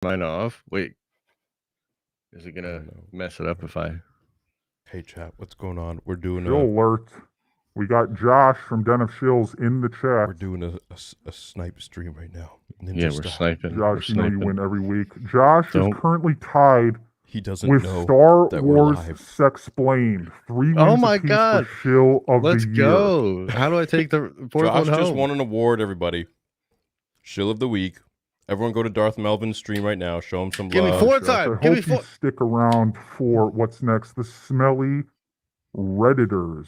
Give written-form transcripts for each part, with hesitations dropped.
mine off. Wait, is it gonna mess it up if I? Hey chat, what's going on? We're doing Shill alert. We got Josh from Den of Shills in the chat. We're doing a snipe stream right now. Yeah, we're sniping. Josh, we're you know you win every week. Josh is currently tied He doesn't with know Star that we're Wars live. Sexplained. 3 Oh wins my apiece God. for Shill of Let's the year. go. How do I take the fourth Josh one home? just won an award, everybody. Shill of the week. Everyone go to Darth Melvin's stream right now. Show him some Give love. me four Josh, time. I Give me hope four. you stick around for what's next. The smelly Redditors.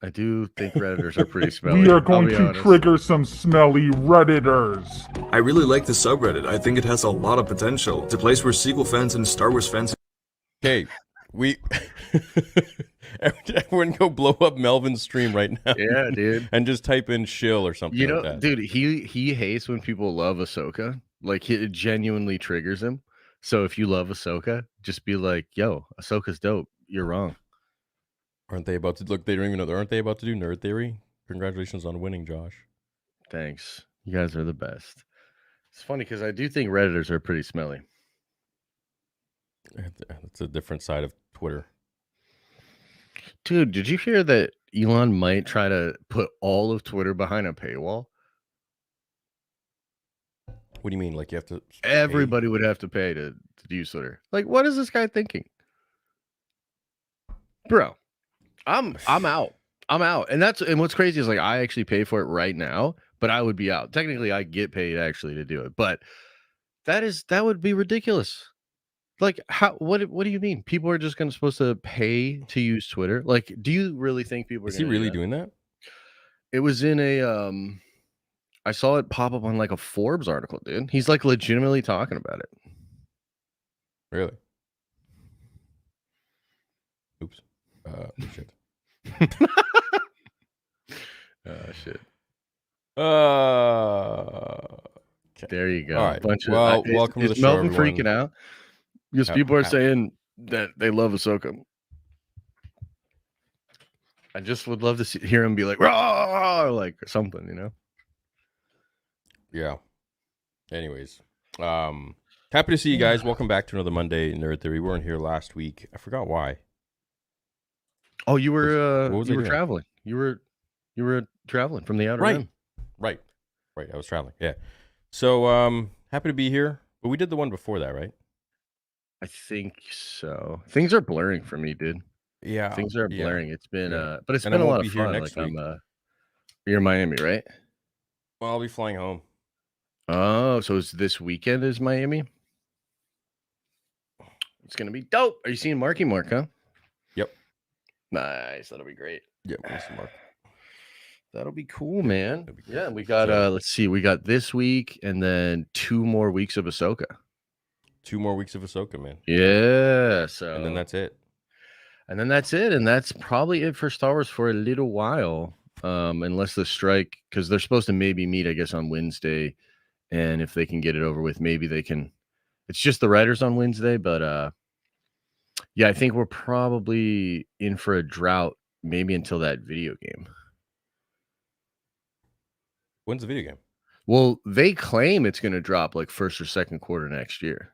I do think Redditors are pretty smelly. We are going to trigger some smelly Redditors. I really like the subreddit. I think it has a lot of potential. It's a place where sequel fans and Star Wars fans... Okay, we... Everyone go blow up Melvin's stream right now. Yeah, dude. And just type in shill or something like that. Dude, he hates when people love Ahsoka. Like, it genuinely triggers him. So if you love Ahsoka, just be like, yo, Ahsoka's dope. You're wrong. Aren't they about to... Look, they don't even know. Aren't they about to do Nerd Theory? Congratulations on winning, Josh. Thanks. You guys are the best. It's funny because I do think Redditors are pretty smelly. It's a different side of Twitter. Dude, did you hear that Elon might try to put all of Twitter behind a paywall? What do you mean? Like you have to... Everybody would have to pay to use Twitter. Like, what is this guy thinking? Bro, I'm out. I'm out. And what's crazy is, like, I actually pay for it right now, but I would be out. Technically, I get paid actually to do it, but that would be ridiculous. Like, what do you mean? People are just supposed to pay to use Twitter? Like, do you really think people are Is he really doing that? It was in a I saw it pop up on like a Forbes article, dude. He's like legitimately talking about it. Really? Oops. Shit. Shit. Okay. There you go. All right. Welcome to the show, Melvin everyone. freaking out because people are saying that they love Ahsoka. I just would love to hear him be like, "Rah!" or like something, you know? Yeah. Anyways, happy to see you guys. Welcome back to another Monday Nerd Theory. We weren't here last week. I forgot why. Oh, you were you were traveling. You were traveling from the outer rim. rim. Right. I was traveling. Yeah. So happy to be here. But we did the one before that, right? I think so. Things are blurring for me, dude. Yeah. Things are blurring. It's been but it's And been I a won't lot be of here fun. next Like week. you're in Miami, right? Well, I'll be flying home. Oh, so it's this weekend is Miami? It's gonna be dope. Are you seeing Marky Mark, huh? Yep. Nice. That'll be great. Yep. Mark. That'll be cool, man. Be yeah, we got let's see, we got this week and then 2 more weeks of Ahsoka. 2 more weeks of Ahsoka, man. Yeah. So and then that's it. And that's probably it for Star Wars for a little while. Unless the strike, because they're supposed to maybe meet, I guess, on Wednesday. And if they can get it over with, maybe they can. It's just the writers on Wednesday, but yeah, I think we're probably in for a drought, maybe until that video game. When's the video game? Well, they claim it's going to drop like first or second quarter next year.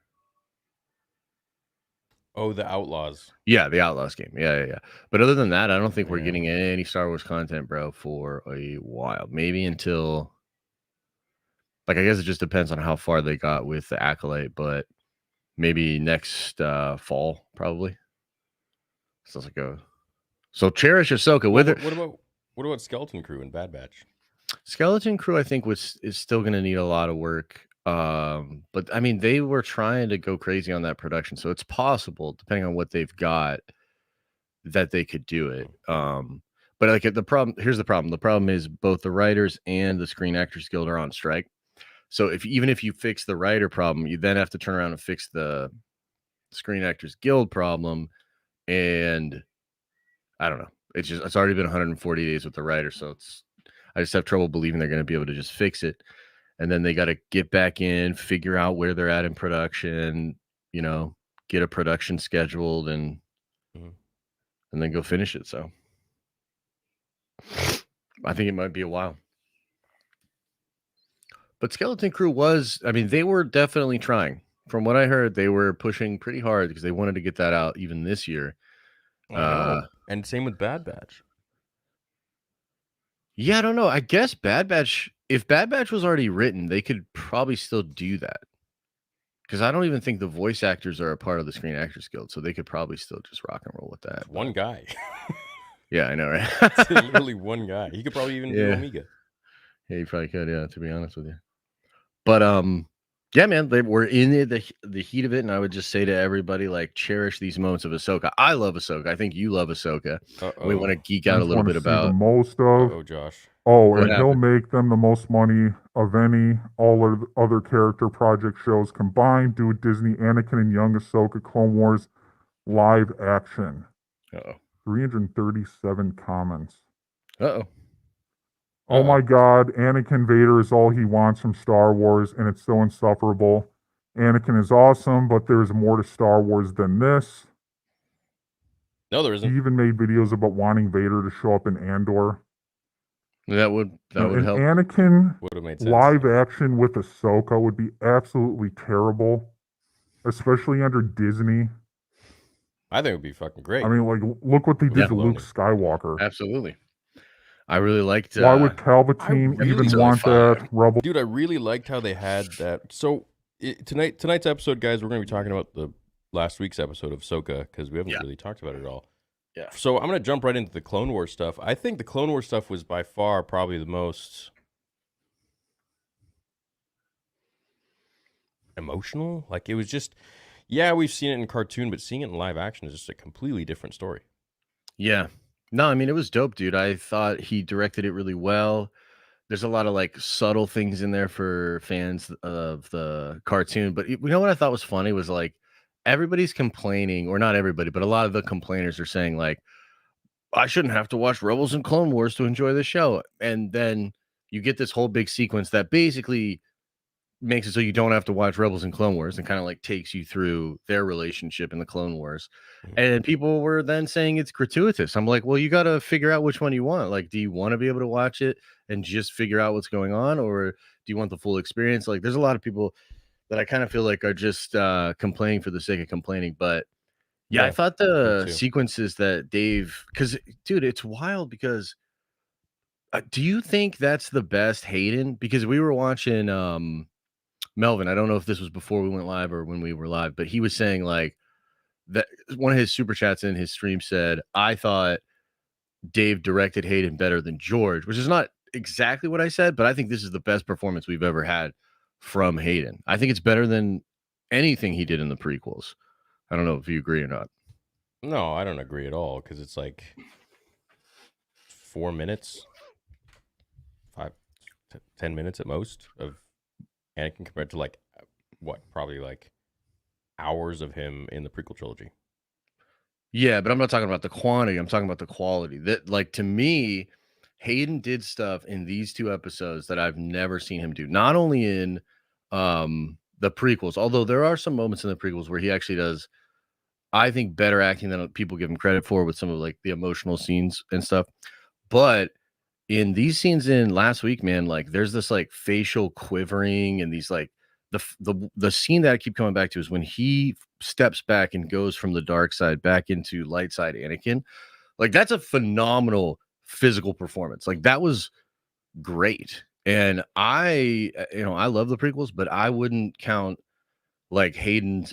Oh, the Outlaws. Yeah, the Outlaws game. Yeah. But other than that, I don't think we're getting any Star Wars content, bro, for a while. Maybe until, like, I guess it just depends on how far they got with the Acolyte, but maybe next fall, probably. Sounds like a... So cherish Ahsoka. What about Skeleton Crew and Bad Batch? Skeleton Crew, I think, is still going to need a lot of work. But I mean, they were trying to go crazy on that production, so it's possible, depending on what they've got, that they could do it. But like here's the problem. The problem is both the writers and the Screen Actors Guild are on strike. So even if you fix the writer problem, you then have to turn around and fix the Screen Actors Guild problem. And I don't know. It's already been 140 days with the writer, so I just have trouble believing they're going to be able to just fix it. And then they got to get back in, figure out where they're at in production, get a production scheduled and then go finish it. So I think it might be a while. But Skeleton Crew they were definitely trying. From what I heard, they were pushing pretty hard because they wanted to get that out even this year. I know. And same with Bad Batch. Yeah, I don't know. I guess Bad Batch, if Bad Batch was already written, they could probably still do that. Because I don't even think the voice actors are a part of the Screen Actors Guild, so they could probably still just rock and roll with that. It's one guy. Yeah, I know, right? It's literally one guy. He could probably even do Omega. Yeah, you probably could, yeah, to be honest with you. But yeah, man, we're in the heat of it, and I would just say to everybody, like, cherish these moments of Ahsoka. I love Ahsoka. I think you love Ahsoka. We want to geek out a little bit about the most of. Oh, Josh. Oh, and he'll make them the most money of any all of the other character project shows combined. Do Disney Anakin and Young Ahsoka Clone Wars live action. 337 comments. Oh my God, Anakin Vader is all he wants from Star Wars, and it's so insufferable. Anakin is awesome, but there's more to Star Wars than this. No, there isn't. He even made videos about wanting Vader to show up in Andor. That would help. Anakin would have made sense. Live action with Ahsoka would be absolutely terrible, especially under Disney. I think it would be fucking great. I mean, like, look what they did to Luke Skywalker. Absolutely. I really liked. Why would Palpatine even want that? Rebel? Dude, I really liked how they had that. So tonight's episode, guys, we're going to be talking about the last week's episode of Ahsoka because we haven't really talked about it at all. Yeah. So I'm going to jump right into the Clone Wars stuff. I think the Clone Wars stuff was by far probably the most emotional. Like, it was just, yeah, we've seen it in cartoon, but seeing it in live action is just a completely different story. Yeah. No, I mean, it was dope, dude. I thought he directed it really well. There's a lot of like subtle things in there for fans of the cartoon. But you know what I thought was funny was like everybody's complaining, or not everybody, but a lot of the complainers are saying like, I shouldn't have to watch Rebels and Clone Wars to enjoy the show. And then you get this whole big sequence that basically makes it so you don't have to watch Rebels and Clone Wars and kind of like takes you through their relationship in the Clone Wars. And people were then saying it's gratuitous. I'm like, well, you got to figure out which one you want. Like, do you want to be able to watch it and just figure out what's going on? Or do you want the full experience? Like, there's a lot of people that I kind of feel like are just complaining for the sake of complaining. But yeah, I thought the sequences that Dave, because dude, it's wild because do you think that's the best Hayden? Because we were watching Melvin, I don't know if this was before we went live or when we were live, but he was saying like that one of his super chats in his stream said, I thought Dave directed Hayden better than George, which is not exactly what I said, but I think this is the best performance we've ever had from Hayden. I think it's better than anything he did in the prequels. I don't know if you agree or not. No, I don't agree at all because it's like 4 minutes, 10 minutes at most of Anakin compared to like what, probably like hours of him in the prequel trilogy. Yeah, but I'm not talking about the quantity. I'm talking about the quality. That, like, to me, Hayden did stuff in these two episodes that I've never seen him do. Not only in the prequels, although there are some moments in the prequels where he actually does, I think, better acting than people give him credit for with some of like the emotional scenes and stuff. But in these scenes in last week, man, like there's this like facial quivering and these like the scene that I keep coming back to is when he steps back and goes from the dark side back into light side Anakin. Like that's a phenomenal physical performance. Like that was great. And I love the prequels, but I wouldn't count like Hayden's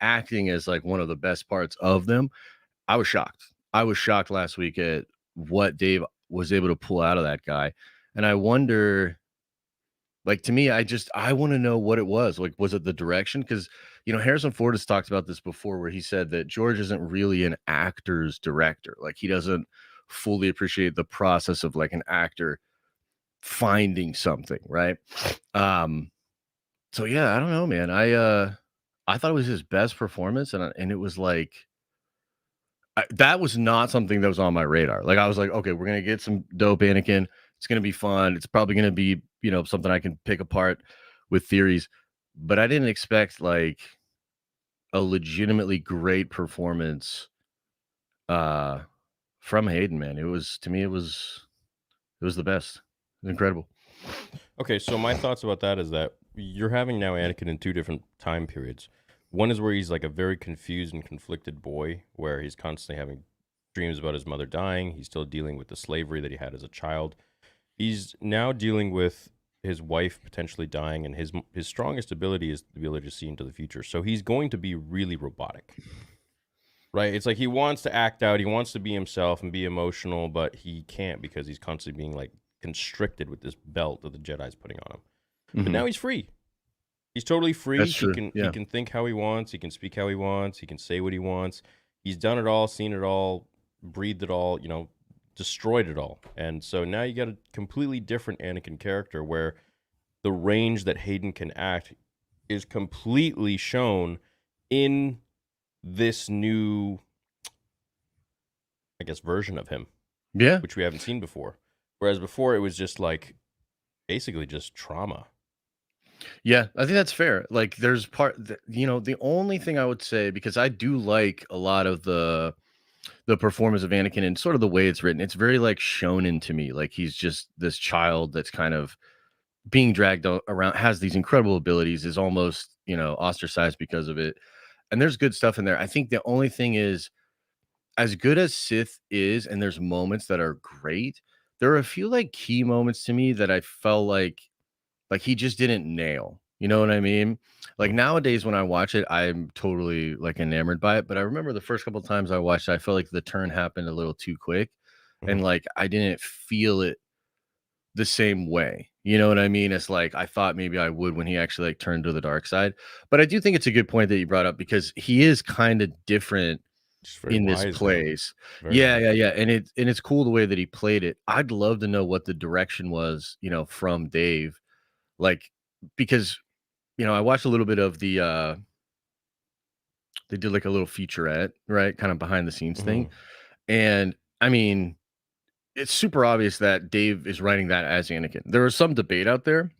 acting as like one of the best parts of them. I was shocked. I was shocked last week at what Dave was able to pull out of that guy. And I wonder, like, to me, I want to know what it was. Like, was it the direction? Because, Harrison Ford has talked about this before where he said that George isn't really an actor's director. Like, he doesn't fully appreciate the process of like an actor finding something, right? So yeah, I don't know, man. I thought it was his best performance, and it was like that was not something that was on my radar. Like I was like, okay, we're gonna get some dope Anakin. It's gonna be fun. It's probably gonna be something I can pick apart with theories, but I didn't expect like a legitimately great performance from Hayden. Man, it was the best. It was incredible. Okay, so my thoughts about that is that you're having now Anakin in two different time periods. One is where he's like a very confused and conflicted boy, where he's constantly having dreams about his mother dying. He's still dealing with the slavery that he had as a child. He's now dealing with his wife potentially dying, and his strongest ability is the ability to see into the future. So he's going to be really robotic, right? It's like he wants to act out, he wants to be himself and be emotional, but he can't because he's constantly being like constricted with this belt that the Jedi's putting on him. But now he's free. He's totally free. That's true. He can think how he wants. He can speak how he wants. He can say what he wants. He's done it all, seen it all, breathed it all, destroyed it all. And so now you got a completely different Anakin character where the range that Hayden can act is completely shown in this new, I guess, version of him. Yeah. Which we haven't seen before. Whereas before it was just like basically just trauma. Yeah, I think that's fair. Like, there's the only thing I would say, because I do like a lot of the performance of Anakin and sort of the way it's written. It's very like shonen to me. Like, he's just this child that's kind of being dragged around, has these incredible abilities, is almost, ostracized because of it. And there's good stuff in there. I think the only thing is, as good as Sith is, and there's moments that are great, there are a few like key moments to me that I felt like he just didn't nail. You know what I mean? Like, nowadays when I watch it, I'm totally like enamored by it. But I remember the first couple times I watched it, I felt like the turn happened a little too quick, and like I didn't feel it the same way. You know what I mean? It's like I thought maybe I would when he actually like turned to the dark side. But I do think it's a good point that you brought up, because he is kind of different in this place. Yeah, yeah, yeah. And it's cool the way that he played it. I'd love to know what the direction was, from Dave. Like, because I watched a little bit of the they did like a little featurette, right? Kind of behind the scenes thing. And I mean, it's super obvious that Dave is writing that as Anakin. There was some debate out there,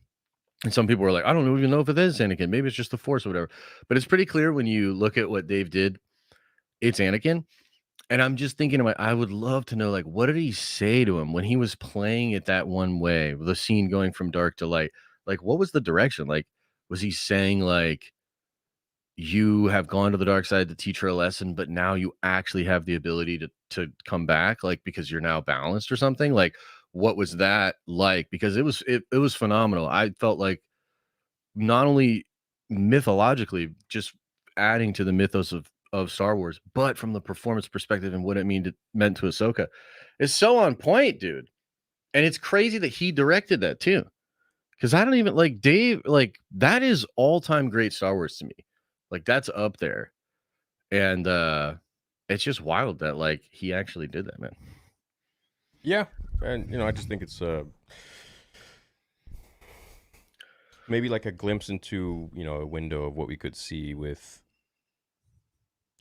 and some people were like, I don't even know if it is Anakin. Maybe it's just the Force or whatever. But it's pretty clear when you look at what Dave did, it's Anakin. And I'm just thinking about, I would love to know, like, what did he say to him when he was playing it that one way, the scene going from dark to light? Like, what was the direction? Like, was he saying, like, you have gone to the dark side to teach her a lesson, but now you actually have the ability to come back, like, because you're now balanced or something? Like, what was that like? Because it was phenomenal. I felt like, not only mythologically just adding to the mythos of Star Wars, but from the performance perspective and what it meant to Ahsoka, is so on point, dude. And it's crazy that he directed that too. Because I don't even like Dave, like, that is all-time great Star Wars to me. Like, that's up there. And it's just wild that like he actually did that, man. Yeah. And I just think it's maybe like a glimpse into, a window of what we could see with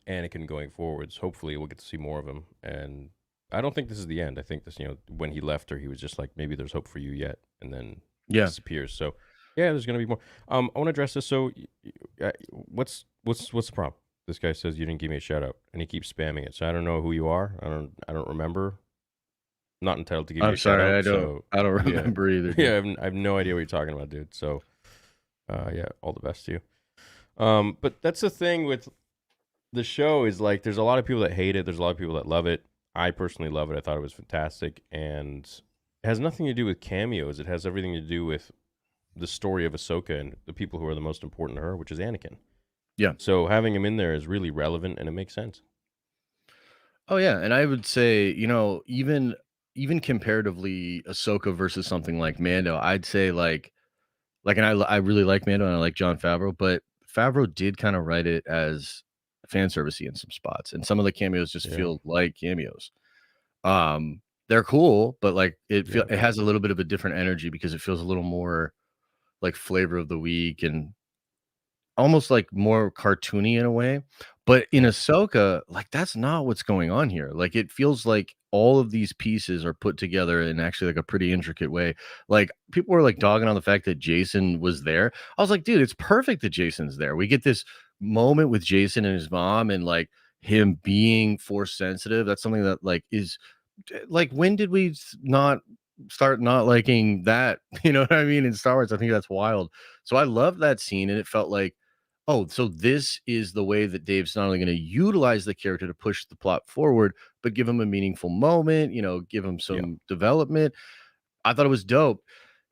Anakin going forwards. Hopefully we'll get to see more of him. And I don't think this is the end. I think this, when he left her, he was just like, maybe there's hope for you yet, and then disappears. So yeah, there's gonna be more. I want to address this. So what's the problem? This guy says you didn't give me a shout out, and he keeps spamming it. So I don't know who you are. I don't remember. I'm not entitled to give you a shout out. I'm sorry, I don't remember either. Dude. Yeah, I have no idea what you're talking about, dude. So yeah, all the best to you. But that's the thing with the show, is like there's a lot of people that hate it. There's a lot of people that love it. I personally love it. I thought it was fantastic, and it has nothing to do with cameos. It has everything to do with the story of Ahsoka and the people who are the most important to her, which is Anakin. Yeah. So having him in there is really relevant, and it makes sense. Oh yeah, and I would say, even comparatively, Ahsoka versus something like Mando, I'd say and I really like Mando and I like Jon Favreau, but Favreau did kind of write it as fan servicey in some spots, and some of the cameos just feel like cameos. They're cool, but like it has a little bit of a different energy because it feels a little more like flavor of the week and almost like more cartoony in a way. But in Ahsoka, like, that's not what's going on here. Like, it feels like all of these pieces are put together in actually like a pretty intricate way. Like, people were like dogging on the fact that Jason was there. I was like, dude, it's perfect that Jason's there. We get this moment with Jason and his mom, and like him being force sensitive. That's something that like is like, when did we not start not liking that? You know what I mean? In Star Wars, I think that's wild. So I love that scene, and it felt like oh, so this is the way that Dave's not only going to utilize the character to push the plot forward, but give him a meaningful moment, give him Yeah. some development. I thought it was dope.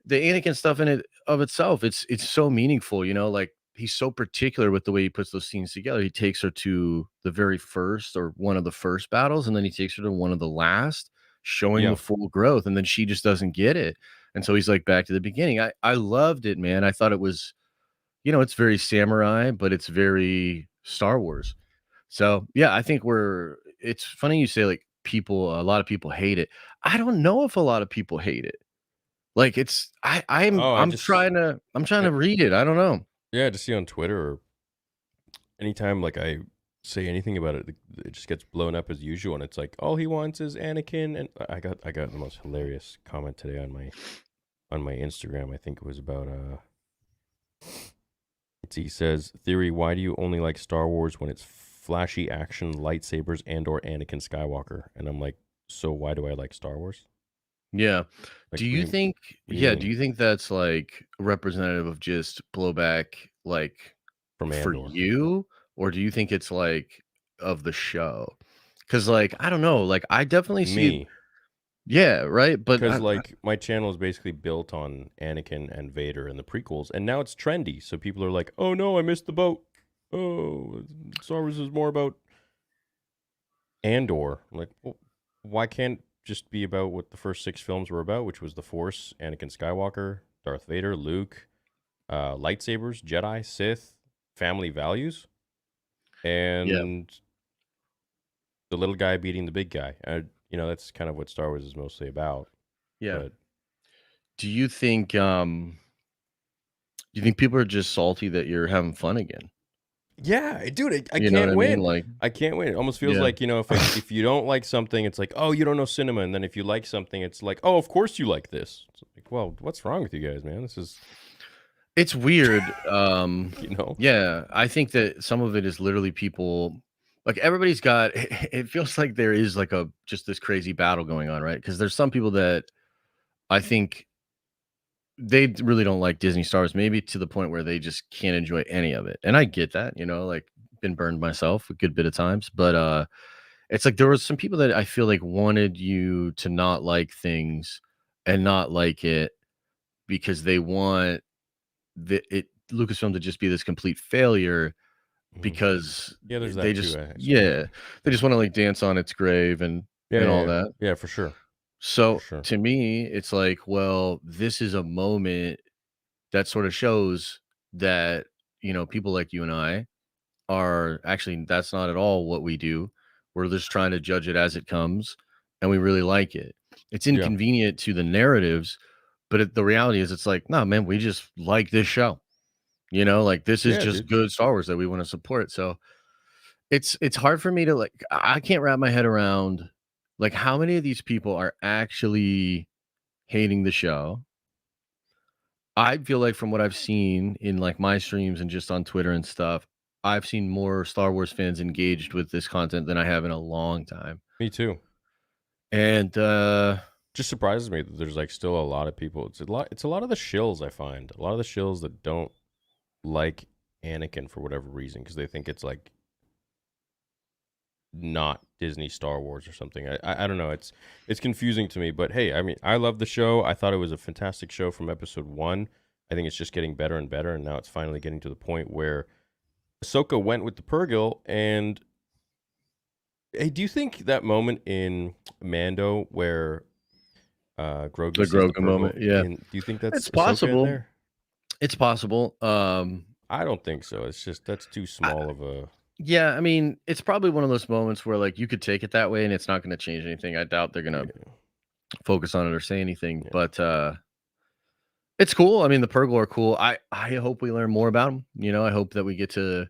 The Anakin stuff in it of itself, it's so meaningful, like he's so particular with the way he puts those scenes together. He takes her to the very first or one of the first battles, and then he takes her to one of the last, showing the Yeah. full growth, and then she just doesn't get it. And so he's like back to the beginning. I loved it, man. I thought it was, it's very samurai, but it's very Star Wars. So yeah, I think it's funny you say like a lot of people hate it. I don't know if a lot of people hate it. Like it's I'm Oh, I'm trying I, to read it. I don't know. yeah, just see on Twitter or anytime like I say anything about it, it just gets blown up as usual, and it's like all he wants is Anakin. And I got the most hilarious comment today on my Instagram. I think it was about he says, Theory, why do you only like Star Wars when it's flashy action, lightsabers, and or Anakin Skywalker? And I'm like, so why do I like Star Wars? Yeah. Like, Do you think what do you yeah, do mean? you think that's like representative of just blowback like From for Andor? you, or do you think it's like of the show? Cuz like I don't know, like I definitely see it. Me. Yeah, right? But Because like my channel is basically built on Anakin and Vader and the prequels, and now it's trendy. So people are like, "Oh no, I missed the boat. Oh, Star Wars is more about Andor." I'm like, well, why can't just be about what the first 6 films were about, which was the Force, Anakin Skywalker, Darth Vader, Luke, lightsabers, Jedi, Sith, family values, yeah, and the little guy beating the big guy. That's kind of what Star Wars is mostly about. yeah. But Do you think people are just salty that you're having fun again? yeah, dude, I You know what can't I mean? win. Like, I can't win. It almost feels yeah. like, if you don't like something, it's like, oh, you don't know cinema. And then if you like something, it's like, oh, of course you like this. It's like, well, what's wrong with you guys, man? This is, It's weird. Yeah, I think that some of it is literally people like everybody's got it feels like there is like a just this crazy battle going on, right? Because there's some people that I think they really don't like Disney stars, maybe to the point where they just can't enjoy any of it. And I get that, like been burned myself a good bit of times. But it's like there was some people that I feel like wanted you to not like things and not like it because they want Lucasfilm to just be this complete failure mhm. because Yeah, there's they that too. just I suppose. yeah, they just want to like dance on its grave and Yeah, and yeah, all yeah, that. yeah, for sure, for So sure. to me, it's like, well, this is a moment that sort of shows that, people like you and I are actually that's not at all what we do. We're just trying to judge it as it comes and we really like it. It's Yeah, inconvenient to the narratives, but the reality is it's like, no, man, we just like this show. Like this is yeah, just dude. good Star Wars that we want to support. So it's hard for me to like I can't wrap my head around like how many of these people are actually hating the show. I feel like from what I've seen in like my streams and just on Twitter and stuff, I've seen more Star Wars fans engaged with this content than I have in a long time. Me too. And Just surprises me that there's like still a lot of people. It's a lot. It's a lot of the shills I find. A lot of the shills that don't like Anakin for whatever reason because they think it's like not Disney Star Wars or something. I don't know. It's confusing to me. But hey, I mean, I love the show. I thought it was a fantastic show from episode 1. I think it's just getting better and better, and now it's finally getting to the point where Ahsoka went with the Purrgil. And hey, do you think that moment in Mando where the Grogu sees the Grogu moment, Purrgil yeah, in? Do you think that's it's Ahsoka in possible. there? It's possible. I don't think so. It's just that's too small of a. Yeah, I mean, it's probably one of those moments where like you could take it that way and it's not going to change anything. I doubt they're going to Yeah, focus on it or say anything, yeah, but it's cool. I mean, the Purgle are cool. I hope we learn more about them. I hope that we get to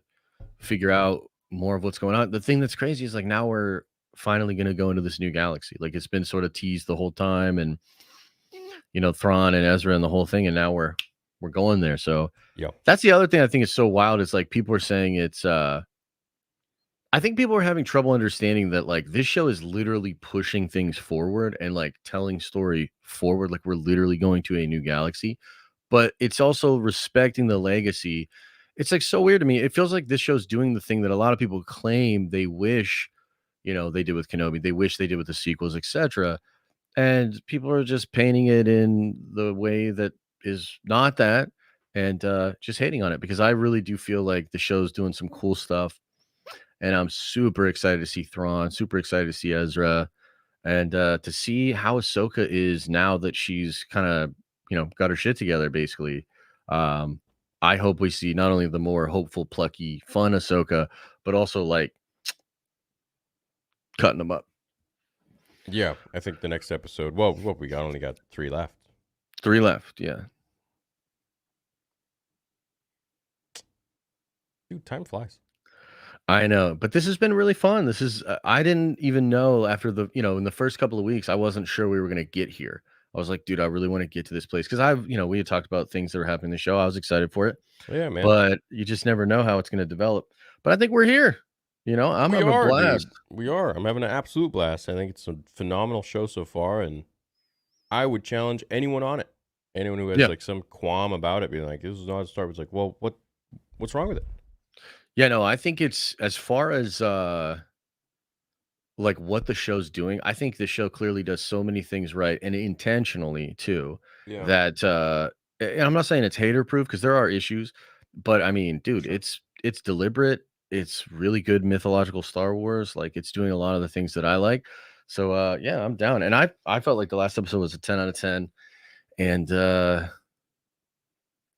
figure out more of what's going on. The thing that's crazy is like now we're finally going to go into this new galaxy. Like it's been sort of teased the whole time, and Thrawn and Ezra and the whole thing, and now we're going there. So yeah, that's the other thing I think is so wild. Is like people are saying it's. I think people are having trouble understanding that like this show is literally pushing things forward and like telling story forward. Like we're literally going to a new galaxy, but it's also respecting the legacy It's like so weird to me. It feels like this show's doing the thing that a lot of people claim they wish, they did with Kenobi. They wish they did with the sequels, etc. And people are just painting it in the way that is not that, and just hating on it because I really do feel like the show's doing some cool stuff, and I'm super excited to see Thrawn, super excited to see Ezra, and to see how Ahsoka is now that she's kind of got her shit together basically. Um, I hope we see not only the more hopeful, plucky, fun Ahsoka, but also like cutting them up. Yeah, I think the next episode. Well, what we got only got 3 left. 3 left, yeah. Dude, time flies. I know, but this has been really fun. This is I didn't even know after the in the first couple of weeks, I wasn't sure we were gonna get here. I was like, dude, I really want to get to this place because we had talked about things that were happening in the show. I was excited for it, Yeah, man. but you just never know how it's going to develop. But I think we're here. I'm We having a are, blast. dude. We are. I'm having an absolute blast. I think it's a phenomenal show so far, and I would challenge anyone on it. Anyone who has Yeah. like some qualm about it, being like, "This is not a Star Wars." Like, well, what's wrong with it? Yeah, no, I think it's as far as like what the show's doing. I think the show clearly does so many things right and intentionally too. Yeah. That and I'm not saying it's hater proof because there are issues, but I mean, dude, Sure. it's deliberate. It's really good mythological Star Wars. Like it's doing a lot of the things that I like. So yeah, I'm down. And I felt like the last episode was a 10 out of 10. And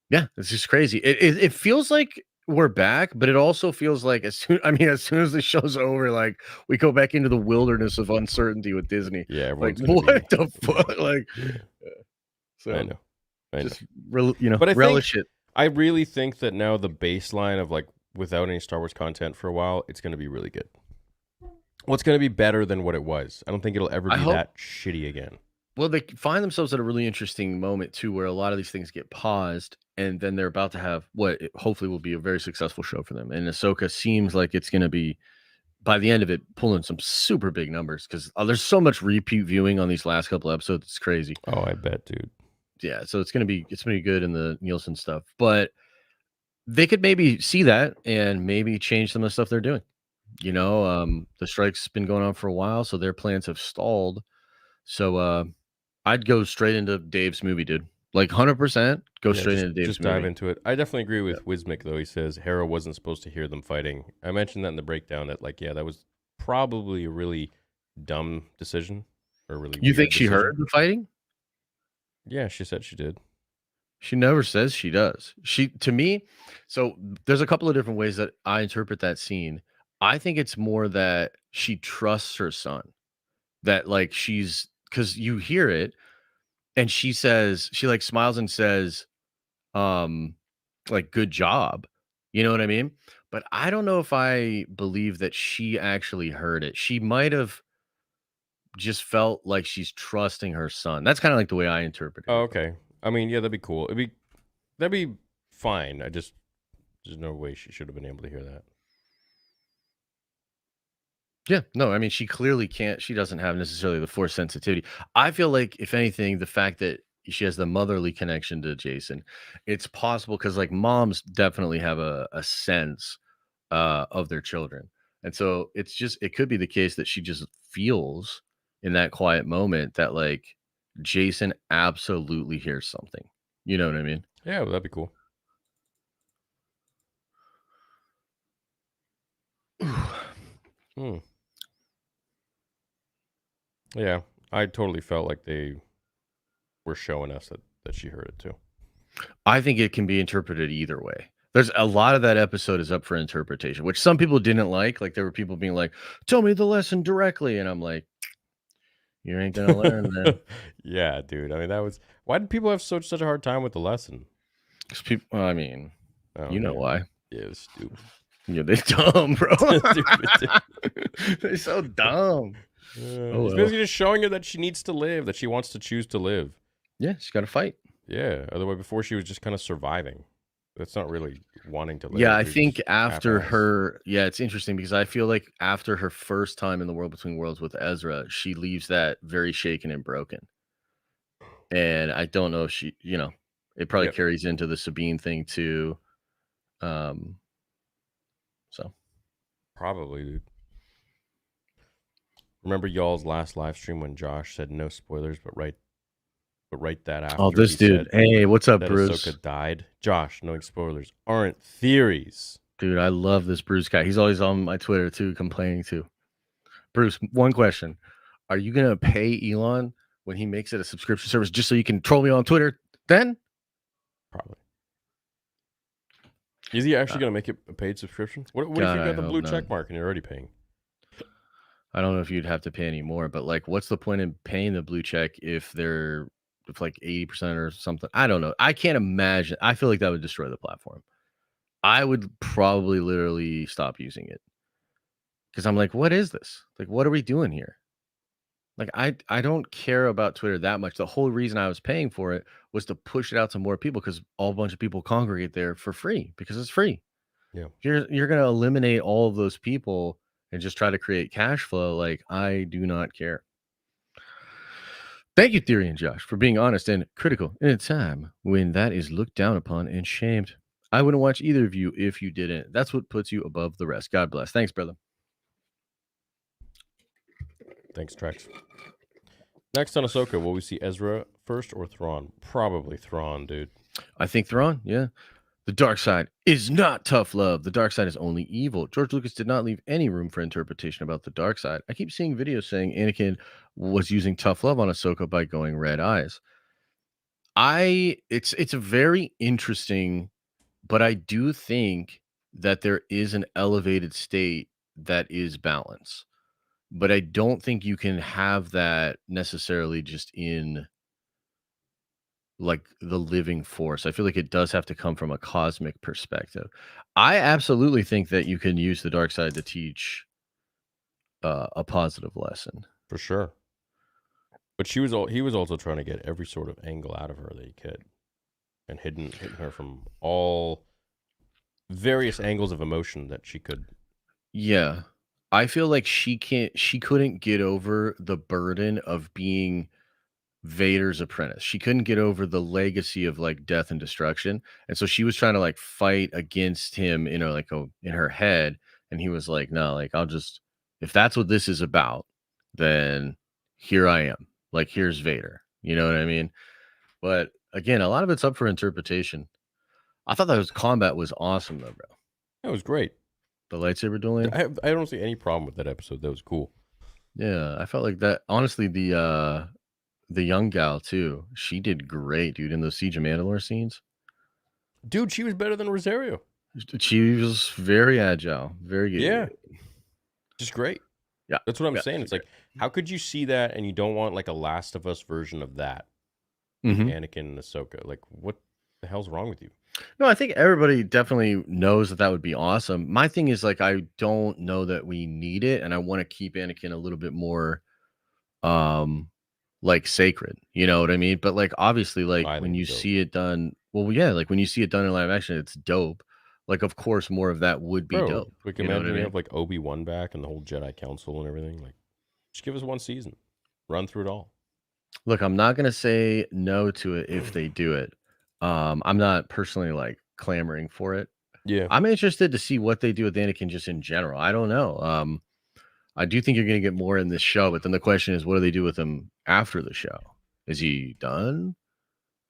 yeah, it's just crazy. It feels like we're back, but it also feels like as soon as the show's over, like we go back into the wilderness of uncertainty with Disney. Yeah, Like everyone's gonna what be. the fuck? Like Yeah, so I know. just But I think relish it. I really think that now the baseline of like without any Star Wars content for a while, it's going to be really good. Well, it's going to be better than what it was. I don't think it'll ever I be hope- that shitty again. Well, they find themselves at a really interesting moment too, where a lot of these things get paused, and then they're about to have hopefully will be a very successful show for them. And Ahsoka seems like it's going to be by the end of it pulling some super big numbers because there's so much repeat viewing on these last couple episodes. It's crazy. Oh, I bet, dude. Yeah, so it's gonna be good in the Nielsen stuff, but they could maybe see that and maybe change some of the stuff they're doing. The strike's been going on for a while, so their plans have stalled. So I'd go straight into Dave's movie, dude. Like 100% go Yeah, straight into Dave's just movie. dive into it. I definitely agree with Wismic, though. He says Hera wasn't supposed to hear them fighting. I mentioned that in the breakdown that, like, yeah, that was probably a really dumb decision. Or really You weird think she decision. heard the fighting? Yeah, she said she did. She never says she does. To me, so there's a couple of different ways that I interpret that scene. I think it's more that she trusts her son. That like she's because you hear it and she says, she like smiles and says, um, like, good job. You know what I mean? But I don't know if I believe that she actually heard it. She might have just felt like she's trusting her son. That's kind of like the way I interpret it. Oh, okay. I mean, yeah, that'd be cool. That'd be fine. There's no way she should have been able to hear that. Yeah, no, I mean, she clearly can't. She doesn't have necessarily the force sensitivity. I feel like, if anything, the fact that she has the motherly connection to Jason, it's possible because like moms definitely have a sense of their children, and so it could be the case that she just feels in that quiet moment that like Jason absolutely hears something. You know what I mean? Yeah, well, that'd be cool. Yeah, I totally felt like they were showing us that she heard it too. I think it can be interpreted either way. There's a lot of that episode is up for interpretation, which some people didn't like. Like there were people being like, "Tell me the lesson directly," and I'm like, "You ain't gonna learn, then." Yeah, dude. I mean, why did people have such a hard time with the lesson? 'Cause people, I mean, Oh, you know yeah. why? Yeah, it was stupid. Yeah, they're dumb, bro. Stupid, dude. They're so dumb. He's well. basically just showing her that she needs to live, that she wants to choose to live. Yeah, she's got to fight. Yeah. Otherwise, before she was just kind of surviving. That's not really wanting to live. Yeah, I You're think just after half-assed. it's interesting because I feel like after her first time in the World Between Worlds with Ezra, she leaves that very shaken and broken. And I don't know if it probably Yep. carries into the Sabine thing too. So Probably, dude. Remember y'all's last live stream when Josh said no spoilers, but right that after this he dude. said Hey, what's up, that Bruce? Ahsoka died. Josh, knowing spoilers aren't theories. Dude, I love this Bruce guy. He's always on my Twitter too, complaining too. Bruce, one question: are you gonna pay Elon when he makes it a subscription service just so you can troll me on Twitter? Then Probably. Is he actually going to make it a paid subscription? What if God, you I got the hope blue not. check mark and you're already paying? I don't know if you'd have to pay any more, but like, what's the point in paying the blue check if like 80% or something? I don't know. I can't imagine. I feel like that would destroy the platform. I would probably literally stop using it because I'm like, what is this? Like, what are we doing here? Like, I don't care about Twitter that much. The whole reason I was paying for it was to push it out to more people because a bunch of people congregate there for free because it's free. Yeah. You're gonna eliminate all of those people and just try to create cash flow. Like, I do not care. Thank you, Theory and Josh, for being honest and critical in a time when that is looked down upon and shamed. I wouldn't watch either of you if you didn't. That's what puts you above the rest. God bless. Thanks, brother. Thanks, Trex. Next on Ahsoka, will we see Ezra first or Thrawn? Probably Thrawn, dude. I think Thrawn, yeah. The dark side is not tough love. The dark side is only evil. George Lucas did not leave any room for interpretation about the dark side. I keep seeing videos saying Anakin was using tough love on Ahsoka by going red eyes. It's a very interesting, but I do think that there is an elevated state that is balance. But I don't think you can have that necessarily just in like the living force. I feel like it does have to come from a cosmic perspective. I absolutely think that you can use the dark side to teach a positive lesson. For sure. But he was also trying to get every sort of angle out of her that he could, and hitting her from all various angles of emotion that she could. Yeah. I feel like she couldn't get over the burden of being Vader's apprentice. She couldn't get over the legacy of like death and destruction. And so she was trying to like fight against him, in her head. And he was like, no, like if that's what this is about, then here I am. Like, here's Vader. You know what I mean? But again, a lot of it's up for interpretation. I thought that combat was awesome though, bro. That was great. The lightsaber dueling. I don't see any problem with that episode. That was cool. Yeah, I felt like that. Honestly, the young gal too, she did great, dude, in those Siege of Mandalore scenes. Dude, she was better than Rosario. She was very agile, very good. Yeah. Just great. Yeah. That's what I'm saying. It's like, how could you see that and you don't want like a Last of Us version of that? Anakin and Ahsoka. Like, what the hell's wrong with you? No, I think everybody definitely knows that would be awesome. My thing is like, I don't know that we need it, and I want to keep Anakin a little bit more like sacred, you know what I mean? But like, obviously, like when you see it done, well, yeah, like when you see it done in live action, it's dope. Like, of course, more of that would be dope. We can imagine we have like Obi-Wan back and the whole Jedi Council and everything. Like, just give us one season, run through it all. Look, I'm not gonna say no to it if they do it. I'm not personally like clamoring for it. Yeah, I'm interested to see what they do with Anakin just in general. I don't know. I do think you're gonna get more in this show, but then the question is, what do they do with him after the show? Is he done?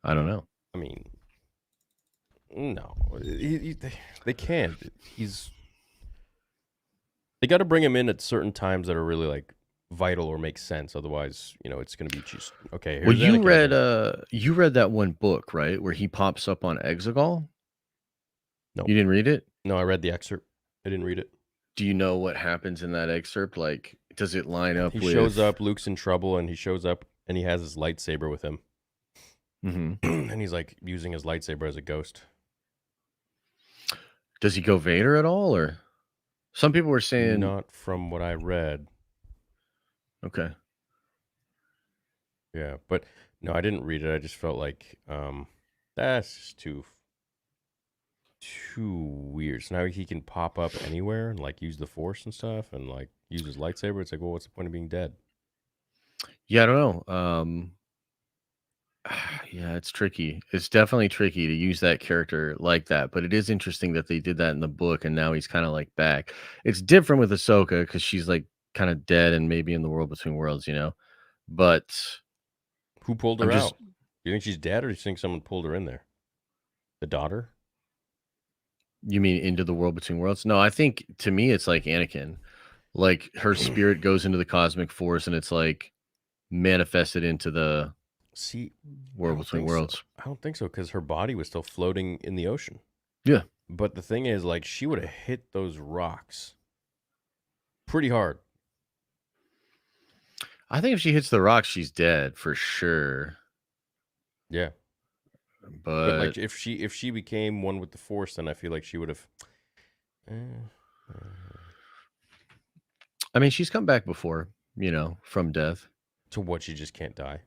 I don't know. I mean, no, they can't. They got to bring him in at certain times that are really like vital or make sense. Otherwise, it's going to be just okay. Well, you read that one book, right, where he pops up on Exegol? No, you didn't read it. No, I read the excerpt. I didn't read it. Do you know what happens in that excerpt? Like, does it line up? He shows up. Luke's in trouble, and he shows up, and he has his lightsaber with him, and he's like using his lightsaber as a ghost. Does he go Vader at all, or some people were saying not from what I read. Okay. Yeah, but no, I didn't read it. I just felt like that's just too weird. So now he can pop up anywhere and like use the Force and stuff, and like use his lightsaber. It's like, well, what's the point of being dead? Yeah, I don't know. Yeah, it's tricky. It's definitely tricky to use that character like that, but it is interesting that they did that in the book, and now he's kind of like back. It's different with Ahsoka because she's like kind of dead and maybe in the world between worlds, you know. But Who pulled I'm her just, out? Do you think she's dead, or do you think someone pulled her in there? The daughter? you mean into the world between worlds? No, I think to me it's like Anakin. Like her spirit goes into the cosmic force, and it's like manifested into the See, I world don't between think so. worlds. I don't think so because her body was still floating in the ocean. Yeah, But the thing is, like, she would have hit those rocks pretty hard. I think if she hits the rock, she's dead for sure. Yeah. But But like, if she became one with the Force, then I feel like she would have. I mean, she's come back before, you know, from death. To what? She just can't die.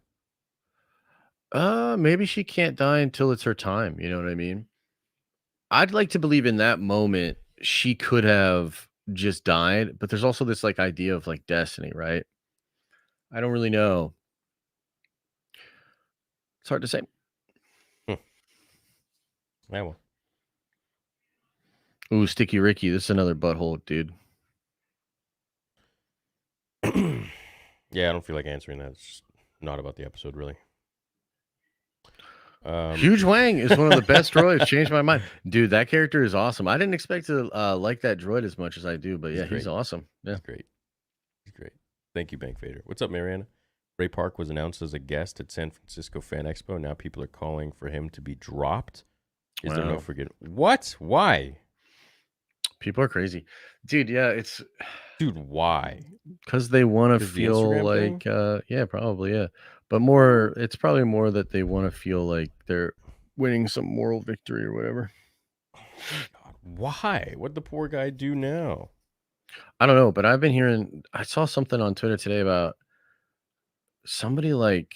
Maybe she can't die until it's her time. You know what I mean? I'd like to believe in that moment she could have just died, but there's also this like idea of like destiny, right? I don't really know. It's hard to say. Yeah, well. Ooh, Sticky Ricky, this is another butthole, dude. Yeah, I don't feel like answering that. It's just not about the episode, really. Huge Wang is one of the best droids. Changed my mind, dude. That character is awesome. I didn't expect to like that droid as much as I do, but yeah, he's awesome. Yeah, He's great. He's great. Thank you, Bank Vader. What's up, Mariana? Ray Park was announced as a guest at San Francisco Fan Expo. Now people are calling for him to be dropped. Is there no Wow. forget? What? Why? People are crazy, dude. Yeah, it's Dude, why? because they want to 'Cause the feel Instagram like, yeah, probably, yeah, but more. It's probably more that they want to feel like they're winning some moral victory or whatever. God, why? What'd the poor guy do now? I don't know, but I've been hearing. I saw something on Twitter today about somebody like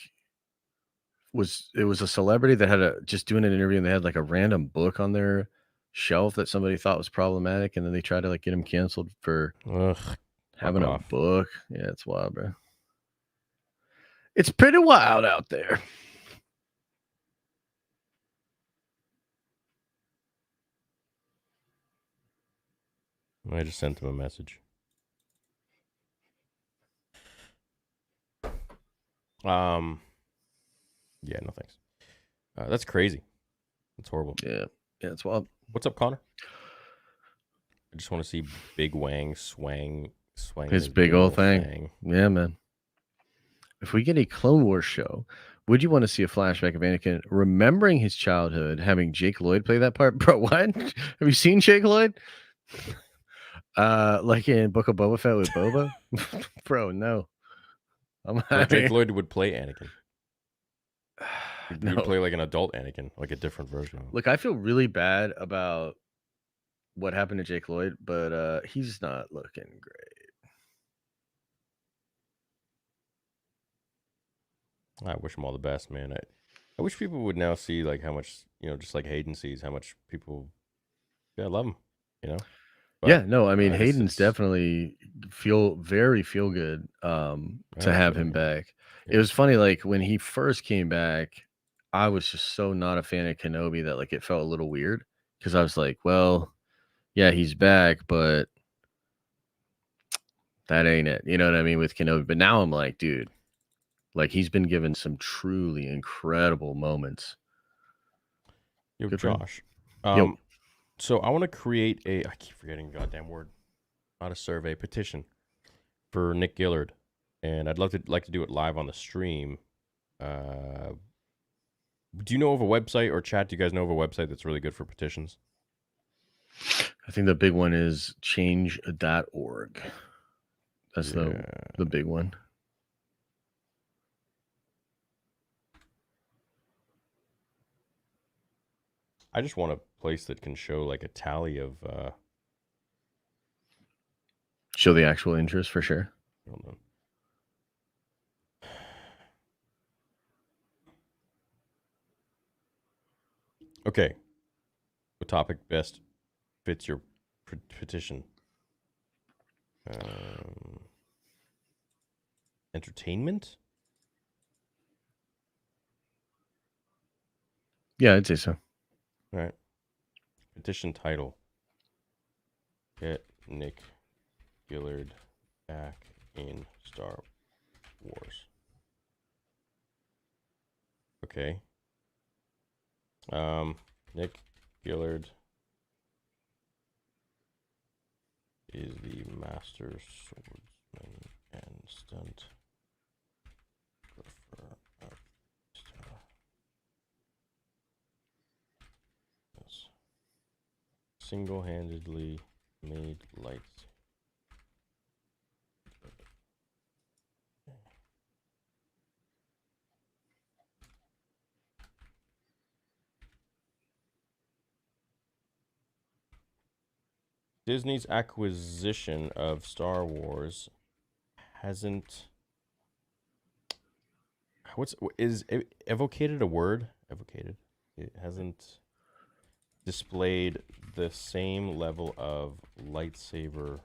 it was a celebrity that had a just doing an interview and they had like a random book on their shelf that somebody thought was problematic, and then they tried to like get him canceled for Ugh, having a off. book. Yeah, it's wild, bro. It's pretty wild out there. I just sent him a message. Yeah, no thanks. That's crazy. That's horrible. Yeah, it's wild. What's up, Connor? I just want to see Big Wang swang His big old thing. Yeah, man. If we get a Clone Wars show, would you want to see a flashback of Anakin remembering his childhood, having Jake Lloyd play that part? Bro, what? Have you seen Jake Lloyd? Like in Book of Boba Fett with Boba? Bro, no. Jake Lloyd would play Anakin. He No. would play like an adult Anakin, like a different version of him. Look, I feel really bad about what happened to Jake Lloyd, but he's not looking great. I wish him all the best, man. I wish people would now see like how much, just like Hayden sees, how much people love him, But, yeah, no, I mean Hayden's it's definitely feel good to have him back. Yeah. It was funny, like when he first came back, I was just so not a fan of Kenobi that like it felt a little weird because I was like, well, yeah, he's back, but that ain't it. You know what I mean with Kenobi? But now I'm like, dude, like he's been given some truly incredible moments. Yo, Good for him. Josh. Yo. So I want to create I keep forgetting the goddamn word. Not a survey, petition for Nick Gillard, and I'd like to do it live on the stream. Do you know of a website, or chat? Do you guys know of a website that's really good for petitions? I think the big one is change.org. That's the big one. I just want a place that can show like a tally of show the actual interest for sure. Hold on. Okay. What topic best fits your petition? Entertainment? Yeah, I'd say so. All right. Petition title. Get Nick Gillard back in Star Wars. Okay. Nick Gillard is the master swordsman and stunt performer of Star Wars. Single-handedly made lights. Disney's acquisition of Star Wars hasn't. Is evocated a word? Evocated. It hasn't displayed the same level of lightsaber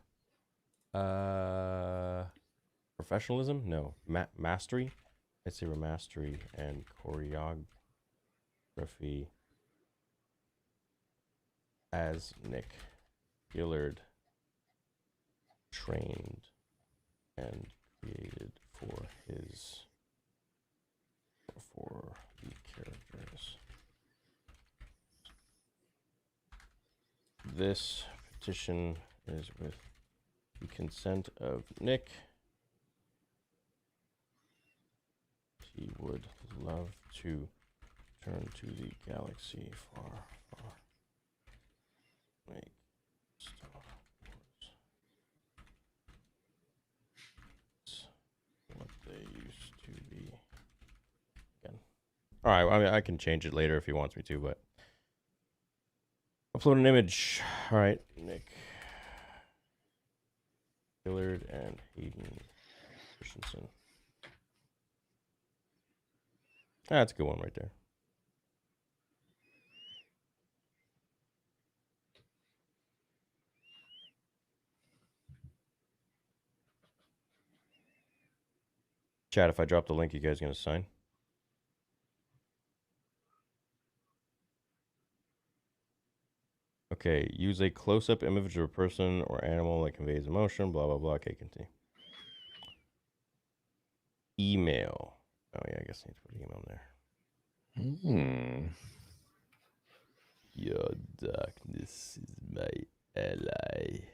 professionalism? No. Mastery? Lightsaber mastery and choreography as Nick Gillard trained and created for the characters. This petition is with the consent of Nick. He would love to turn to the galaxy far, far. Make Star Wars what they used to be. Again. All right, I mean, I can change it later if he wants me to, but upload an image. All right, Nick Gillard and Hayden Christensen. That's a good one right there. Chat, if I drop the link, you guys gonna sign? Okay, use a close-up image of a person or animal that conveys emotion, blah, blah, blah. Okay, continue. Email. Oh, yeah, I guess I need to put email in there. Your darkness is my ally.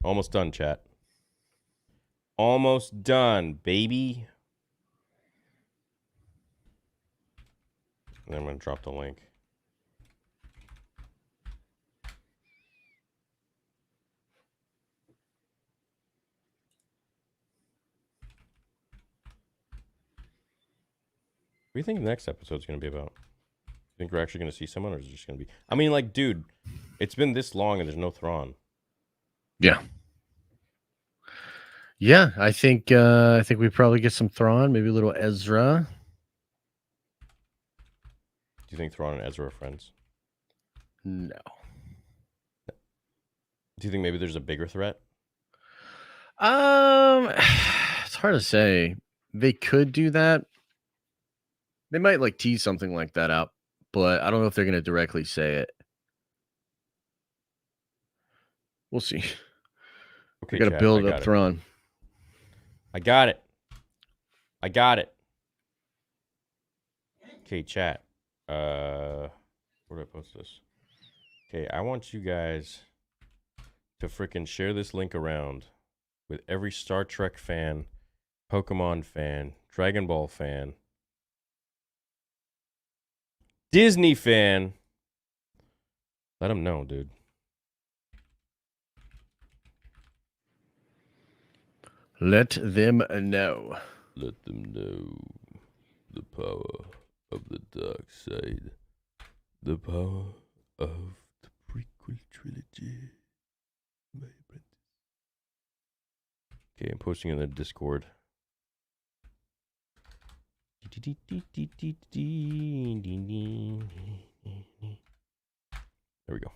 Almost done, chat. Almost done, baby. And I'm going to drop the link. What do you think the next episode's going to be about? Think we're actually going to see someone, or is it just going to be... I mean, like, dude, it's been this long and there's no Thrawn. Yeah. Yeah, I think we probably get some Thrawn, maybe a little Ezra. Do you think Thrawn and Ezra are friends? No. Do you think maybe there's a bigger threat? It's hard to say. They could do that. They might like tease something like that out, but I don't know if they're going to directly say it. We'll see. Okay, We got to build up Thrawn. I got it. Okay, chat. Where do I post this? Okay, I want you guys to freaking share this link around with every Star Trek fan, Pokemon fan, Dragon Ball fan, Disney fan. Let them know, dude. Let them know. Let them know the power of the dark side. The power of the prequel trilogy. My apprentice. Okay, I'm posting in the Discord. There we go.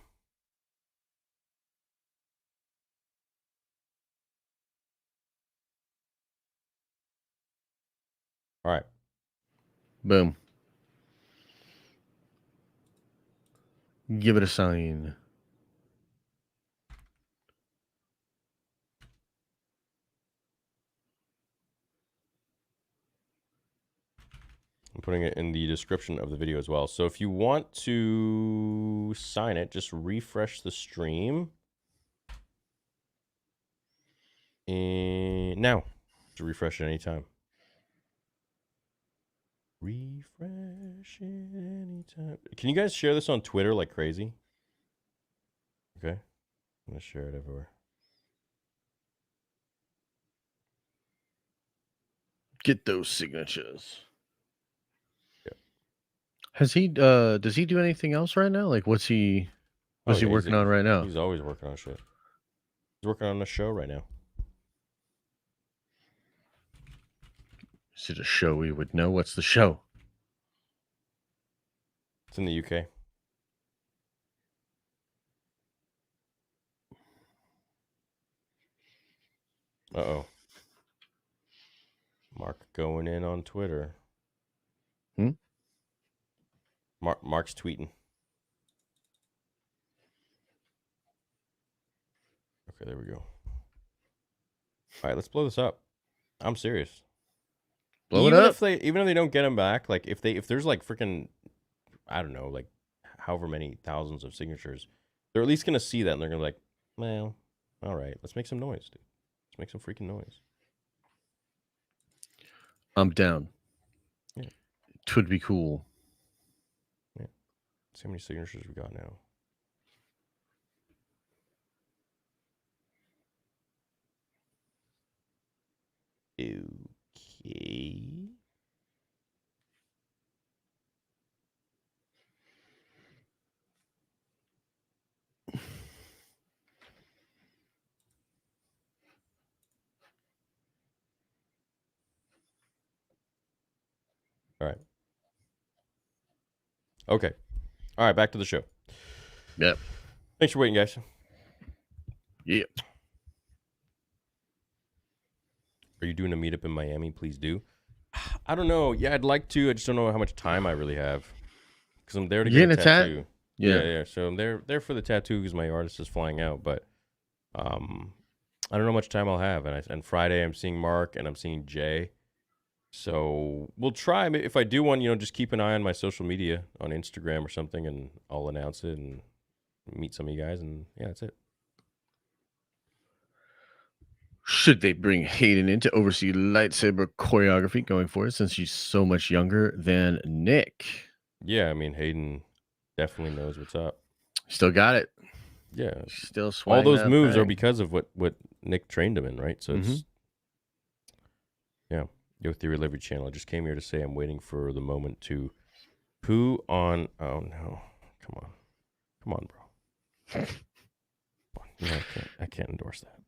All right. Boom. Give it a sign. I'm putting it in the description of the video as well. So if you want to sign it, just refresh the stream. And now, to refresh at any time. Refresh it anytime. Can you guys share this on Twitter like crazy? Okay. I'm going to share it everywhere. Get those signatures. Yep. Has he does he do anything else right now? Like what's he working on right now? He's always working on shit. He's working on a show right now. Is it a show we would know? What's the show? It's in the UK. Uh-oh. Mark going in on Twitter. Mark's tweeting. Okay, there we go. All right, let's blow this up. I'm serious. Blow it up. Even if they don't get him back, like if there's like freaking, I don't know, like however many thousands of signatures, they're at least gonna see that and they're gonna be like, well, all right, let's make some noise, dude. Let's make some freaking noise. I'm down. Yeah. It would be cool. Yeah. See how many signatures we got now. Okay. All right. Okay. All right, back to the show. Yep. Thanks for waiting, guys. Yeah. Are you doing a meetup in Miami? Please do. I don't know. Yeah, I'd like to. I just don't know how much time I really have. Because I'm there to get a tattoo. Yeah. So I'm there for the tattoo because my artist is flying out. But I don't know how much time I'll have. And Friday I'm seeing Mark and I'm seeing Jay. So we'll try. If I do one, just keep an eye on my social media on Instagram or something, and I'll announce it and meet some of you guys. And yeah, that's it. Should they bring Hayden in to oversee lightsaber choreography going forward since she's so much younger than Nick? Yeah, I mean, Hayden definitely knows what's up. Still got it. Yeah. Still swinging. All those moves are because of what Nick trained him in, right? So it's, yeah. Yo Theory Livery Channel. I just came here to say I'm waiting for the moment to poo on. Oh, no. Come on, bro. No, I can't endorse that.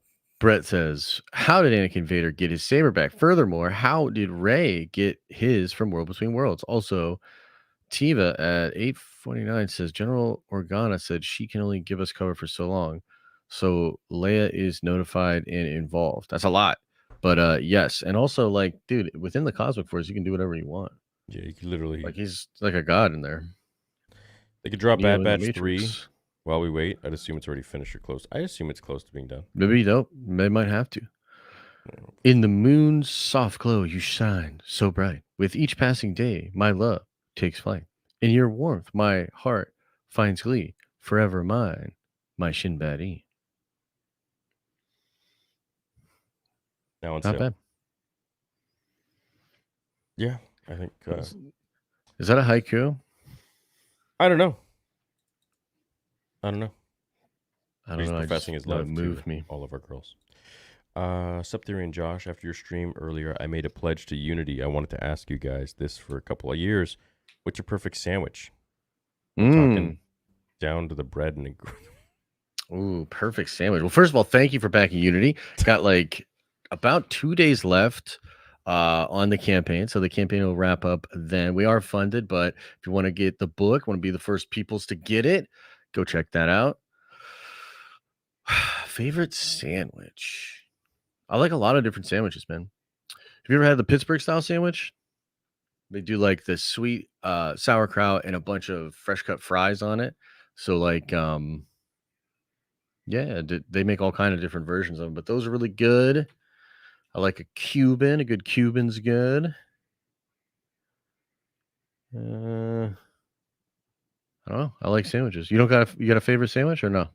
Brett says, how did Anakin Vader get his saber back? Furthermore, how did Rey get his from World Between Worlds? Also, Tiva at 849 says, General Organa said she can only give us cover for so long. So Leia is notified and involved. That's a lot. But yes. And also, like, dude, within the Cosmic Force, you can do whatever you want. Yeah, you could literally. Like, he's like a god in there. They could drop Bad Batch 3 while we wait. I'd assume it's already finished or close. I assume it's close to being done. Maybe they might have to. In the moon's soft glow, you shine so bright. With each passing day, my love takes flight. In your warmth, my heart finds glee. Forever mine, my Shinbadi. Now on Not bad. Yeah, I think. Is that a haiku? I don't know. I don't know. He's professing his love to me. All of our girls. Subtheory and Josh, after your stream earlier, I made a pledge to unity. I wanted to ask you guys this for a couple of years. What's your perfect sandwich? Talking down to the bread and ooh, perfect sandwich. Well, first of all, thank you for backing Unity. Got like about 2 days left on the campaign. So the campaign will wrap up then. We are funded, but if you want to get the book, want to be the first peoples to get it, go check that out. Favorite sandwich? I like a lot of different sandwiches, man. Have you ever had the Pittsburgh style sandwich? They do like the sweet sauerkraut and a bunch of fresh cut fries on it. So like yeah, they make all kind of different versions of them, but those are really good. I like a Cuban. A good Cuban's good. I don't know. I like sandwiches. You got a favorite sandwich or no?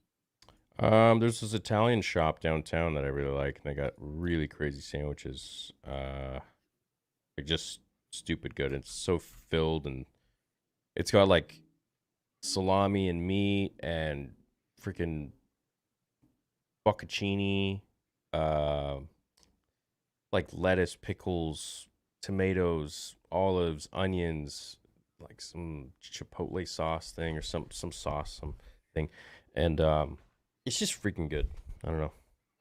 There's this Italian shop downtown that I really like, and they got really crazy sandwiches. Like just stupid good. It's so filled, and it's got like salami and meat and freaking bocconcini, uh, like lettuce, pickles, tomatoes, olives, onions, like some chipotle sauce thing or some sauce, something, and it's just freaking good. I don't know.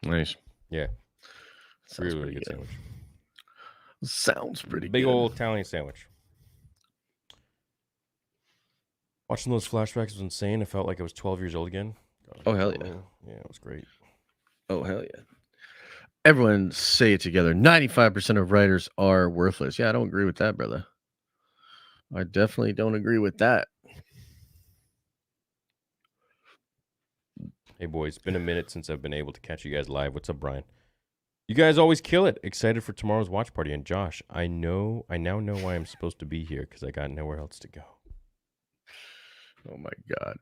Nice. Yeah, Sounds really pretty good good. sandwich. Sounds pretty Big good. old Italian sandwich. Watching those flashbacks was insane. I felt like I was 12 years old again. Oh, hell yeah. Yeah, it was great. Oh, hell yeah. Everyone say it together. 95% of writers are worthless. Yeah, I don't agree with that, brother. I definitely don't agree with that. Hey, boys, it's been a minute since I've been able to catch you guys live. What's up, Brian? You guys always kill it. Excited for tomorrow's watch party. And Josh, I now know why I'm supposed to be here because I got nowhere else to go. Oh my god.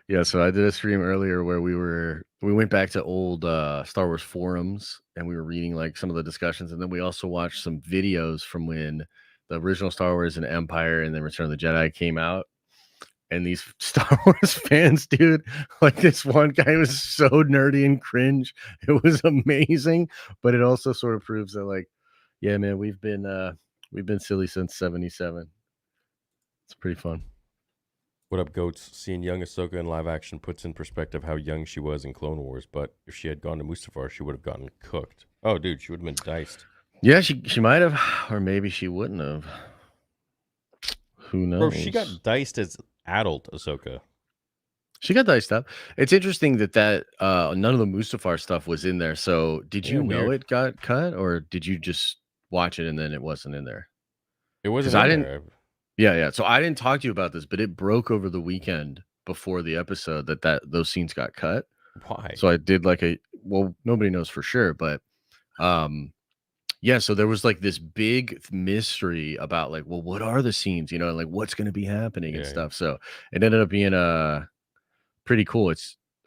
Yeah, so I did a stream earlier where we went back to old Star Wars forums and we were reading like some of the discussions, and then we also watched some videos from when the original Star Wars and Empire and then Return of the Jedi came out. And these Star Wars fans, dude, like this one guy was so nerdy and cringe. It was amazing, but it also sort of proves that like, yeah, man, we've been silly since 77. It's pretty fun. What up, goats? Seeing young Ahsoka in live action puts in perspective how young she was in Clone Wars, but if she had gone to Mustafar, she would have gotten cooked. Oh, dude, she would have been diced. Yeah, she might have, or maybe she wouldn't have. Who knows? Bro, she got diced as adult Ahsoka. She got diced up. It's interesting that none of the Mustafar stuff was in there. So did you know weird. it got cut, or did you just watch it and then it wasn't in there? It wasn't I in didn't. there. Yeah. So I didn't talk to you about this, but it broke over the weekend before the episode that those scenes got cut. Why? So I did like nobody knows for sure, but yeah, so there was like this big mystery about like, well, what are the scenes, and like what's going to be happening and stuff. So it ended up being pretty cool.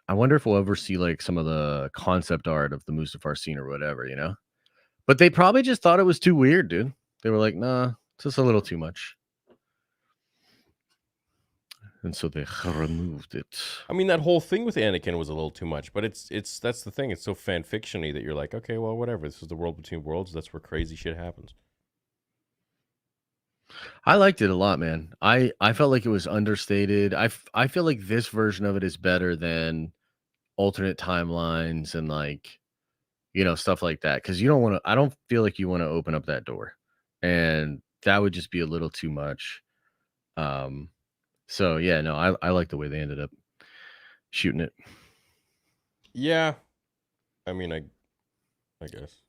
I wonder if we'll ever see like some of the concept art of the Mustafar scene or whatever. But they probably just thought it was too weird, dude. They were like, nah, it's just a little too much. And so they removed it. I mean, that whole thing with Anakin was a little too much, but that's the thing. It's so fan fictiony that you're like, okay, well, whatever. This is the world between worlds. That's where crazy shit happens. I liked it a lot, man. I felt like it was understated. I feel like this version of it is better than alternate timelines and like stuff like that, because I don't feel like you want to open up that door, and that would just be a little too much. So yeah, no, I like the way they ended up shooting it. Yeah, I mean, I guess.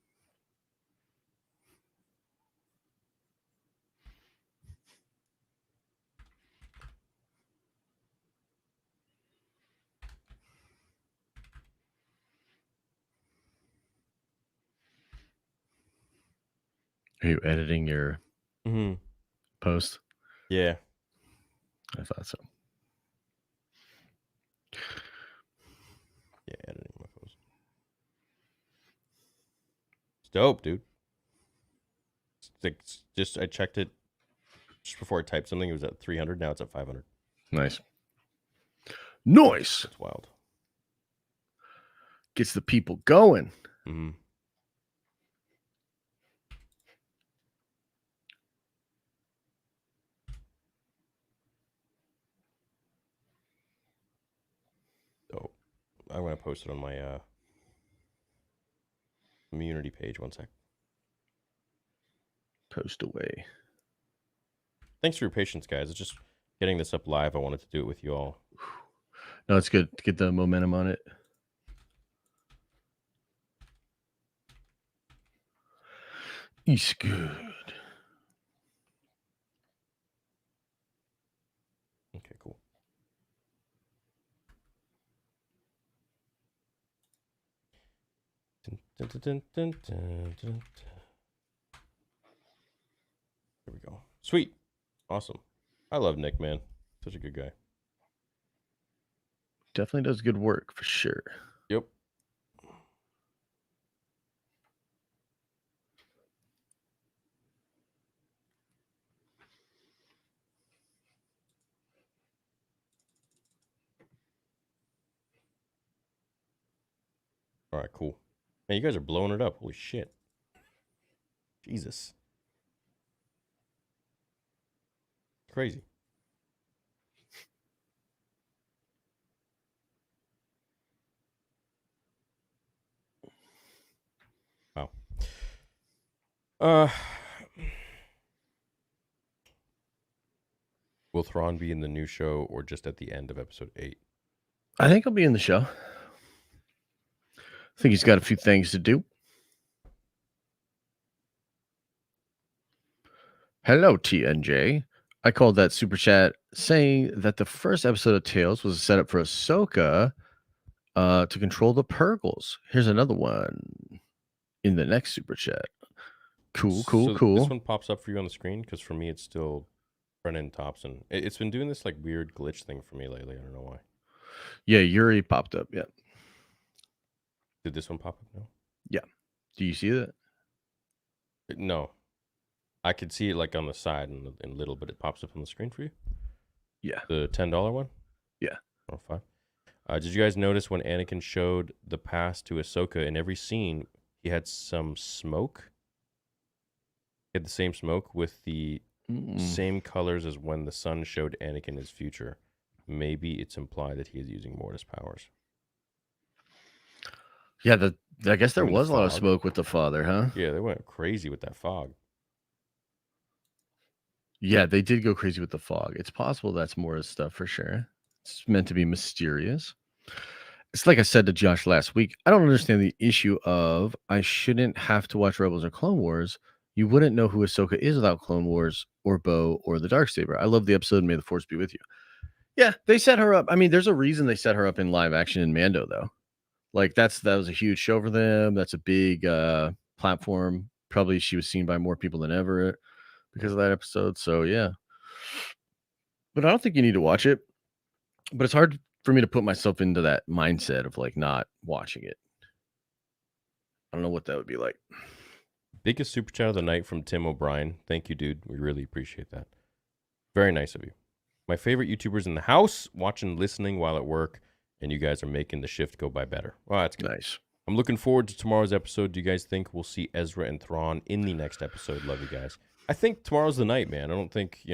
Are you editing your post? Yeah, I thought so. Yeah, editing my post. It's dope, dude. I checked it just before I typed something. It was at 300. Now it's at 500. Nice. Nice. It's wild. Gets the people going. Mm-hmm. So I'm gonna post it on my community page. One sec. Post away. Thanks for your patience, guys. It's just getting this up live. I wanted to do it with you all. No, it's good to get the momentum on it. It's good. Okay, cool. Dun, dun, dun, dun, dun, dun. There we go. Sweet. Awesome. I love Nick, man. Such a good guy. Definitely does good work for sure. Yep. All right, cool. Man, you guys are blowing it up. Holy shit. Jesus. Crazy. Wow. Will Thrawn be in the new show or just at the end of episode 8? I think he'll be in the show. I think he's got a few things to do. Hello, TNJ. I called that super chat saying that the first episode of Tales was a setup for Ahsoka to control the Purgles. Here's another one in the next super chat. Cool. This one pops up for you on the screen because for me it's still Brennan Thompson. It's been doing this like weird glitch thing for me lately. I don't know why. Yeah, Yuri popped up. Yeah. Did this one pop up now? Yeah. Do you see that? No. I could see it like on the side in little, but it pops up on the screen for you? Yeah. The $10 one? Yeah. Oh, fine. Did you guys notice when Anakin showed the pass to Ahsoka, in every scene, he had some smoke? He had the same smoke with the same colors as when the sun showed Anakin his future. Maybe it's implied that he is using Mortis powers. Yeah, I guess there Even the was a lot of fog. smoke with the father, huh? Yeah, they went crazy with that fog. Yeah, they did go crazy with the fog. It's possible that's more of stuff for sure. It's meant to be mysterious. It's like I said to Josh last week. I don't understand the issue of I shouldn't have to watch Rebels or Clone Wars. You wouldn't know who Ahsoka is without Clone Wars or Bo or the Darksaber. I love the episode May the Force be with you. Yeah, they set her up. I mean, there's a reason they set her up in live action in Mando, though. Like that was a huge show for them. That's a big platform. Probably she was seen by more people than ever because of that episode. So yeah. But I don't think you need to watch it. But it's hard for me to put myself into that mindset of like not watching it. I don't know what that would be like. Biggest super chat of the night from Tim O'Brien. Thank you, dude. We really appreciate that. Very nice of you. My favorite YouTubers in the house, watching, listening while at work, and you guys are making the shift go by better. Well, that's good. Nice. I'm looking forward to tomorrow's episode. Do you guys think we'll see Ezra and Thrawn in the next episode? Love you guys. I think tomorrow's the night, man. I don't think,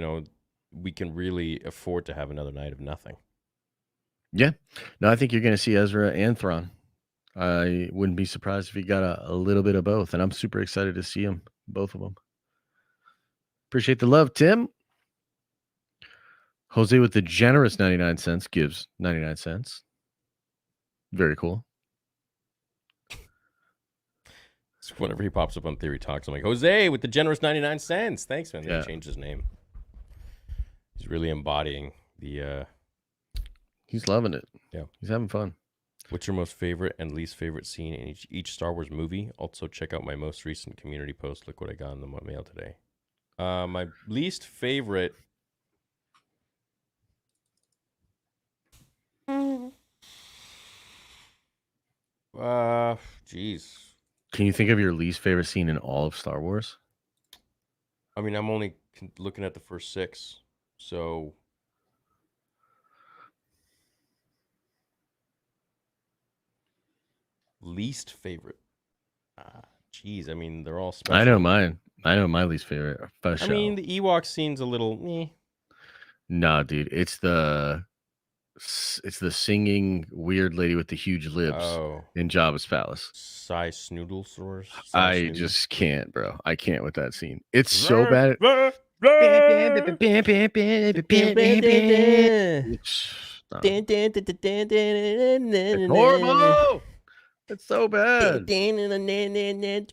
we can really afford to have another night of nothing. Yeah. No, I think you're going to see Ezra and Thrawn. I wouldn't be surprised if he got a little bit of both, and I'm super excited to see them, both of them. Appreciate the love, Tim. Jose with the generous 99 cents gives 99 cents. Very cool. So whenever he pops up on Theory Talks, I'm like, Jose with the generous 99 cents. Thanks, man. Yeah. He changed his name. He's really embodying the... He's loving it. Yeah. He's having fun. What's your most favorite and least favorite scene in each Star Wars movie? Also, check out my most recent community post. Look what I got in the mail today. My least favorite... Jeez. Can you think of your least favorite scene in all of Star Wars? I mean, I'm only looking at the first 6, so... Least favorite? Jeez, I mean, they're all special. I know mine. I know my least favorite. I mean, the Ewok scene's a little... Nah, dude. It's the It's the singing weird lady with the huge lips Oh, in Jabba's palace. Psy Snoodle source. I just can't, bro. I can't with that scene. It's so bad. It's horrible. It's so bad. And then they make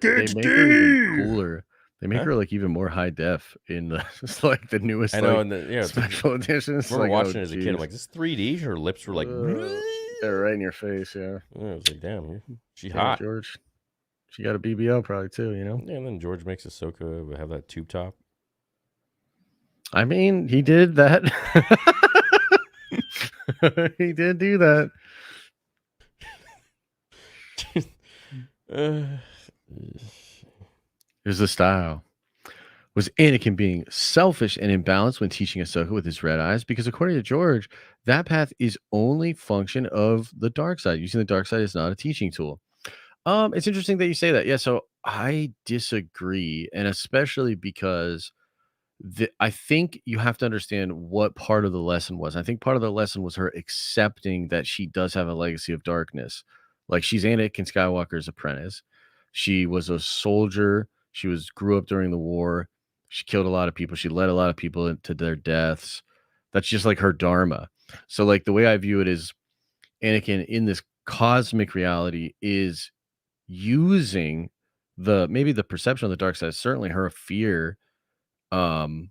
her even cooler. They make her like even more high def in the it's like the newest I know, like and then, yeah, special edition. It's I remember like, watching it as a kid. I'm like, this 3D. Her lips were like, they're right in your face. Yeah, I was like, damn, she yeah, hot. George. She got a BBL probably too. You know. Yeah, and then George makes Ahsoka have that tube top. I mean, he did that. He did do that. Here's the style. Was Anakin being selfish and imbalanced when teaching Ahsoka with his red eyes? Because according to George, that path is only function of the dark side. Using the dark side is not a teaching tool. It's interesting that you say that. Yeah, so I disagree, and especially because I think you have to understand what part of the lesson was. I think part of the lesson was her accepting that she does have a legacy of darkness. Like she's Anakin Skywalker's apprentice. She was a soldier. She grew up during the war. She killed a lot of people. She led a lot of people into their deaths. That's just like her dharma. So like the way I view it is Anakin in this cosmic reality is using maybe the perception of the dark side, certainly her fear, um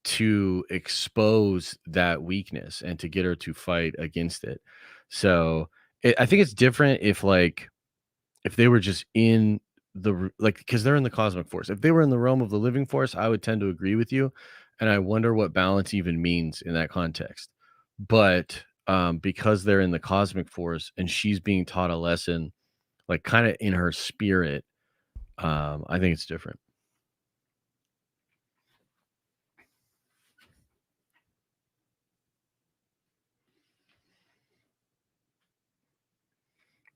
to expose that weakness and to get her to fight against it. So I think it's different if they were just in because they're in the cosmic force. If they were in the realm of the living force, I would tend to agree with you, and I wonder what balance even means in that context. But because they're in the cosmic force and she's being taught a lesson, like kind of in her spirit, I think it's different.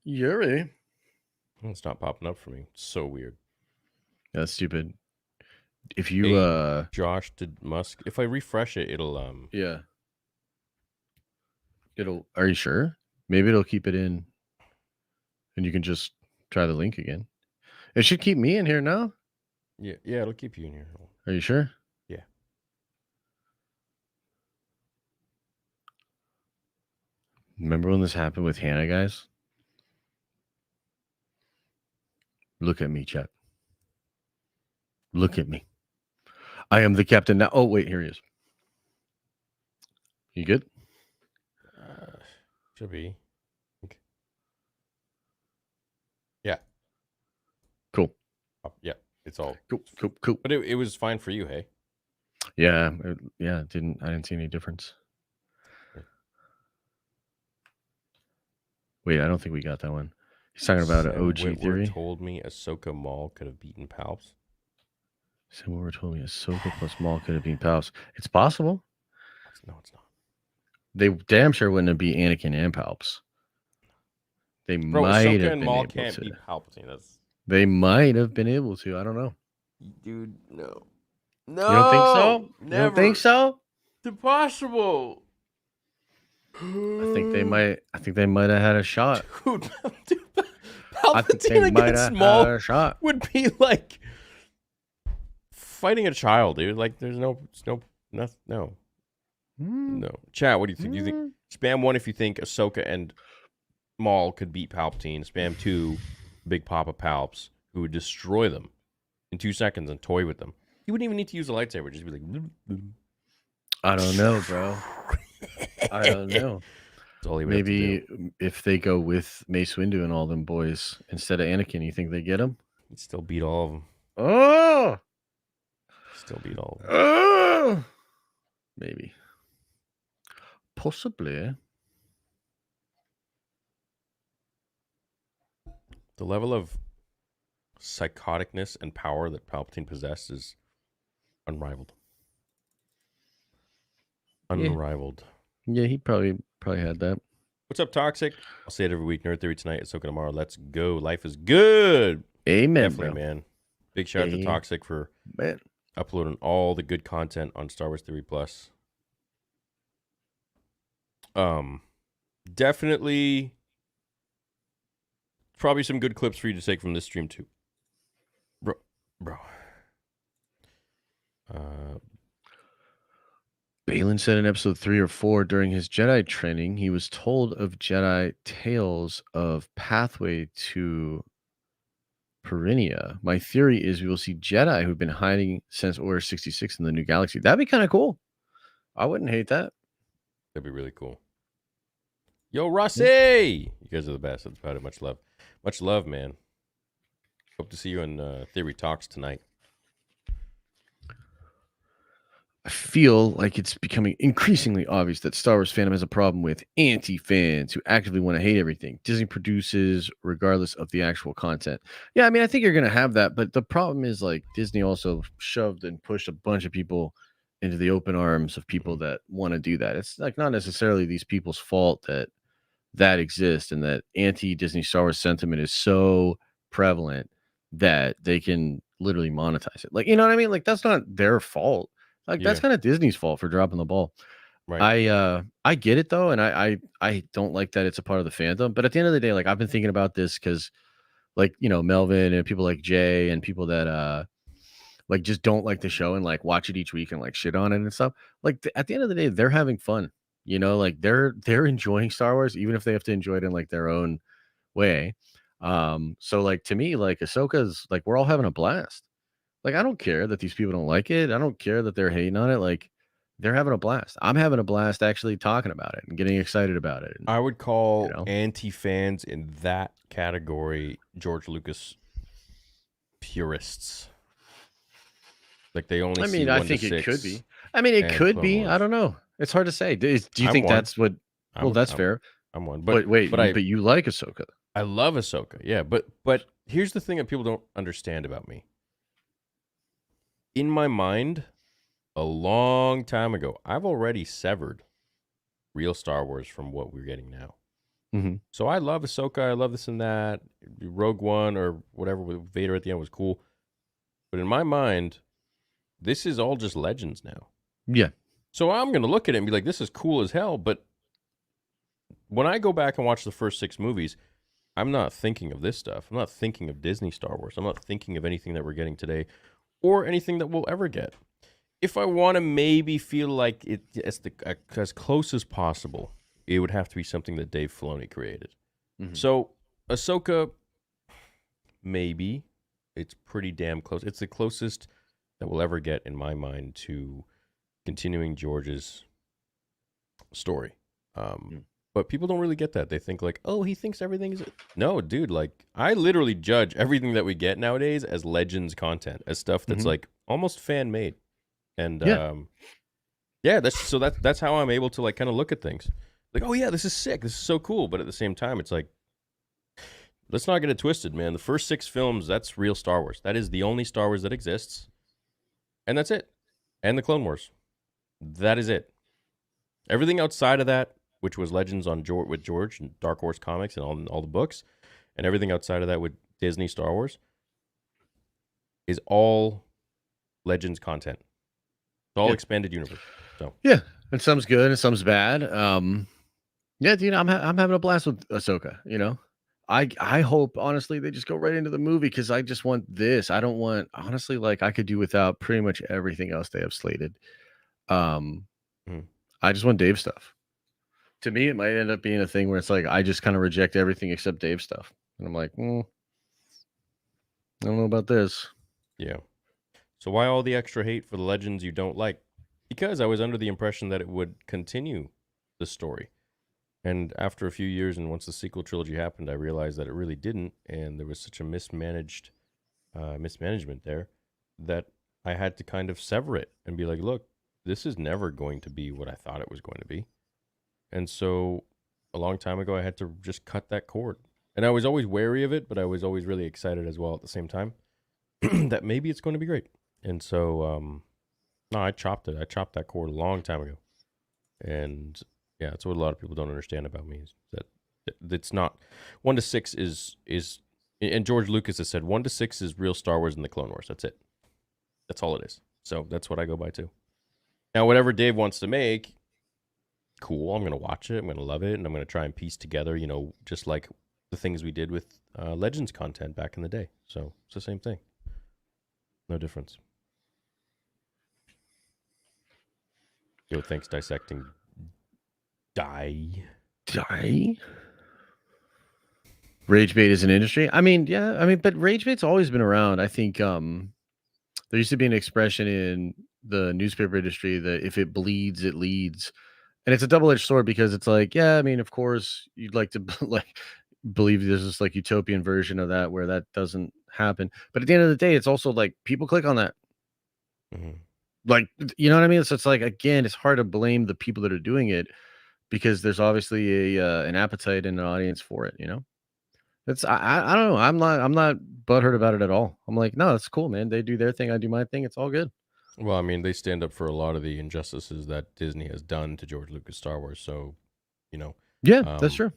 Yuri. It's not popping up for me. It's so weird. That's stupid. If you Hey, Josh, did Musk, if I refresh it, it'll yeah. Are you sure? Maybe it'll keep it in and you can just try the link again. It should keep me in here now. Yeah, it'll keep you in here. Are you sure? Yeah. Remember when this happened with Hannah, guys? Look at me, chat. Look at me. I am the captain now. Oh, wait, here he is. You good? Should be. Okay. Yeah. Cool. Yeah, it's all cool. But it was fine for you, hey? Yeah, I didn't see any difference. Wait, I don't think we got that one. He's talking about an OG Whitworth theory. Told me Ahsoka Maul could have beaten Palps. Sam Whitworth told me Ahsoka plus Maul could have been Palps. It's possible. No, it's not. They damn sure wouldn't have beat Anakin and Palps. They Bro, might Ahsoka have and been Maul able can't to. beat Palpatine. They might have been able to. I don't know. Dude, no. You don't think so? Never. You don't think so? It's impossible. I think they might. I think they might have had a shot. Dude, I think they Palpatine might against have Maul had a shot. would be like fighting a child, dude. Like, there's no. Chat, what do you think? Do you think spam 1 if you think Ahsoka and Maul could beat Palpatine? Spam 2, Big Papa Palps, who would destroy them in 2 seconds and toy with them. He wouldn't even need to use a lightsaber; just be like. I don't know, bro. I don't know. Maybe if they go with Mace Windu and all them boys instead of Anakin, you think they get him? He'd still beat all of them. Oh, still beat all of them. Oh, maybe, possibly. The level of psychoticness and power that Palpatine possessed is unrivaled. Unrivaled. Yeah, he probably had that. What's up, Toxic? I'll say it every week. Nerd Theory tonight, Ahsoka tomorrow. Let's go. Life is good. Amen, definitely, bro. man. Big shout out to Toxic for uploading all the good content on Star Wars Theory Plus. Definitely, probably some good clips for you to take from this stream too, bro. Balin said in episode 3 or 4 during his Jedi training, he was told of Jedi tales of pathway to Perinia. My theory is we will see Jedi who've been hiding since Order 66 in the new galaxy. That'd be kind of cool. I wouldn't hate that. That'd be really cool. Yo, Rossi! You guys are the best. That's about it. Much love. Much love, man. Hope to see you in Theory Talks tonight. I feel like it's becoming increasingly obvious that Star Wars fandom has a problem with anti-fans who actively want to hate everything Disney produces, regardless of the actual content. Yeah, I mean, I think you're going to have that, but the problem is like Disney also shoved and pushed a bunch of people into the open arms of people that want to do that. It's like not necessarily these people's fault that exists and that anti-Disney Star Wars sentiment is so prevalent that they can literally monetize it. Like, you know what I mean? Like that's not their fault. Like that's Yeah. kind of Disney's fault for dropping the ball. Right. I get it though, and I don't like that it's a part of the fandom. But at the end of the day, like I've been thinking about this because like Melvin and people like Jay and people that like just don't like the show and like watch it each week and like shit on it and stuff. Like at the end of the day, they're having fun. Like they're enjoying Star Wars, even if they have to enjoy it in like their own way. So like to me, like Ahsoka's like we're all having a blast. Like, I don't care that these people don't like it. I don't care that they're hating on it. Like, they're having a blast. I'm having a blast actually talking about it and getting excited about it. And, I would call anti-fans in that category George Lucas purists. Like they only. I mean, I think it could be. I mean, it could be. I don't know. It's hard to say. Do you think that's what? Well, that's fair. I'm one, but wait, but you like Ahsoka? I love Ahsoka. Yeah, but here's the thing that people don't understand about me. In my mind, a long time ago, I've already severed real Star Wars from what we're getting now. Mm-hmm. So I love Ahsoka. I love this and that. Rogue One or whatever with Vader at the end was cool. But in my mind, this is all just Legends now. Yeah. So I'm going to look at it and be like, this is cool as hell. But when I go back and watch the first 6 movies, I'm not thinking of this stuff. I'm not thinking of Disney Star Wars. I'm not thinking of anything that we're getting today or anything that we'll ever get. If I want to maybe feel like it as close as possible, it would have to be something that Dave Filoni created. Mm-hmm. So Ahsoka, maybe. It's pretty damn close. It's the closest that we'll ever get, in my mind, to continuing George's story. But people don't really get that. They think like, oh, he thinks everything is... No, dude, like, I literally judge everything that we get nowadays as Legends content, as stuff that's like almost fan-made. And that's how I'm able to like kind of look at things. Like, oh yeah, this is sick. This is so cool. But at the same time, it's like, let's not get it twisted, man. The first 6 films, that's real Star Wars. That is the only Star Wars that exists. And that's it. And the Clone Wars. That is it. Everything outside of that, which was Legends on with George and Dark Horse Comics and all the books, and everything outside of that with Disney Star Wars, is all Legends content. It's all expanded universe. So yeah, and some's good and some's bad. Yeah, dude, I'm having a blast with Ahsoka. I hope honestly they just go right into the movie because I just want this. I don't want honestly like I could do without pretty much everything else they have slated. I just want Dave stuff. To me, it might end up being a thing where it's like I just kind of reject everything except Dave stuff, and I'm like, I don't know about this. Yeah. So why all the extra hate for the Legends you don't like? Because I was under the impression that it would continue the story. And after a few years and once the sequel trilogy happened, I realized that it really didn't. And there was such a mismanagement there that I had to kind of sever it and be like, look, this is never going to be what I thought it was going to be. And so a long time ago, I had to just cut that cord. And I was always wary of it, but I was always really excited as well at the same time that maybe it's going to be great. And so, no, I chopped it. I chopped that cord a long time ago. And yeah, that's what a lot of people don't understand about me is that it's not 1 to 6 is, and George Lucas has said 1 to 6 is real Star Wars and the Clone Wars. That's it. That's all it is. So that's what I go by too. Now, whatever Dave wants to make, cool. I'm gonna watch it. I'm gonna love it, and I'm gonna try and piece together, just like the things we did with Legends content back in the day. So it's the same thing. No difference. Yo, thanks, dissecting. Die. Rage bait is an industry. I mean, yeah. I mean, but rage bait's always been around. I think there used to be an expression in the newspaper industry that if it bleeds, it leads. And it's a double-edged sword because it's like, yeah, I mean, of course, you'd like to like believe there's this like utopian version of that where that doesn't happen. But at the end of the day, it's also like people click on that. Mhm. Like, you know what I mean? So it's like, again, it's hard to blame the people that are doing it because there's obviously a an appetite and an audience for it, you know? It's I don't know. I'm not butthurt about it at all. I'm like, no, it's cool, man. They do their thing, I do my thing. It's all good. Well, I mean, they stand up for a lot of the injustices that Disney has done to George Lucas Star Wars. So, you know, Yeah, that's um, true.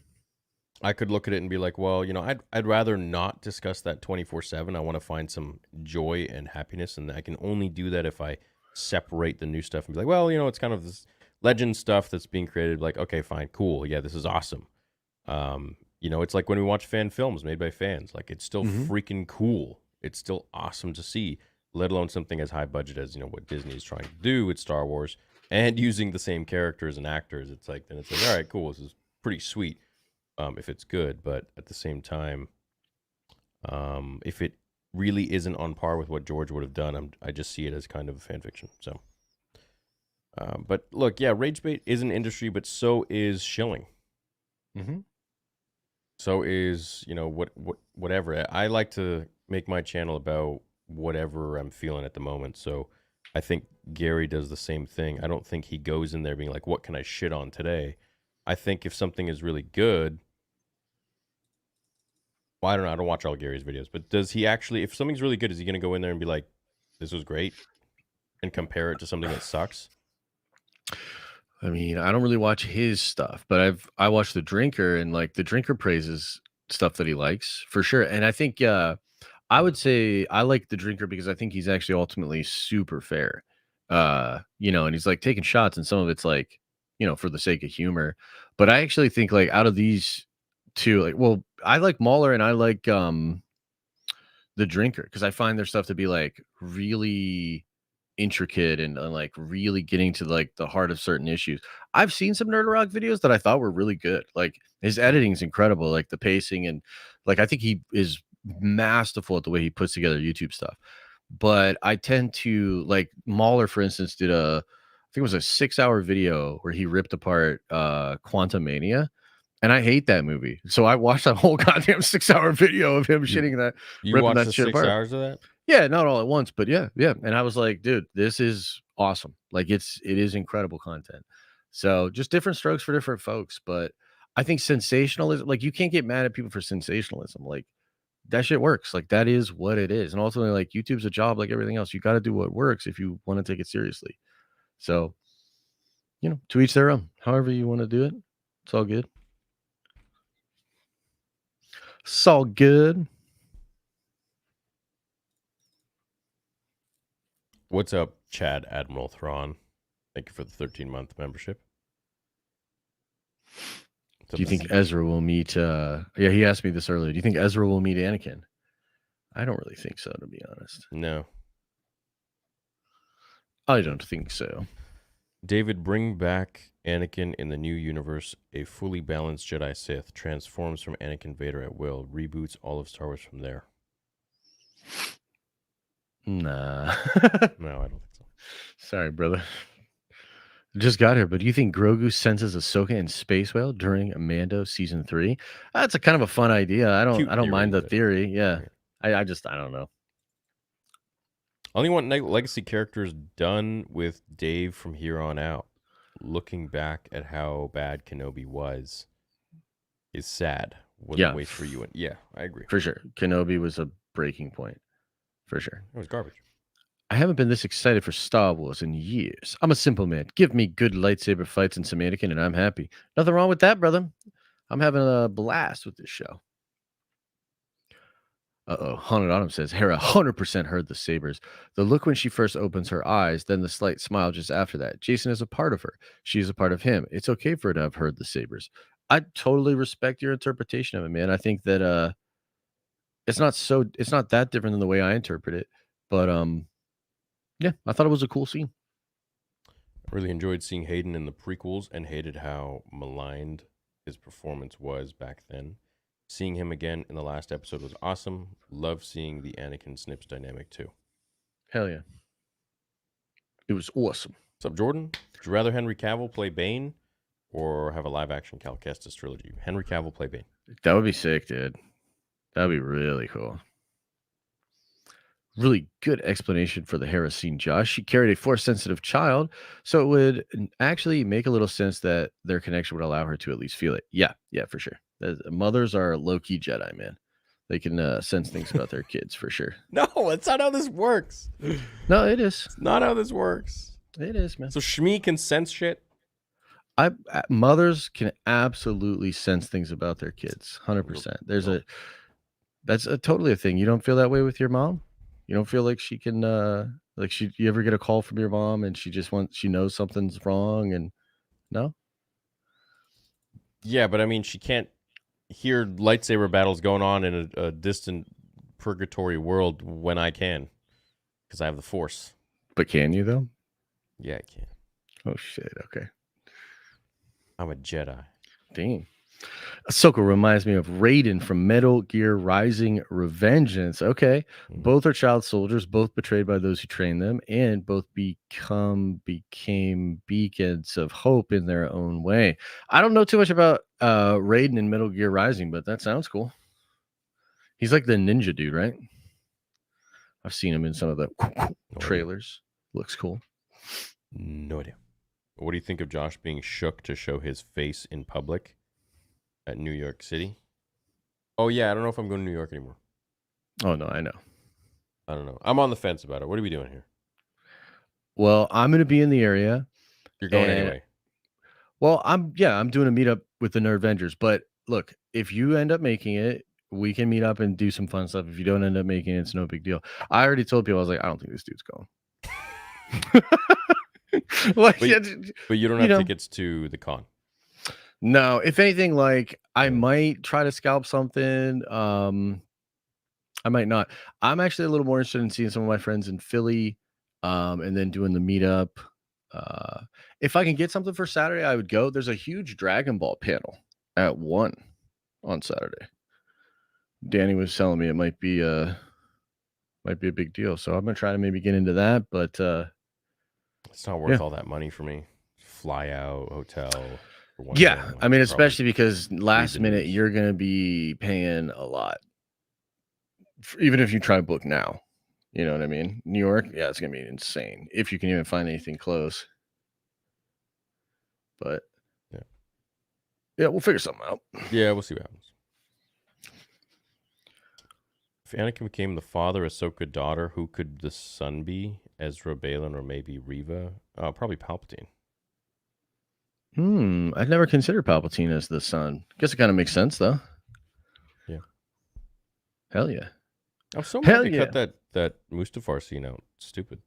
I could look at it and be like, well, I'd rather not discuss that 24/7. I want to find some joy and happiness, and I can only do that if I separate the new stuff and be like, well, it's kind of this legend stuff that's being created. Like, okay, fine, cool, yeah, this is awesome. It's like when we watch fan films made by fans. Like, it's still Mhm. freaking cool. It's still awesome to see, let alone something as high budget as what Disney is trying to do with Star Wars and using the same characters and actors. It's like, all right, cool, this is pretty sweet. If it's good, but at the same time, if it really isn't on par with what George would have done, I just see it as kind of a fan fiction. So, but look, yeah, rage bait is an industry, but so is shilling. Mhm. So is whatever. I like to make my channel about whatever I'm feeling at the moment. So I think Gary does the same thing. I don't think he goes in there being like, "What can I shit on today?" I think if something is really good. Well, I don't know. I don't watch all Gary's videos, but does he actually, if something's really good, is he going to go in there and be like, this was great and compare it to something that sucks? I mean, I don't really watch his stuff, but I watch The Drinker and like The Drinker praises stuff that he likes for sure. And I think I would say I like The Drinker because I think he's actually ultimately super fair. And he's like taking shots and some of it's like, for the sake of humor. But I actually think like out of these two, like, well, I like Mahler and I like The Drinker because I find their stuff to be like really intricate and like really getting to like the heart of certain issues. I've seen some Nerd Rock videos that I thought were really good. Like his editing is incredible, like the pacing and like I think he is masterful at the way he puts together YouTube stuff. But I tend to like Mahler, for instance, did I think it was a 6-hour video where he ripped apart Quantum Mania. And I hate that movie. So I watched that whole goddamn 6-hour video of him You, shitting that, you ripping watched that the shit six apart. hours of that? Yeah, not all at once, but yeah, yeah. And I was like, dude, this is awesome. Like it is incredible content. So just different strokes for different folks. But I think sensationalism, like you can't get mad at people for sensationalism. Like that shit works. Like that is what it is. And ultimately, like YouTube's a job like everything else. You got to do what works if you want to take it seriously. So, to each their own. However you want to do it. It's all good. It's all good. What's up, Chad Admiral Thrawn? Thank you for the 13-month membership. Do you think Ezra will meet yeah, he asked me this earlier. Do you think Ezra will meet Anakin? I don't really think so, to be honest. No. I don't think so. David, bring back Anakin in the new universe. A fully balanced Jedi Sith transforms from Anakin Vader at will. Reboots all of Star Wars from there. Nah. No, I don't think so. Sorry, brother. Just got here, but do you think Grogu senses Ahsoka in Space Whale during Mando season 3? That's a kind of a fun idea. I Cute don't mind the theory, but- theory. Yeah. Yeah. I don't know. I only want legacy characters done with Dave from here on out. Looking back at how bad Kenobi was is sad. Wasn't Yeah. a waste for you. And yeah, I agree. For sure. Kenobi was a breaking point. For sure. It was garbage. I haven't been this excited for Star Wars in years. I'm a simple man. Give me good lightsaber fights and some Anakin, and I'm happy. Nothing wrong with that, brother. I'm having a blast with this show. Haunted Autumn says Hera 100% heard the sabers. The look when she first opens her eyes, then the slight smile just after that. Jason is a part of her. She is a part of him. It's okay for her to have heard the sabers. I totally respect your interpretation of it, man. I think that it's not that different than the way I interpret it. But yeah, I thought it was a cool scene. I really enjoyed seeing Hayden in the prequels and hated how maligned his performance was back then. Seeing him again in the last episode was awesome. Love seeing the Anakin Snips dynamic too. Hell yeah. It was awesome. What's up, Jordan? Would you rather Henry Cavill play Bane or have a live-action Cal Kestis trilogy? Henry Cavill play Bane. That would be sick, dude. That'd be really cool. Really good explanation for the Hera scene, Josh. She carried a Force-sensitive child, so it would actually make a little sense that their connection would allow her to at least feel it. Yeah, for sure. Mothers are low-key Jedi, man. They can sense things about their kids for sure. No, that's not how this works. No, it is. It's not how this works. It is, man. So Shmi can sense shit? Mothers can absolutely sense things about their kids. 100%. That's totally a thing. You don't feel that way with your mom? You don't feel like she can you ever get a call from your mom and she knows something's wrong and no? Yeah, but I mean, she can't hear lightsaber battles going on in a distant purgatory world when I can, because I have the Force. But can you though? Yeah, I can. Oh shit! Okay. I'm a Jedi. Dang. Ahsoka reminds me of Raiden from Metal Gear Rising: Revengeance. Okay. Both are child soldiers, both betrayed by those who trained them, and both became beacons of hope in their own way. I don't know too much about Raiden in Metal Gear Rising, but that sounds cool. He's like the ninja dude, right? I've seen him in some of the trailers. Looks cool. No idea. What do you think of Josh being shook to show his face in public at New York City? Oh, yeah, I don't know if I'm going to New York anymore. Oh, no, I know. I don't know. I'm on the fence about it. What are we doing here? Well, I'm going to be in the area. You're going anyway. Well, I'm doing a meetup with the Nerdvengers. But look, if you end up making it, we can meet up and do some fun stuff. If you don't end up making it, it's no big deal. I already told people, I was like, I don't think this dude's going. But you don't have tickets to the con. No, if anything, like I might try to scalp something. I might not. I'm actually a little more interested in seeing some of my friends in Philly, and then doing the meetup. If I can get something for Saturday, I would go. There's a huge Dragon Ball panel at 1 on Saturday. Danny was telling me it might be a big deal, so I'm gonna try to maybe get into that, but it's not worth all that money for me. Fly out, hotel. Yeah, I mean, especially because last minute you're gonna be paying a lot, even if you try to book now. You know what I mean? New York, yeah, it's gonna be insane if you can even find anything close. But yeah, we'll figure something out. Yeah, we'll see what happens. If Anakin became the father, Ahsoka daughter, who could the son be? Ezra, Balin, or maybe Reva? Probably Palpatine. I've never considered Palpatine as the son. Guess it kind of makes sense though. Yeah. Hell yeah. I'm so mad they cut that Mustafar scene out. Stupid.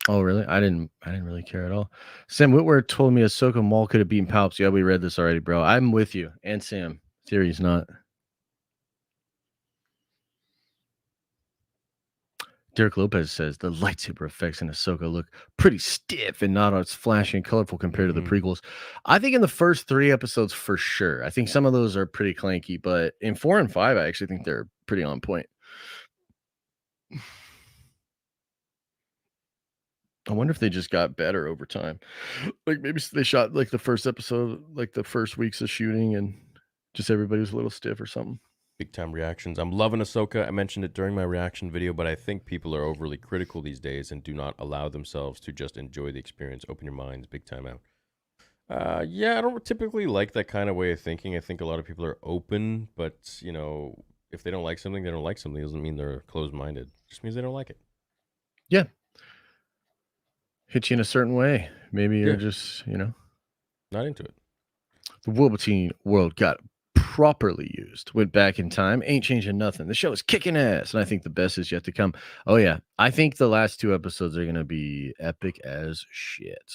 Oh really? I didn't really care at all. Sam Whitwer told me Ahsoka Maul could have beaten Palps. Yeah, we read this already, bro. I'm with you. And Sam. Theory's not. Derek Lopez says the lightsaber effects in Ahsoka look pretty stiff and not as flashy and colorful compared to the prequels. I think in the first 3 episodes for sure. I think some of those are pretty clanky, but in 4 and 5, I actually think they're pretty on point. I wonder if they just got better over time. Like maybe they shot like the first episode, like the first weeks of shooting, and just everybody was a little stiff or something. Big time reactions. I'm loving Ahsoka. I mentioned it during my reaction video, but I think people are overly critical these days and do not allow themselves to just enjoy the experience. Open your minds. Big time out. Yeah, I don't typically like that kind of way of thinking. I think a lot of people are open, but, you know, if they don't like something, they don't like something. It doesn't mean they're closed-minded. It just means they don't like it. Yeah. Hit you in a certain way. Maybe you're just, you know. Not into it. The Wolverine world got properly used. Went back in time, ain't changing nothing. The show is kicking ass, and I think the best is yet to come. Oh yeah, I think the last 2 episodes are gonna be epic as shit.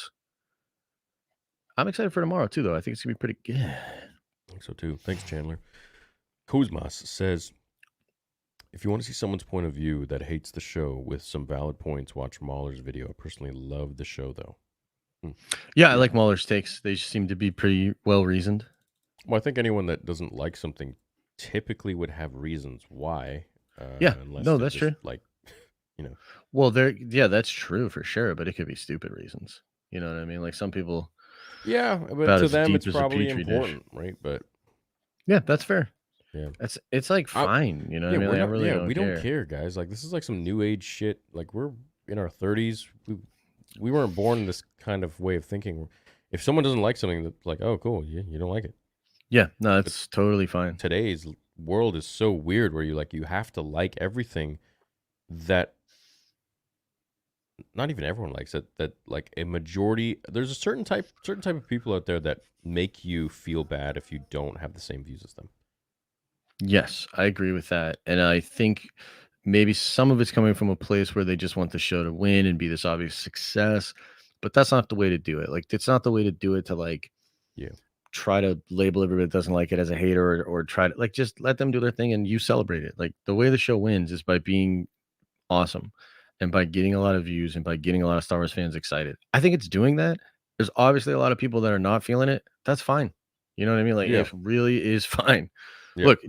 I'm excited for tomorrow too, though. I think it's gonna be pretty good. I think so too. Thanks, Chandler. Kuzmas says, if you want to see someone's point of view that hates the show with some valid points, watch Mahler's video. I personally love the show, though. Yeah, I like Mahler's takes. They seem to be pretty well reasoned. Well, I think anyone that doesn't like something typically would have reasons why. Yeah, unless no, they're that's just, true. Like, Well, yeah, that's true for sure, but it could be stupid reasons. You know what I mean? Like some people. Yeah, but About to as them deep it's as a probably petri dish. important, right? But Yeah, that's fair. yeah, It's like fine. You know what I mean? Like, I really don't we care. don't care, guys. Like, this is like some new age shit. Like, we're in our 30s. We weren't born in this kind of way of thinking. If someone doesn't like something, that's like, oh, cool, you don't like it. Yeah, no, it's totally fine. Today's world is so weird where you have to like everything that not even everyone likes it. That like a majority, there's a certain type of people out there that make you feel bad if you don't have the same views as them. Yes, I agree with that. And I think maybe some of it's coming from a place where they just want the show to win and be this obvious success, but that's not the way to do it. Like, it's not the way to do it to like Yeah. try to label everybody that doesn't like it as a hater or try to like just let them do their thing and you celebrate it. Like, the way the show wins is by being awesome and by getting a lot of views and by getting a lot of Star Wars fans excited. I think it's doing that. There's obviously a lot of people that are not feeling it. That's fine. You know what I mean? Like, Yeah. it really is fine. Yeah. Look,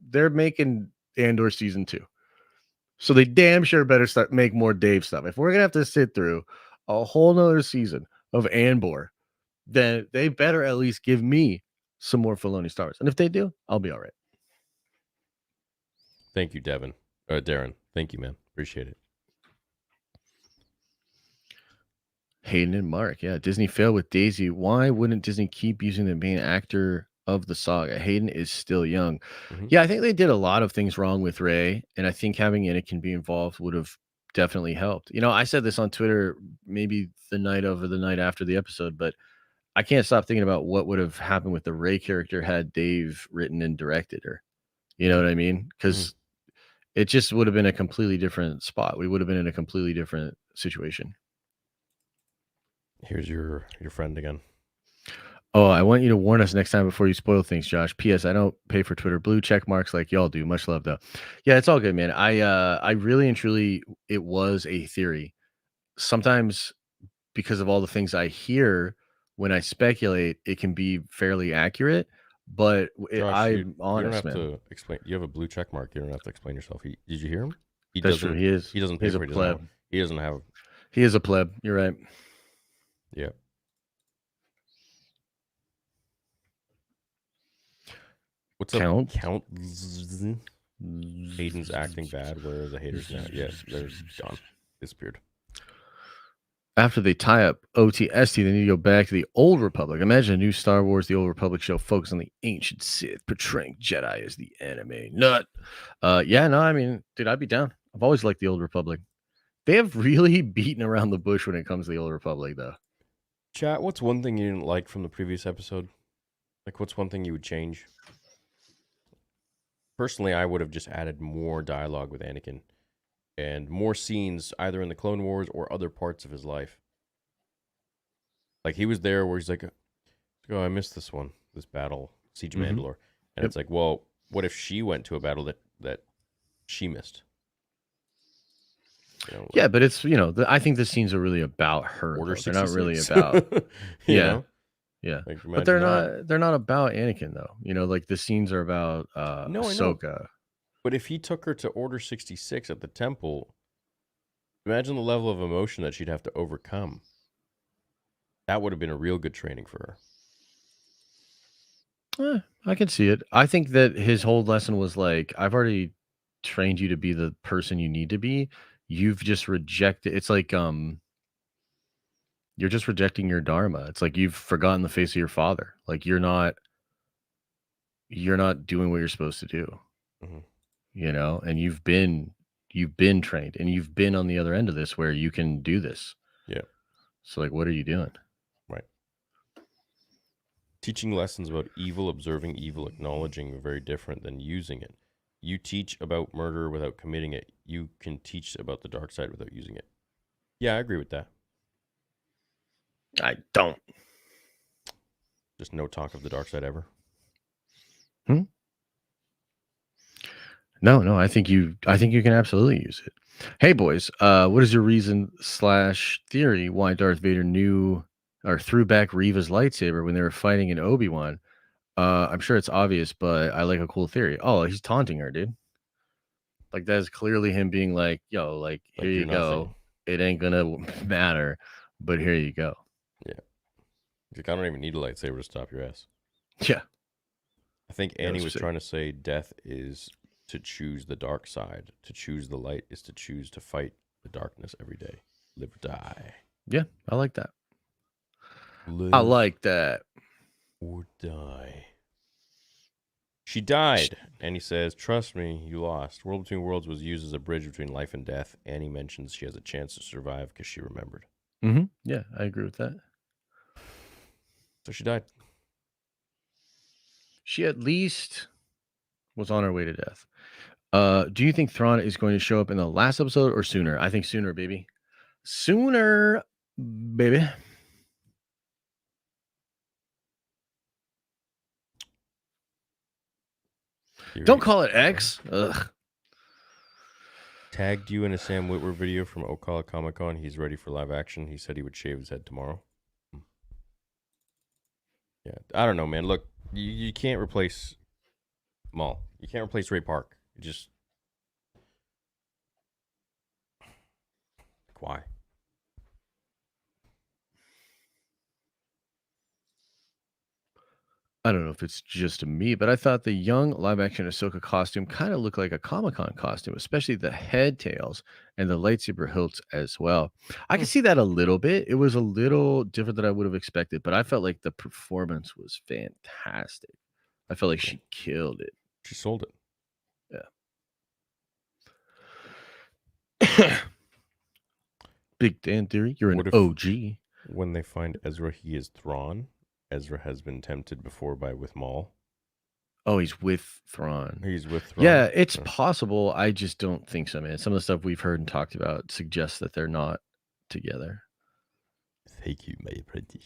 they're making Andor season 2. So they damn sure better make more Dave stuff. If we're gonna have to sit through a whole nother season of Andor, then they better at least give me some more Filoni Star Wars. And if they do, I'll be all right. Thank you, Darren. Thank you, man. Appreciate it. Hayden and Mark, yeah. Disney failed with Daisy. Why wouldn't Disney keep using the main actor of the saga? Hayden is still young. Mhm. Yeah, I think they did a lot of things wrong with Rey, and I think having Anakin be involved would have definitely helped. You know, I said this on Twitter maybe the night of or the night after the episode, but I can't stop thinking about what would have happened with the Rey character had Dave written and directed her. You know what I mean? Because it just would have been a completely different spot. We would have been in a completely different situation. Here's your friend again. Oh, I want you to warn us next time before you spoil things, Josh. P.S. I don't pay for Twitter blue check marks like y'all do. Much love, though. Yeah, it's all good, man. I really and truly, it was a theory. Sometimes because of all the things I hear when I speculate, it can be fairly accurate. But Josh, I'm honest, you don't have man. to explain. You have a blue check mark. You don't have to explain yourself. Did you hear him? That's true. He is. He doesn't pay He's for a it. pleb. He doesn't have. He is a pleb. You're right. Yeah. What's up, Count? Hayden's acting bad. Where are the haters now? Yes, they're gone. Disappeared. After they tie up OTST, they need to go back to the Old Republic. Imagine a new Star Wars, The Old Republic show focused on the ancient Sith, portraying Jedi as the anime nut. Yeah, no, I mean, dude, I'd be down. I've always liked the Old Republic. They have really beaten around the bush when it comes to the Old Republic, though. Chat, what's one thing you didn't like from the previous episode? Like, what's one thing you would change? Personally, I would have just added more dialogue with Anakin and more scenes either in the Clone Wars or other parts of his life. Like, he was there where he's like, oh, I missed this one, this battle, Siege of Mandalore. And it's like, well, what if she went to a battle that she missed? You know, like, yeah, but it's, you know, I think the scenes are really about her. Order They're not really 66. about, You yeah. know? Yeah, Like, but they're imagine that. not about Anakin though. You know, like the scenes are about No, I know. Ahsoka. But if he took her to Order 66 at the temple, imagine the level of emotion that she'd have to overcome. That would have been a real good training for her. I can see it. I think that his whole lesson was like, I've already trained you to be the person you need to be. You've just rejected. It's like you're just rejecting your dharma. It's like you've forgotten the face of your father. Like you're not doing what you're supposed to do. You know, and you've been trained and you've been on the other end of this where you can do this. Yeah. So like, what are you doing? Right. Teaching lessons about evil, observing evil, acknowledging are very different than using it. You teach about murder without committing it. You can teach about the dark side without using it. Yeah, I agree with that. I don't. Just no talk of the dark side ever. No, I think you can absolutely use it. Hey boys, what is your reason / theory why Darth Vader knew or threw back Reva's lightsaber when they were fighting in Obi-Wan? I'm sure it's obvious, but I like a cool theory. Oh, he's taunting her, dude. Like that is clearly him being like, yo, like here you go. Nothing. It ain't gonna matter, but here you go. Yeah. Like, I don't even need a lightsaber to stop your ass. Yeah. I think Annie was sick. trying to say death is to choose the dark side. To choose the light is to choose to fight the darkness every day. Live or die. Yeah, I like that. Live I like that. or die. She died. Annie says, trust me, you lost. World Between Worlds was used as a bridge between life and death. Annie mentions she has a chance to survive because she remembered. Mm-hmm. Yeah, I agree with that. So she died. She at least was on her way to death. Do you think Thrawn is going to show up in the last episode or sooner? I think sooner, baby. Sooner, baby. Don't call it X. Ugh. Tagged you in a Sam Witwer video from Ocala Comic Con. He's ready for live action. He said he would shave his head tomorrow. Yeah, I don't know, man. Look, you can't replace Maul. You can't replace Ray Park. You just why? I don't know if it's just me, but I thought the young live-action Ahsoka costume kind of looked like a Comic-Con costume, especially the head tails and the lightsaber hilts as well. I can see that a little bit. It was a little different than I would have expected, but I felt like the performance was fantastic. I felt like she killed it. She sold it. Yeah. Big Dan Theory, you're an OG. When they find Ezra, he is Thrawn. Ezra has been tempted before with Maul. Oh, he's with Thrawn. He's with Thrawn. Yeah, it's possible. I just don't think so, man. Some of the stuff we've heard and talked about suggests that they're not together. Thank you, my apprentice.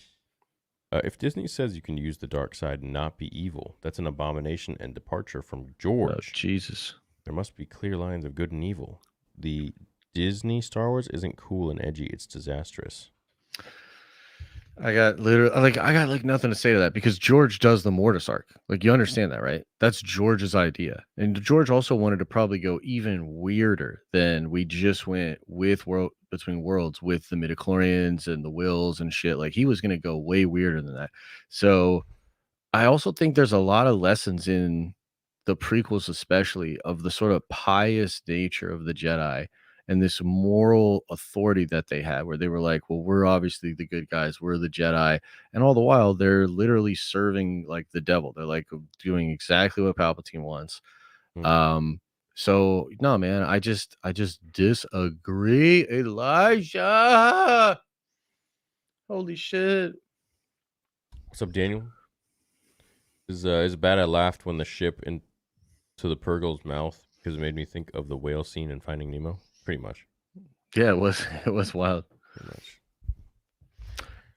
If Disney says you can use the dark side and not be evil, that's an abomination and departure from George. Oh, Jesus. There must be clear lines of good and evil. The Disney Star Wars isn't cool and edgy. It's disastrous. I got nothing to say to that because George does the Mortis arc. Like, you understand that, right? That's George's idea. And George also wanted to probably go even weirder than we just went with World Between Worlds with the midichlorians and the wills and shit. Like, he was going to go way weirder than that. So I also think there's a lot of lessons in the prequels, especially of the sort of pious nature of the Jedi and this moral authority that they had, where they were like, well, we're obviously the good guys, we're the Jedi. And all the while, they're literally serving like the devil. They're like doing exactly what Palpatine wants. So no, man, I just disagree. Elijah. Holy shit. What's up, Daniel? Is bad I laughed when the ship into the Purgle's mouth because it made me think of the whale scene in Finding Nemo. Pretty much. Yeah, it was wild. Pretty much.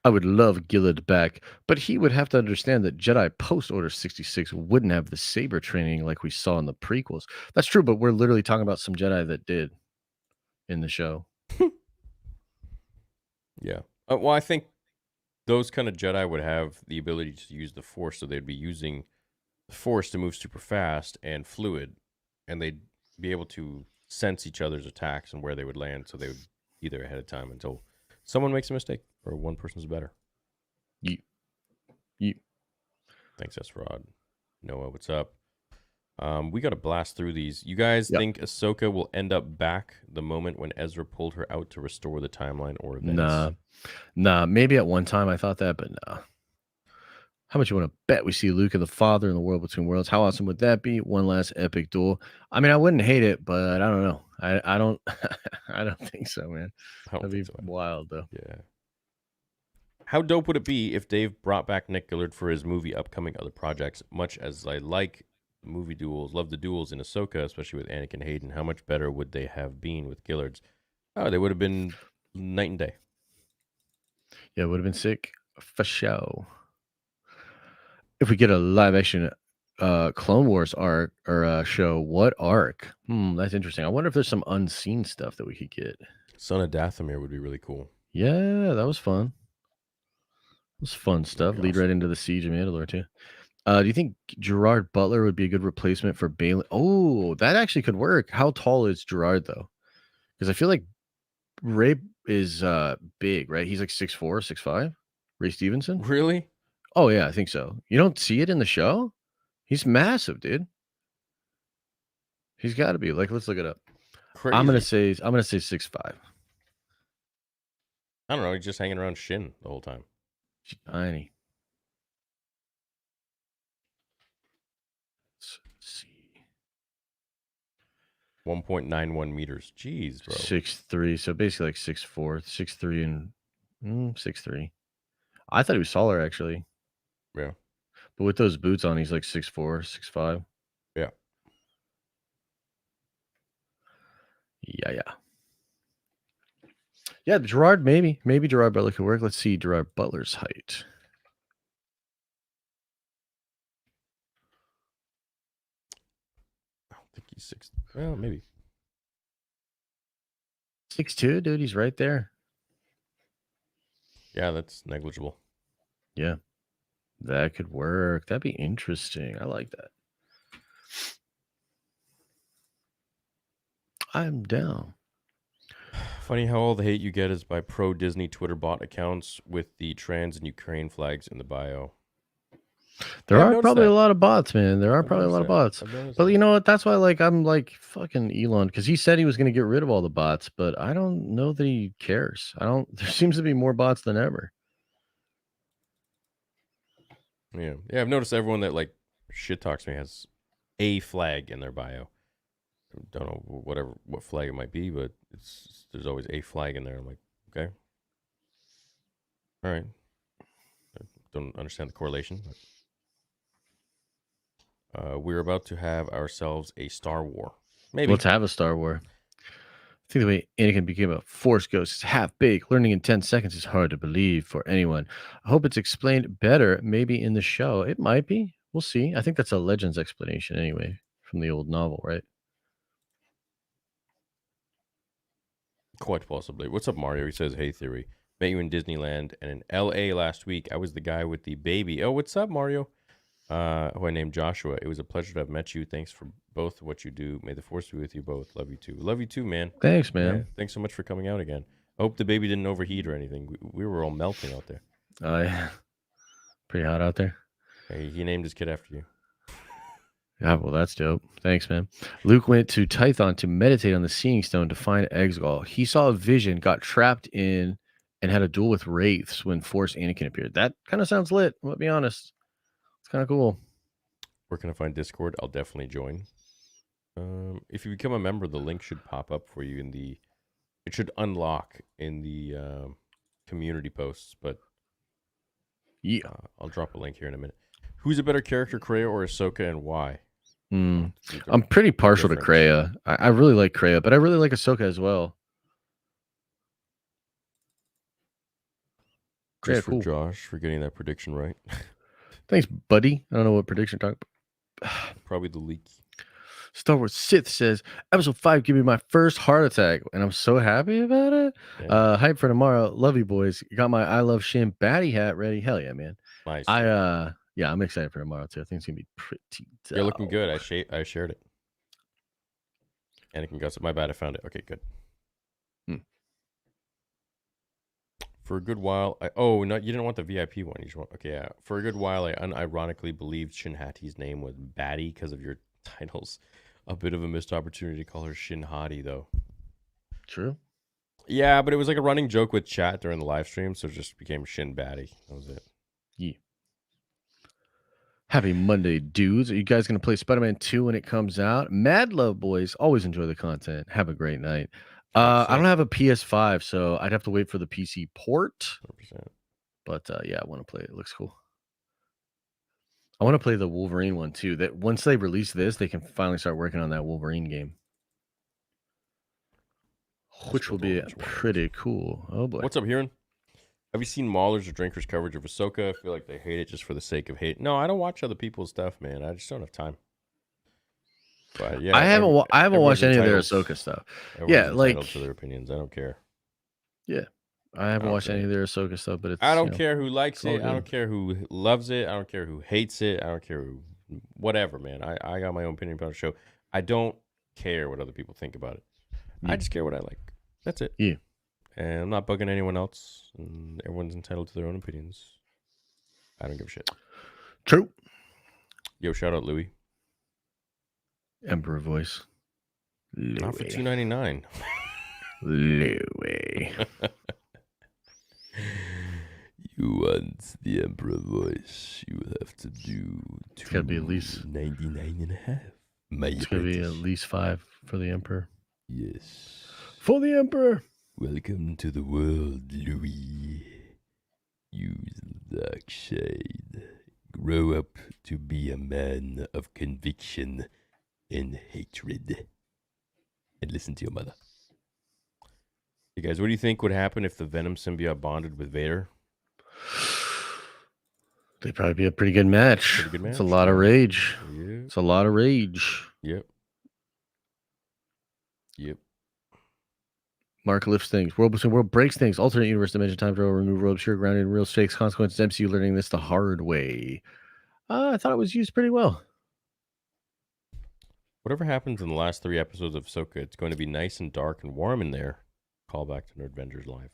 I would love Gillard back, but he would have to understand that Jedi post Order 66 wouldn't have the saber training like we saw in the prequels. That's true, but we're literally talking about some Jedi that did in the show. Yeah. Well, I think those kind of Jedi would have the ability to use the Force, so they'd be using the Force to move super fast and fluid, and they'd be able to sense each other's attacks and where they would land, so they would be there ahead of time until someone makes a mistake or one person's better. You. Thanks, Esrod. Noah, what's up? We got to blast through these. You guys think Ahsoka will end up back the moment when Ezra pulled her out to restore the timeline or events? Nah. Maybe at one time I thought that, but nah. How much you want to bet we see Luke and the Father in the World Between Worlds? How awesome would that be? One last epic duel. I mean, I wouldn't hate it, but I don't know. I don't I don't think so, man. That'd be wild though. Yeah. How dope would it be if Dave brought back Nick Gillard for his movie upcoming other projects? Much as I like movie duels, love the duels in Ahsoka, especially with Anakin Hayden, how much better would they have been with Gillard's? Oh, they would have been night and day. Yeah, it would have been sick for show. If we get a live action Clone Wars arc or show, what arc? That's interesting. I wonder if there's some unseen stuff that we could get. Son of Dathomir would be really cool. Yeah, that was fun. It was fun stuff. Lead right into the Siege of Mandalore too. Do you think Gerard Butler would be a good replacement for Balin? Oh, that actually could work. How tall is Gerard though? Because I feel like Ray is big, right? He's like 6'4", 6'5". Ray Stevenson. Really? Oh yeah, I think so. You don't see it in the show? He's massive, dude. He's got to be. Like, let's look it up. Crazy. I'm gonna say 6'5". I don't know. He's just hanging around Shin the whole time. She's tiny. Let's see. 1.91 meters. Jeez, bro. 6'3", so basically like 6'4", 6'3", and 6'3". I thought he was taller actually. Yeah. But with those boots on, he's like 6'4", 6'5". Yeah. Yeah. Yeah, Gerard, maybe Gerard Butler could work. Let's see Gerard Butler's height. I don't think he's 6. Well, maybe 6'2", dude. He's right there. Yeah, that's negligible. Yeah, that could work. That'd be interesting. I like that. I'm down. Funny how all the hate you get is by pro-Disney Twitter bot accounts with the trans and Ukraine flags in the bio. There Yeah, I've are noticed probably that. a lot of bots, man. There are I've probably a lot of bots. I've noticed But that. you know what? That's why, like, I'm like fucking Elon, because he said he was going to get rid of all the bots, but I don't know that he cares. There seems to be more bots than ever. Yeah, I've noticed everyone that like shit talks to me has a flag in their bio. Don't know what flag it might be, but there's always a flag in there. I'm like, okay, all right. I don't understand the correlation. But, we're about to have ourselves a Star War. Maybe. Let's have a Star War. I think the way Anakin became a Force ghost is half baked. Learning in 10 seconds is hard to believe for anyone. I hope it's explained better, maybe in the show. It might be. We'll see. I think that's a Legends explanation anyway from the old novel, right? Quite possibly. What's up, Mario? He says, hey, Theory. Met you in Disneyland and in L.A. last week. I was the guy with the baby. Oh, what's up, Mario? Who I named Joshua. It was a pleasure to have met you. Thanks for both what you do. May the force be with you both. Love you too. Love you too, man. Thanks, man. Yeah, thanks so much for coming out again. I hope the baby didn't overheat or anything. We were all melting out there. Yeah. Pretty hot out there. Hey, he named his kid after you. Yeah, well, that's dope. Thanks, man. Luke went to Tython to meditate on the Seeing Stone to find Exegol. He saw a vision, got trapped in, and had a duel with wraiths when Force Anakin appeared. That kind of sounds lit. I'll be honest. It's kind of cool. Where can I find Discord? I'll definitely join. If you become a member, the link should pop up for you it should unlock in the community posts, but yeah, I'll drop a link here in a minute. Who's a better character, Kreia or Ahsoka, and why? I'm pretty partial to Kreia. I really like Kreia, but I really like Ahsoka as well. Just Kreia, cool. for Josh for getting that prediction right. Thanks, buddy. I don't know what prediction you're talking about. Probably the leak. Star Wars Sith says, episode 5 gave me my first heart attack, and I'm so happy about it. Yeah. Hype for tomorrow. Love you, boys. Got my I Love Shin baddie hat ready. Hell yeah, man. Nice. Yeah, I'm excited for tomorrow too. I think it's gonna be pretty dope. You're looking good. I shared it. Anakin got it. My bad. I found it. Okay, good. For a good while, you didn't want the VIP one. You just want, okay, yeah. For a good while, I unironically believed Shin Hati's name was Baddie because of your titles. A bit of a missed opportunity to call her Shin Hati, though. True. Yeah, but it was like a running joke with chat during the live stream, so it just became Shin Baddie. That was it. Yeah. Happy Monday, dudes. Are you guys going to play Spider-Man 2 when it comes out? Mad love, boys. Always enjoy the content. Have a great night. I don't have a PS5, so I'd have to wait for the PC port. 100%. But yeah, I want to play it. It looks cool. I want to play the Wolverine one too. That once they release this, they can finally start working on that Wolverine game, which will be pretty cool. Oh boy. What's up, Huron? Have you seen Maulers or Drinkers coverage of Ahsoka? I feel like they hate it just for the sake of hate. No, I don't watch other people's stuff, man. I just don't have time. But yeah, I haven't watched any of their entitled- Ahsoka stuff. everyone's Yeah, like entitled to their opinions. I don't care. yeah, I haven't watched any of their Ahsoka stuff, but it's I don't care who likes all it. I don't care who loves it. I don't care who hates it. I don't care who, whatever, man. I got my own opinion about the show. I don't care what other people think about it. I just care what I like. That's it. Yeah. And I'm not bugging anyone else. And everyone's entitled to their own opinions. I don't give a shit. True. Yo, shout out Louis. Emperor voice. Not for $2.99. Louis. You want the Emperor voice, you will have to do It's gotta be at least 99.5. It's gonna be at least 5 for the Emperor. Yes. For the Emperor. Welcome to the world, Louis. Use the dark side. Grow up to be a man of conviction and hatred. And listen to your mother. Hey guys, what do you think would happen if the Venom symbiote bonded with Vader? They'd probably be a pretty good match. It's a lot of rage. Yeah. It's a lot of rage. Yep. Mark lifts things. World between world breaks things. Alternate universe, dimension, time travel, remove rope, sure, grounded in real stakes, consequences, MCU learning this the hard way. I thought it was used pretty well. Whatever happens in the last 3 episodes of Ahsoka, it's going to be nice and dark and warm in there. Call back to Nerd Avengers Live.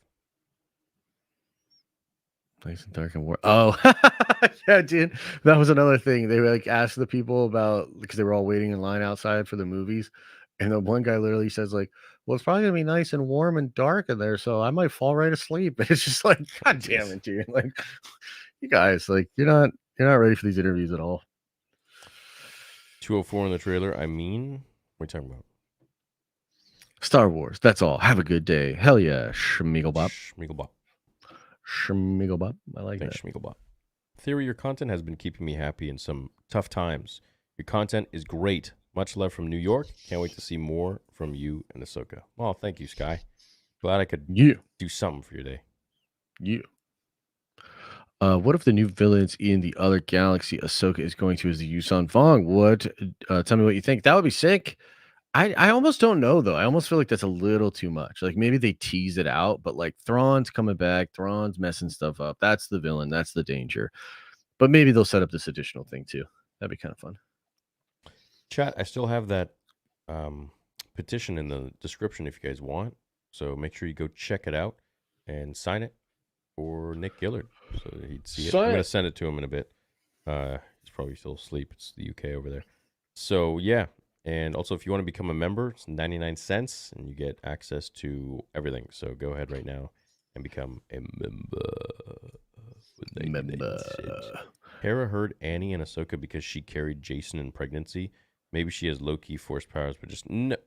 Nice and dark and warm. Oh, yeah, dude. That was another thing. They like asked the people about because they were all waiting in line outside for the movies. And the one guy literally says, like, well, it's probably gonna be nice and warm and dark in there, so I might fall right asleep. It's just like, God damn it, dude. Like, you guys, like, you're not ready for these interviews at all. 204 in the trailer. I mean, what are you talking about? Star Wars. That's all. Have a good day. Hell yeah. Schmiegelbop. Schmiegelbop. Schmiegelbop. I like Thanks, that. Schmiegelbop. Theory, your content has been keeping me happy in some tough times. Your content is great. Much love from New York. Can't wait to see more from you and Ahsoka. Well, thank you, Sky. Glad I could do something for your day. Yeah. What if the new villains in the other galaxy Ahsoka is going to is the Yuuzhan Vong? What? Tell me what you think. That would be sick. I almost don't know though. I almost feel like that's a little too much. Like maybe they tease it out, but like Thrawn's coming back, Thrawn's messing stuff up. That's the villain. That's the danger. But maybe they'll set up this additional thing too. That'd be kind of fun. Chat, I still have that petition in the description if you guys want. So make sure you go check it out and sign it for Nick Gillard. So he'd see it. I'm going to send it to him in a bit. He's probably still asleep. It's the UK over there. So yeah. And also, if you want to become a member, it's 99 cents and you get access to everything. So go ahead right now and become a member. Hera heard Annie and Ahsoka because she carried Jason in pregnancy. Maybe she has low-key force powers, but just no.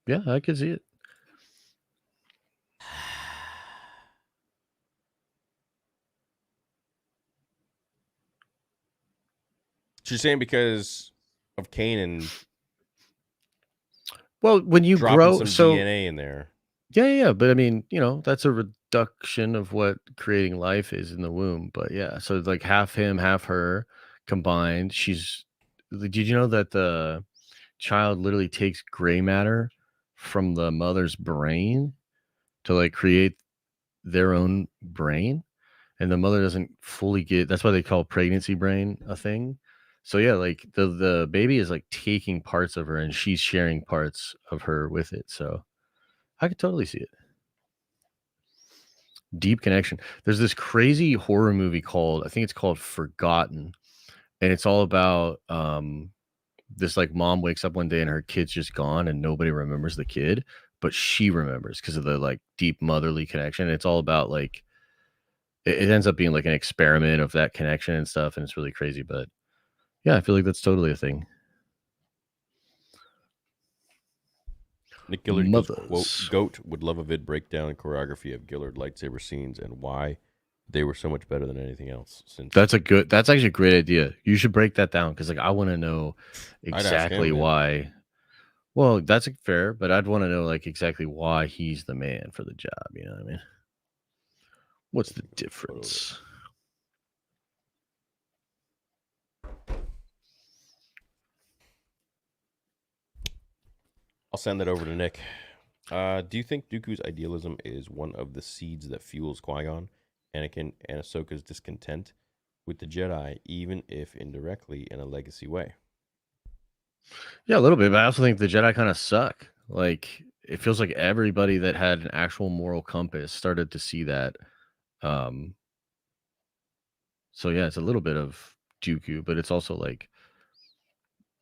Yeah, I could see it. She's saying because of Kanan. Well, when you grow, some so DNA in there. Yeah. But I mean, that's a reduction of what creating life is in the womb. But yeah, so like half him, half her combined. Did you know that the child literally takes gray matter from the mother's brain to like create their own brain? And the mother doesn't fully get, that's why they call pregnancy brain a thing. So yeah, like the baby is like taking parts of her and she's sharing parts of her with it. So I could totally see it. Deep connection. There's this crazy horror movie I think it's called Forgotten. And it's all about this like mom wakes up one day and her kid's just gone and nobody remembers the kid, but she remembers because of the like deep motherly connection. It's all about like, it ends up being like an experiment of that connection and stuff. And it's really crazy, but yeah, I feel like that's totally a thing. Nick Gillard goes, quote, GOAT would love a vid breakdown and choreography of Gillard lightsaber scenes and why they were so much better than anything else. Since That's actually a great idea. You should break that down because like I want to know I'd ask exactly him, man. why. Well, that's fair, but I'd want to know like exactly why he's the man for the job. You know what I mean? What's the difference? I'll send that over to Nick. Do you think Dooku's idealism is one of the seeds that fuels Qui-Gon, Anakin, and Ahsoka's discontent with the Jedi, even if indirectly in a legacy way? Yeah, a little bit, but I also think the Jedi kind of suck. Like it feels like everybody that had an actual moral compass started to see that. Um, so yeah, it's a little bit of Dooku, but it's also like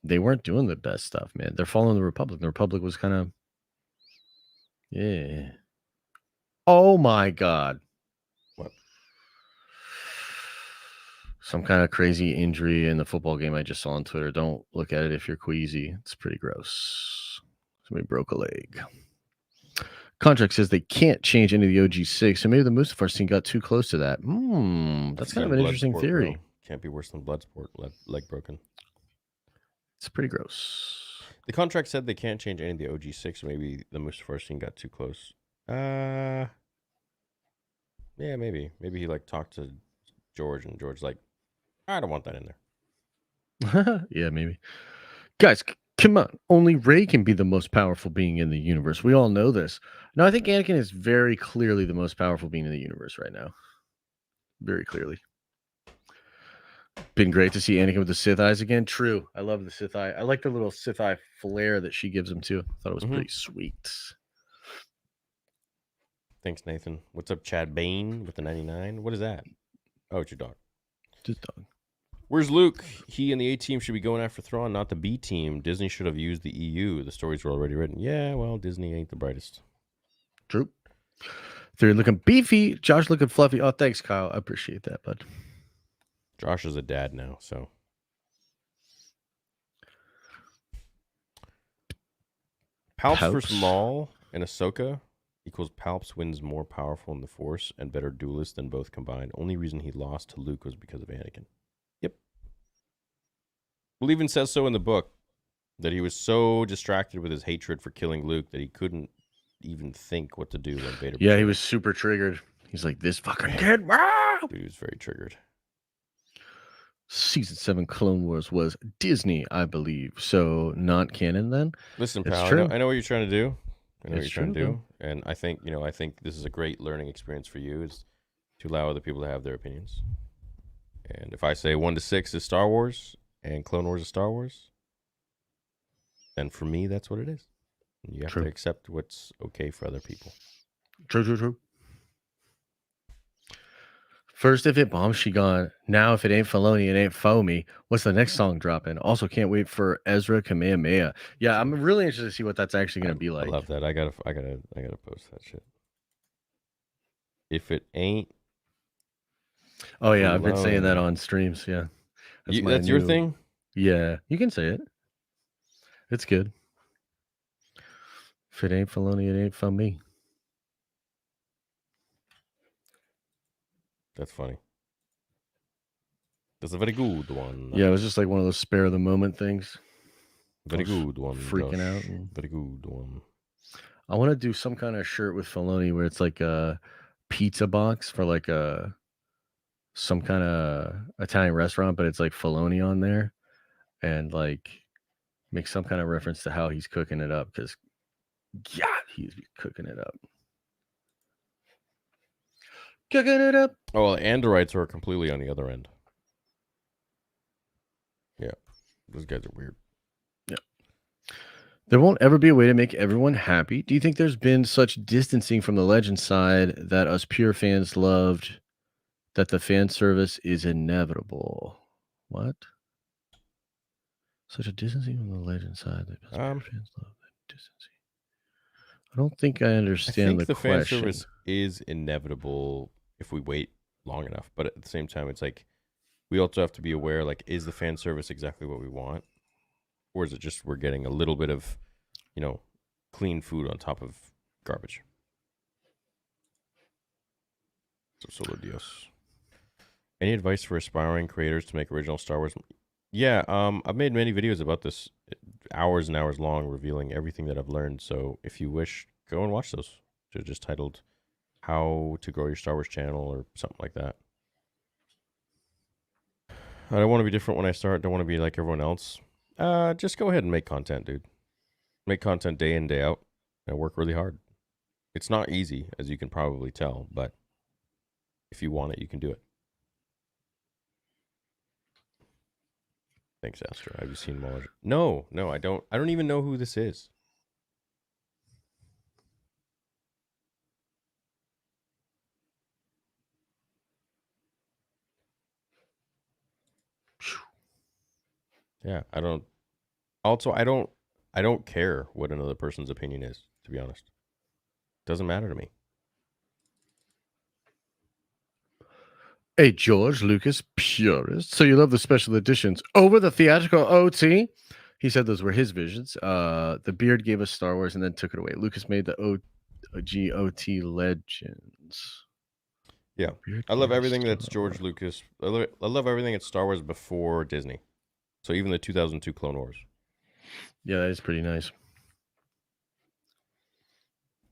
they weren't doing the best stuff, man. They're following the Republic. The Republic was kind of, yeah. Oh my God. What? Some kind of crazy injury in the football game I just saw on Twitter. Don't look at it if you're queasy. It's pretty gross. Somebody broke a leg. Contract says they can't change any of the OG6, so maybe the Mustafar scene got too close to that. That's kind of an interesting Bloodsport, theory. bro. Can't be worse than Bloodsport. Leg broken. It's pretty gross. The contract said they can't change any of the OG6. Maybe the Mustafar scene got too close. Yeah, maybe. Maybe he like talked to George, and George's like, I don't want that in there. Yeah, maybe. Guys, come on. Only Rey can be the most powerful being in the universe. We all know this. No, I think Anakin is very clearly the most powerful being in the universe right now. Very clearly. Been great to see Anakin with the Sith eyes again. True. I love the Sith eye. I like the little Sith eye flare that she gives him too. I thought it was pretty sweet. Thanks, Nathan. What's up, Chad Bain with the 99? What is that? Oh, it's your dog. Just dog. Where's Luke? He and the A team should be going after Thrawn, not the B team. Disney should have used the EU. The stories were already written. Yeah, well, Disney ain't the brightest. True. They're looking beefy. Josh looking fluffy. Oh, thanks, Kyle. I appreciate that, bud. Josh is a dad now, so. Palps versus Maul and Ahsoka equals Palps wins more powerful in the Force and better duelist than both combined. Only reason he lost to Luke was because of Anakin. Yep. Well, even says so in the book, that he was so distracted with his hatred for killing Luke that he couldn't even think what to do when Vader. Yeah, he was super triggered. He's like, this fucking kid. Dude, he was very triggered. Season 7 Clone Wars was Disney, I believe. So not canon then? Listen, It's pal, true. I know what you're trying to do. I know what It's you're trying to true, do. And I think this is a great learning experience for you, is to allow other people to have their opinions. And if I say 1 to 6 is Star Wars and Clone Wars is Star Wars, then for me, that's what it is. And you have to accept what's okay for other people. True. First, if it bombs, she gone. Now, if it ain't Filoni, it ain't Foamy. What's the next song dropping? Also, can't wait for Ezra Kamehameha. Yeah, I'm really interested to see what that's actually going to be like. I love that. I gotta post that shit. If it ain't. Oh yeah, I've been saying that on streams. Yeah, that's your thing. Yeah, you can say it. It's good. If it ain't Filoni, it ain't from me. That's funny. That's a very good one. Yeah, it was just like one of those spare of the moment things. Very good one. Freaking Josh. out. Very good one. I want to do some kind of shirt with Filoni where it's like a pizza box for like some kind of Italian restaurant, but it's like Filoni on there, and like make some kind of reference to how he's cooking it up, because yeah, he's cooking it up. Cooking it up. Oh, well, Andorites are completely on the other end. Yeah, those guys are weird. Yeah. There won't ever be a way to make everyone happy. Do you think there's been such distancing from the legend side that us pure fans loved that the fan service is inevitable? What? Such a distancing from the legend side that us pure fans love that distancing. I don't think I understand the question. Fan service is inevitable if we wait long enough, but at the same time, it's like we also have to be aware, like, is the fan service exactly what we want? Or is it just we're getting a little bit of, clean food on top of garbage? So solo Dios. Any advice for aspiring creators to make original Star Wars? Yeah, I've made many videos about this, hours and hours long, revealing everything that I've learned. So if you wish, go and watch those. They're just titled "How to Grow Your Star Wars Channel" or something like that. I don't want to be different when I start. Don't want to be like everyone else. Just go ahead and make content, dude. Make content day in, day out, and work really hard. It's not easy, as you can probably tell, but if you want it, you can do it. Thanks, Astra. Have you seen Waller? No, I don't. I don't even know who this is. Yeah, I don't. Also, I don't care what another person's opinion is, to be honest. Doesn't matter to me. Hey, George Lucas purist. So you love the special editions over the theatrical OT? He said those were his visions. The beard gave us Star Wars and then took it away. Lucas made the OT legends. Yeah, I love everything that's George Lucas. I love everything that's Star Wars before Disney. So even the 2002 Clone Wars. Yeah, that is pretty nice.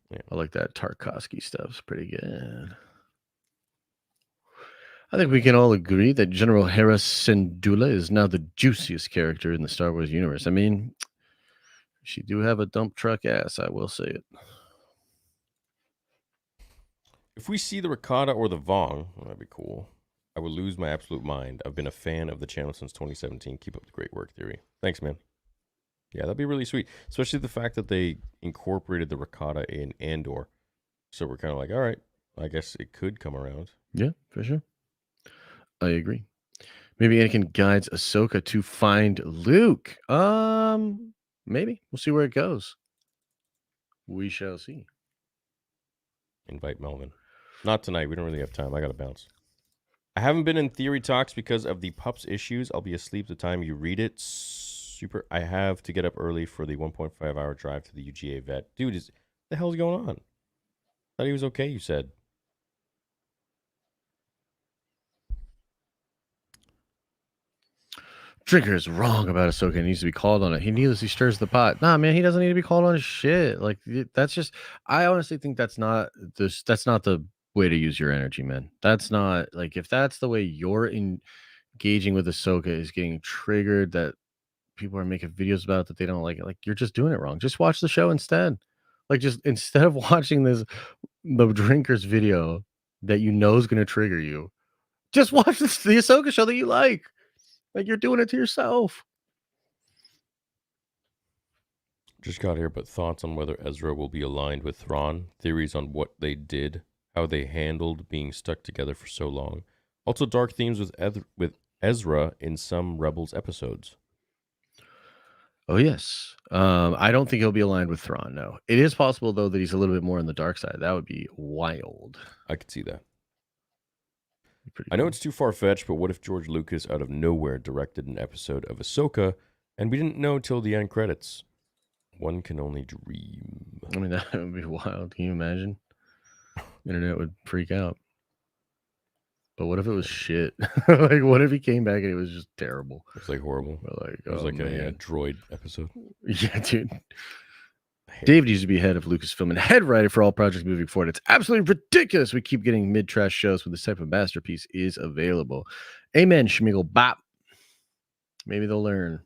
Yeah. I like that Tarkovsky stuff. It's pretty good. I think we can all agree that General Hera Syndulla is now the juiciest character in the Star Wars universe. I mean, she do have a dump truck ass, I will say it. If we see the Ricotta or the Vong, well, that'd be cool. I would lose my absolute mind. I've been a fan of the channel since 2017. Keep up the great work, Theory. Thanks, man. Yeah, that'd be really sweet. Especially the fact that they incorporated the Ricotta in Andor. So we're kind of like, all right, I guess it could come around. Yeah, for sure. I agree. Maybe Anakin guides Ahsoka to find Luke. Maybe. We'll see where it goes. We shall see. Invite Melvin. Not tonight. We don't really have time. I got to bounce. I haven't been in Theory Talks because of the pups issues. I'll be asleep the time you read it. Super. I have to get up early for the 1.5 hour drive to the UGA vet. Dude, what the hell's going on? Thought he was okay, you said. Drinker is wrong about Ahsoka. He needs to be called on it. He needlessly stirs the pot. Nah, man, he doesn't need to be called on shit. Like that's just. I honestly think that's not this. That's not the way to use your energy, man. That's not like if that's the way you're engaging with Ahsoka is getting triggered that people are making videos about that they don't like it. Like you're just doing it wrong. Just watch the show instead. Like just instead of watching the drinker's video that you know is going to trigger you, just watch the Ahsoka show that you like. Like you're doing it to yourself. Just got here, but thoughts on whether Ezra will be aligned with Thrawn, theories on what they did, how they handled being stuck together for so long. Also, dark themes with Ezra in some Rebels episodes. Oh yes, I don't think he'll be aligned with Thrawn. No, it is possible though that he's a little bit more on the dark side. That would be wild. I could see that. Pretty I know cool. it's too far-fetched, but what if George Lucas out of nowhere directed an episode of Ahsoka and we didn't know till the end credits? One can only dream. I mean, that would be wild. Can you imagine? Internet would freak out. But what if it was shit? Like, what if he came back and it was just terrible? It's like horrible. Like, it was oh, like man. a droid episode. Yeah, dude. David used to be head of Lucasfilm and head writer for all projects moving forward. It's absolutely ridiculous. We keep getting mid-trash shows when this type of masterpiece is available. Amen, Schmigel Bop. Maybe they'll learn.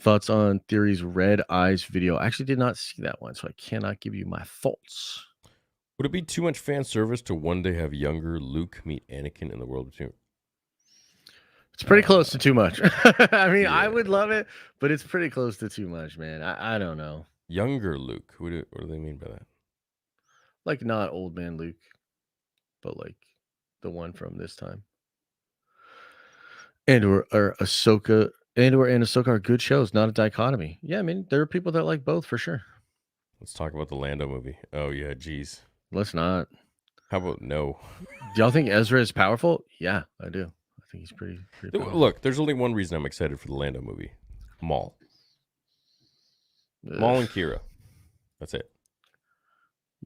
Thoughts on Theory's Red Eyes video? I actually did not see that one, so I cannot give you my thoughts. Would it be too much fan service to one day have younger Luke meet Anakin in the world between? It's pretty close to too much. I mean, yeah. I would love it, but it's pretty close to too much, man. I don't know. Younger Luke? What do they mean by that? Like not old man Luke, but like the one from this time. And or Ahsoka and Ahsoka are good shows, not a dichotomy. Yeah, I mean, there are people that like both for sure. Let's talk about the Lando movie. Oh yeah, geez. Let's not. How about no? Do y'all think Ezra is powerful? Yeah, I do. I think he's pretty powerful. Look, there's only one reason I'm excited for the Lando movie. Maul. Maul and Kira. That's it.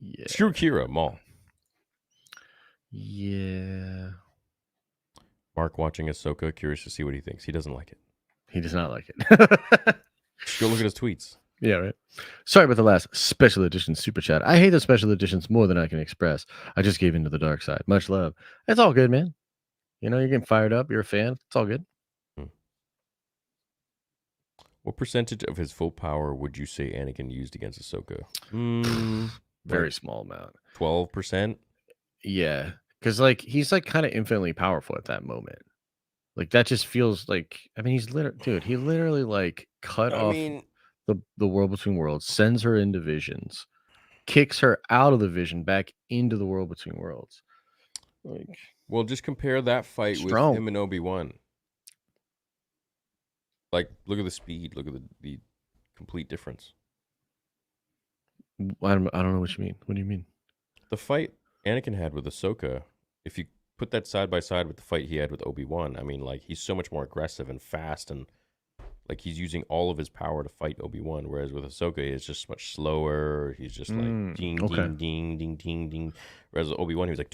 Yeah. Screw Kira, Maul. Yeah. Mark watching Ahsoka, curious to see what he thinks. He doesn't like it. He does not like it. Just go look at his tweets. Yeah, right. Sorry about the last special edition super chat. I hate the special editions more than I can express. I just gave into the dark side. Much love. It's all good, man. You know, you're getting fired up. You're a fan. It's all good. What percentage of his full power would you say Anakin used against Ahsoka? Very small amount. 12%? Yeah. Because, like, he's, like, kind of infinitely powerful at that moment. Like, that just feels like, I mean, he literally, like, cut off the world between worlds, sends her into visions, kicks her out of the vision back into the world between worlds. Like, well, just compare that fight strong. with him and Obi-Wan. Like, look at the speed. Look at the complete difference. I don't know what you mean. What do you mean? The fight Anakin had with Ahsoka, if you put that side by side with the fight he had with Obi-Wan, I mean, like, he's so much more aggressive and fast, and like he's using all of his power to fight Obi-Wan, whereas with Ahsoka, it's just much slower. He's just like ding, ding, ding, ding, ding, ding. Whereas with Obi-Wan, he was like...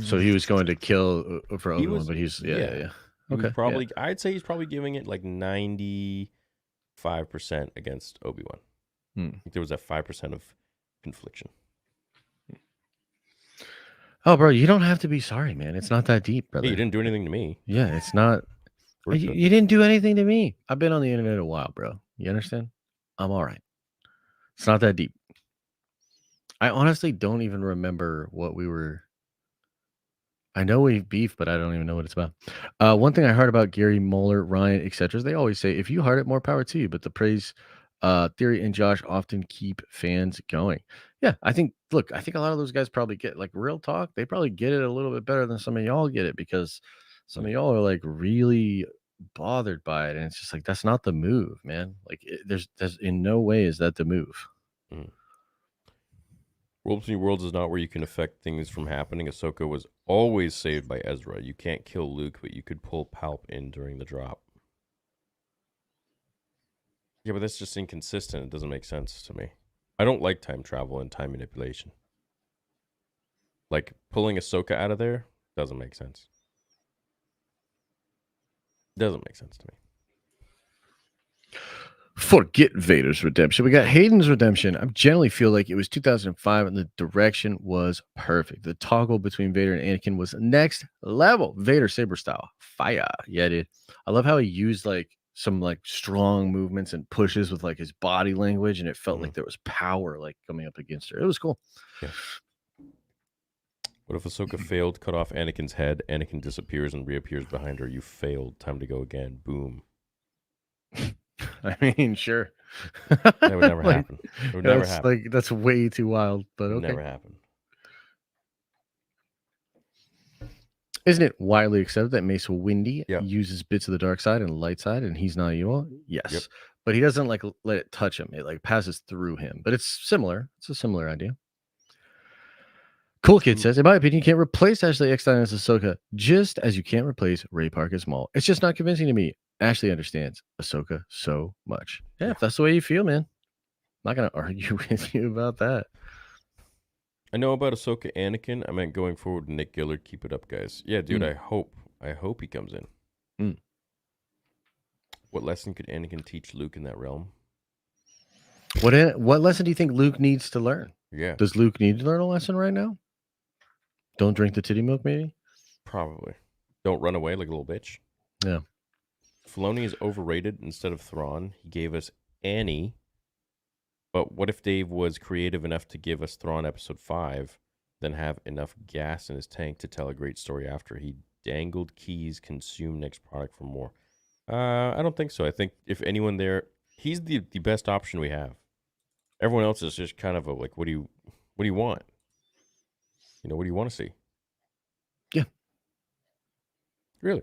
So he was going to kill for Obi-Wan, but he's... Yeah. Okay. Probably, yeah. I'd say he's probably giving it like 95% against Obi-Wan. I think there was that 5% of confliction. Oh, bro, you don't have to be sorry, man. It's not that deep, brother. Hey, you didn't do anything to me. Yeah, it's not. You didn't do anything to me. I've been on the internet a while, bro. You understand? I'm all right. It's not that deep. I honestly don't even remember what we were... I know we beef, but I don't even know what it's about. One thing I heard about Gary, Moeller, Ryan, etc. is they always say, if you heart it, more power to you. But the praise, Theory, and Josh often keep fans going. Yeah, I think a lot of those guys probably get, like, real talk. They probably get it a little bit better than some of y'all get it, because some of y'all are like really bothered by it. And it's just like, that's not the move, man. Like, there's in no way is that the move. World Between Worlds is not where you can affect things from happening. Ahsoka was always saved by Ezra. You can't kill Luke, but you could pull Palp in during the drop. Yeah, but that's just inconsistent. It doesn't make sense to me. I don't like time travel and time manipulation. Like, pulling Ahsoka out of there doesn't make sense. Doesn't make sense to me. Forget Vader's redemption. We got Hayden's redemption. I generally feel like it was 2005 and the direction was perfect. The toggle between Vader and Anakin was next level. Vader saber style. Fire. Yeah, dude. I love how he used like some like strong movements and pushes with like his body language, and it felt like there was power like coming up against her. It was cool. Yeah. What if Ahsoka failed, cut off Anakin's head, Anakin disappears and reappears behind her? You failed. Time to go again. Boom. I mean, sure. That would never happen. It would never happen. Like, that's way too wild, but okay. Never happen. Isn't it widely accepted that Mace Windy uses bits of the dark side and light side, and he's not evil? Yes. Yep. But he doesn't like let it touch him. It like passes through him. But it's similar. It's a similar idea. Cool Kid says, in my opinion, you can't replace Ashley Eckstein as Ahsoka, just as you can't replace Ray Park as Maul. It's just not convincing to me. Ashley understands Ahsoka so much. Yeah, if that's the way you feel, man. I'm not going to argue with you about that. I know about Ahsoka Anakin. I meant going forward, Nick Gillard. Keep it up, guys. Yeah, dude, I hope he comes in. What lesson could Anakin teach Luke in that realm? What lesson do you think Luke needs to learn? Yeah. Does Luke need to learn a lesson right now? Don't drink the titty milk, maybe? Probably. Don't run away like a little bitch. Yeah. Filoni is overrated instead of Thrawn. He gave us Annie. But what if Dave was creative enough to give us Thrawn episode 5, then have enough gas in his tank to tell a great story after? He dangled keys, consumed next product for more. I don't think so. I think if anyone there, he's the best option we have. Everyone else is just kind of a like, what do you want? You know, what do you want to see? Yeah. Really.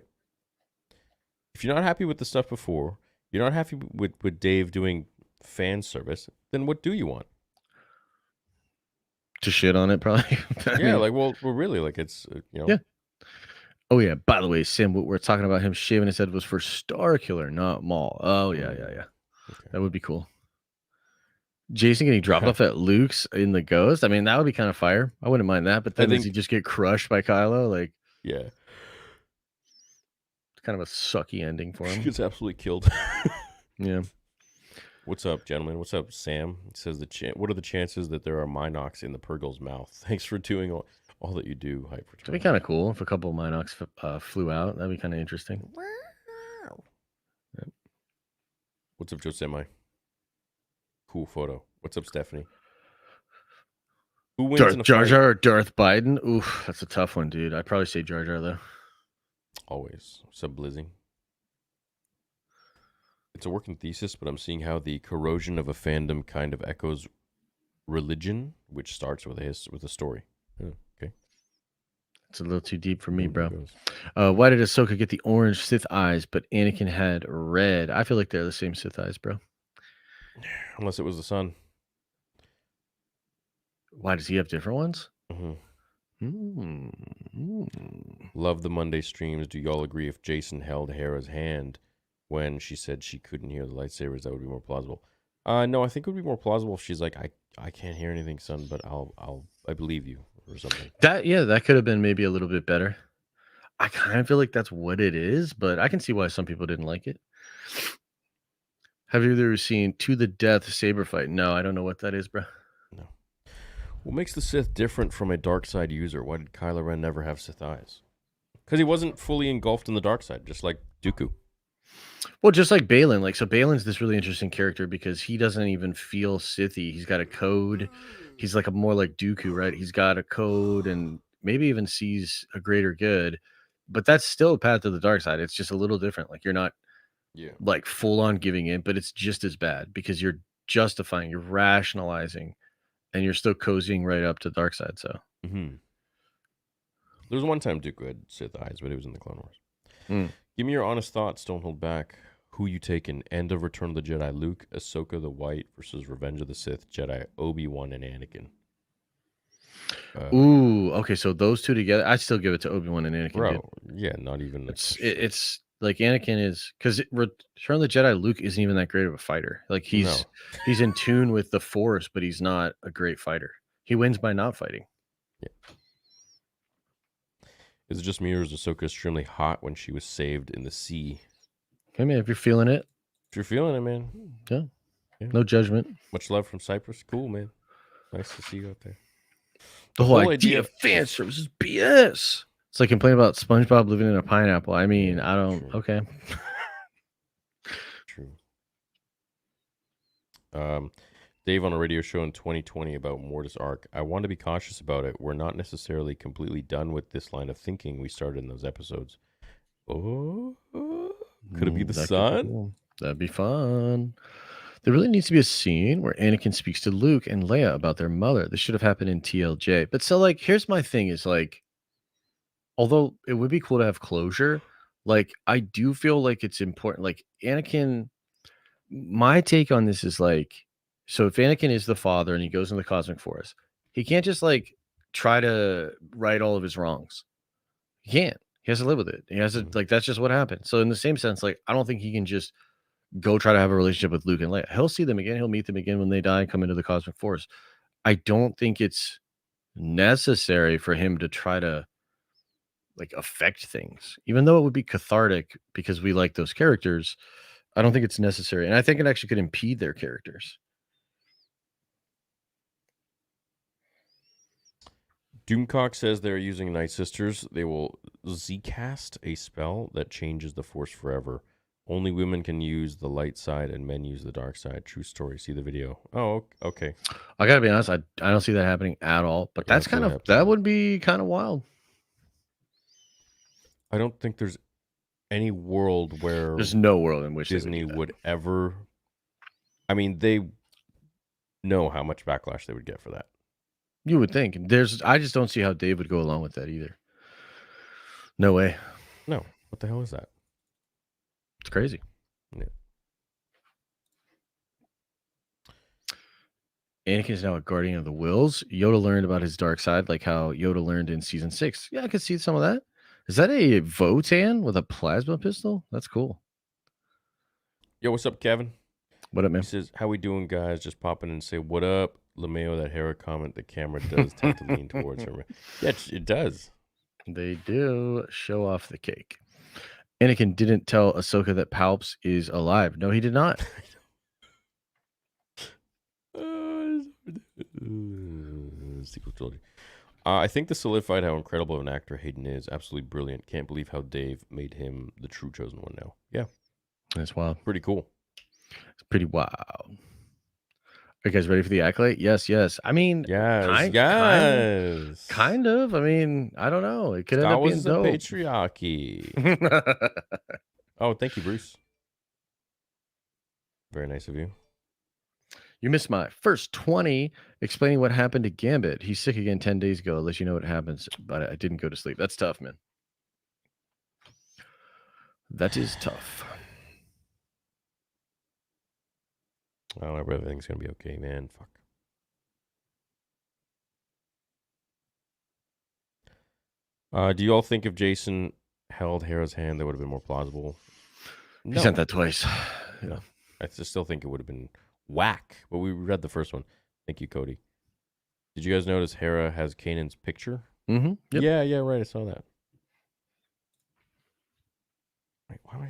If you're not happy with the stuff before, you're not happy with Dave doing fan service, then what do you want? To shit on it, probably. Yeah, like, well, really, like, it's, you know. Yeah. Oh, yeah. By the way, Sim, what we're talking about him shaving his head was for Star Killer, not Maul. Oh, yeah. Okay. That would be cool. Jason getting dropped off at Luke's in the Ghost. I mean, that would be kind of fire. I wouldn't mind that. But then does he just get crushed by Kylo? Like, yeah, it's kind of a sucky ending for he him. gets absolutely killed. Yeah. What's up, gentlemen? What's up, Sam? It says what are the chances that there are Minox in the Purgle's mouth? Thanks for doing all that you do, Hyper. It'd be kind of cool if a couple of Minox flew out. That'd be kind of interesting. Yep. What's up, Joe Semi? Cool photo. What's up, Stephanie? Who wins in a Jar fight? Jar or Darth Biden? Oof, that's a tough one, dude. I'd probably say Jar Jar, though. Always. What's up, Blizzy? It's a working thesis, but I'm seeing how the corrosion of a fandom kind of echoes religion, which starts with a story. Yeah, okay. It's a little too deep for me, bro. Why did Ahsoka get the orange Sith eyes, but Anakin had red? I feel like they're the same Sith eyes, bro. Unless it was the sun. Why does he have different ones? Love the Monday streams. Do y'all agree if Jason held Hera's hand when she said she couldn't hear the lightsabers, that would be more plausible? No, I think it would be more plausible if she's like, I can't hear anything, son, but I believe you, or something. That could have been maybe a little bit better. I kind of feel like that's what it is, but I can see why some people didn't like it. Have you ever seen To the Death saber fight? No, I don't know what that is, bro. No. What makes the Sith different from a dark side user? Why did Kylo Ren never have Sith eyes? Because he wasn't fully engulfed in the dark side, just like Dooku. Well, just like Balin. So Balin's this really interesting character because he doesn't even feel Sithy. He's got a code. He's like more like Dooku, right? He's got a code and maybe even sees a greater good. But that's still a path to the dark side. It's just a little different. Like you're not like full on giving in, but it's just as bad because you're justifying, you're rationalizing, and you're still cozying right up to the dark side. So there was one time Dooku had Sith eyes, but it was in the Clone Wars. Give me your honest thoughts. Don't hold back. Who you taking? End of Return of the Jedi, Luke, Ahsoka the White versus Revenge of the Sith, Jedi, Obi-Wan and Anakin. Okay. So those two together, I still give it to Obi-Wan and Anakin. Bro, dude. yeah, not even. It's like Anakin is because Return of the Jedi. Luke isn't even that great of a fighter. Like he's in tune with the Force, but he's not a great fighter. He wins by not fighting. Yeah. Is it just me or is Ahsoka extremely hot when she was saved in the sea? Hey man, if you're feeling it. If you're feeling it, man. Yeah. No judgment. Much love from Cyprus. Cool, man. Nice to see you out there. The whole idea of fan service is BS. It's like complaining about SpongeBob living in a pineapple. I mean, I don't. True. Okay. True. Dave on a radio show in 2020 about Mortis Arc. I want to be cautious about it. We're not necessarily completely done with this line of thinking we started in those episodes. Oh, could it be the sun? Cool. That'd be fun. There really needs to be a scene where Anakin speaks to Luke and Leia about their mother. This should have happened in TLJ. But so, like, here's my thing is, like, although it would be cool to have closure, like, I do feel like it's important. Like, Anakin, my take on this is, like, so if Anakin is the father and he goes in the cosmic forest, he can't just, like, try to right all of his wrongs. He can't. He has to live with it. He has to, like, that's just what happened. So in the same sense, like, I don't think he can just go try to have a relationship with Luke and Leia. He'll see them again. He'll meet them again when they die and come into the cosmic force. I don't think it's necessary for him to try to, like, affect things, even though it would be cathartic because we like those characters. I don't think it's necessary. And I think it actually could impede their characters. Doomcock says they're using Night Sisters. They will Z-cast a spell that changes the Force forever. Only women can use the light side and men use the dark side. True story. See the video. Oh, okay. I gotta be honest. I don't see that happening at all. But that's kind of, that would be kind of wild. I don't think there's any world where there's no world in which Disney would ever. I mean, they know how much backlash they would get for that. You would think. I just don't see how Dave would go along with that either. No way. No. What the hell is that? It's crazy. Yeah. Anakin is now a guardian of the Wills. Yoda learned about his dark side, like how Yoda learned in season 6. Yeah, I could see some of that. Is that a Votan with a plasma pistol? That's cool. Yo, what's up, Kevin? What up, He man? says, "How we doing, guys? Just pop in and say what up." LeMayo, that Hera comment, the camera does tend to lean towards her. Yeah, it does. They do show off the cake. Anakin didn't tell Ahsoka that Palps is alive. No, he did not. Sequel trilogy. I think this solidified how incredible of an actor Hayden is. Absolutely brilliant. Can't believe how Dave made him the true chosen one now. Yeah, That's wild. pretty cool. It's pretty wild. Are you guys ready for the accolade? Yes, yes. I mean, Yes, kind of. I mean, I don't know. It could end Star up Wars being is a dope. patriarchy. Oh, thank you, Bruce. Very nice of you. You missed my first 20 explaining what happened to Gambit. He's sick again 10 days ago. I'll let you know what happens, but I didn't go to sleep. That's tough, man. That is tough. Oh, everything's gonna be okay, man. Fuck. Do you all think if Jason held Hera's hand, that would have been more plausible? He sent that twice. Yeah. I still think it would have been whack, but we read the first one. Thank you, Cody. Did you guys notice Hera has Kanan's picture? Mm-hmm. Yep. Yeah, right. I saw that. Wait, why am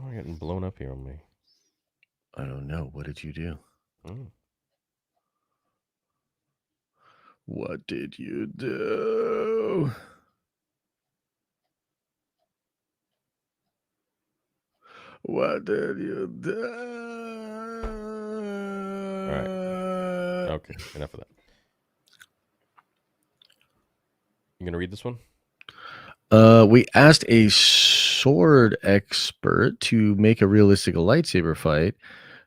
I getting blown up here on me? I don't know. What did you do? What did you do? What did you do? All right. Okay, enough of that. You gonna read this one? We asked a sword expert to make a realistic lightsaber fight.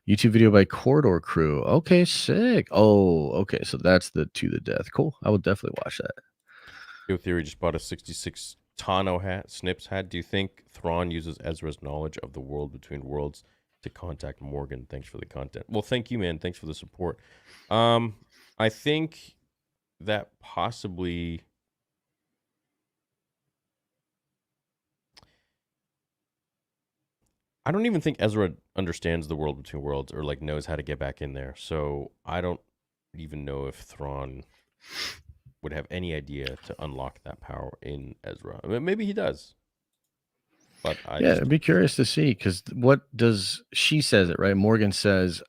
YouTube video by Corridor Crew. Okay, sick. Oh, okay. So that's the To the Death. Cool. I will definitely watch that. Yo Theory just bought a 66 Tano hat, Snips hat. Do you think Thrawn uses Ezra's knowledge of the world between worlds to contact Morgan? Thanks for the content. Well, thank you, man. Thanks for the support. I think that possibly... I don't even think Ezra understands the world between worlds or like knows how to get back in there. So I don't even know if Thrawn would have any idea to unlock that power in Ezra. I mean, maybe he does. But I'd be curious to see, because what does she says it, right? Morgan says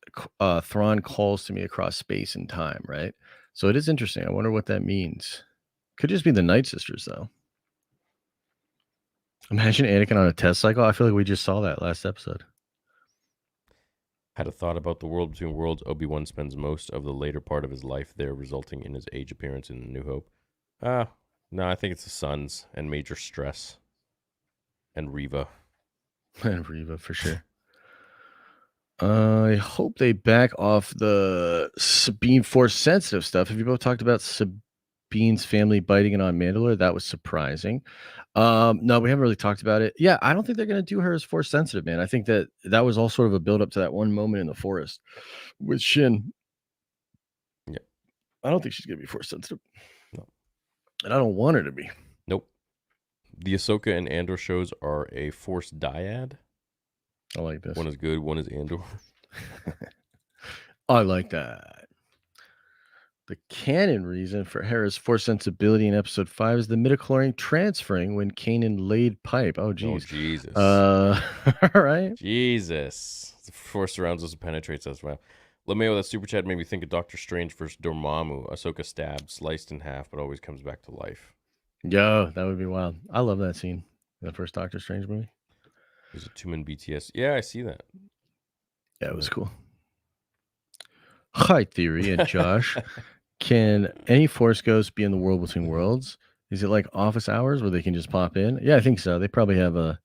Thrawn calls to me across space and time, right? So it is interesting. I wonder what that means. Could just be the Night Sisters, though. Imagine Anakin on a test cycle. I feel like we just saw that last episode. Had a thought about the world between worlds. Obi-Wan spends most of the later part of his life there, resulting in his age appearance in The New Hope. No, I think it's the sons and major stress. And Reva. And Reva, for sure. I hope they back off the Sabine Force sensitive stuff. Have you both talked about Sabine's family biting it on Mandalore? That was surprising. No, we haven't really talked about it. Yeah, I don't think they're going to do her as Force sensitive, man. I think that was all sort of a build up to that one moment in the forest with Shin. Yeah. I don't think she's going to be Force sensitive. No. And I don't want her to be. Nope. The Ahsoka and Andor shows are a Force dyad. I like this. One is good, one is Andor. I like that. The canon reason for Hera's Force sensibility in Episode 5 is the midichlorian transferring when Kanan laid pipe. Oh, geez. Oh, Jesus. Right? Jesus. The Force surrounds us and penetrates us. Wow. LeMayo, that super chat made me think of Doctor Strange versus Dormammu. Ahsoka stabbed, sliced in half, but always comes back to life. Yo, that would be wild. I love that scene in the first Doctor Strange movie. There's a 2-man BTS. Yeah, I see that. Yeah, it was cool. Hi, Theory and Josh. Can any Force ghost be in the world between worlds? Is it like office hours where they can just pop in? Yeah, I think so. They probably have a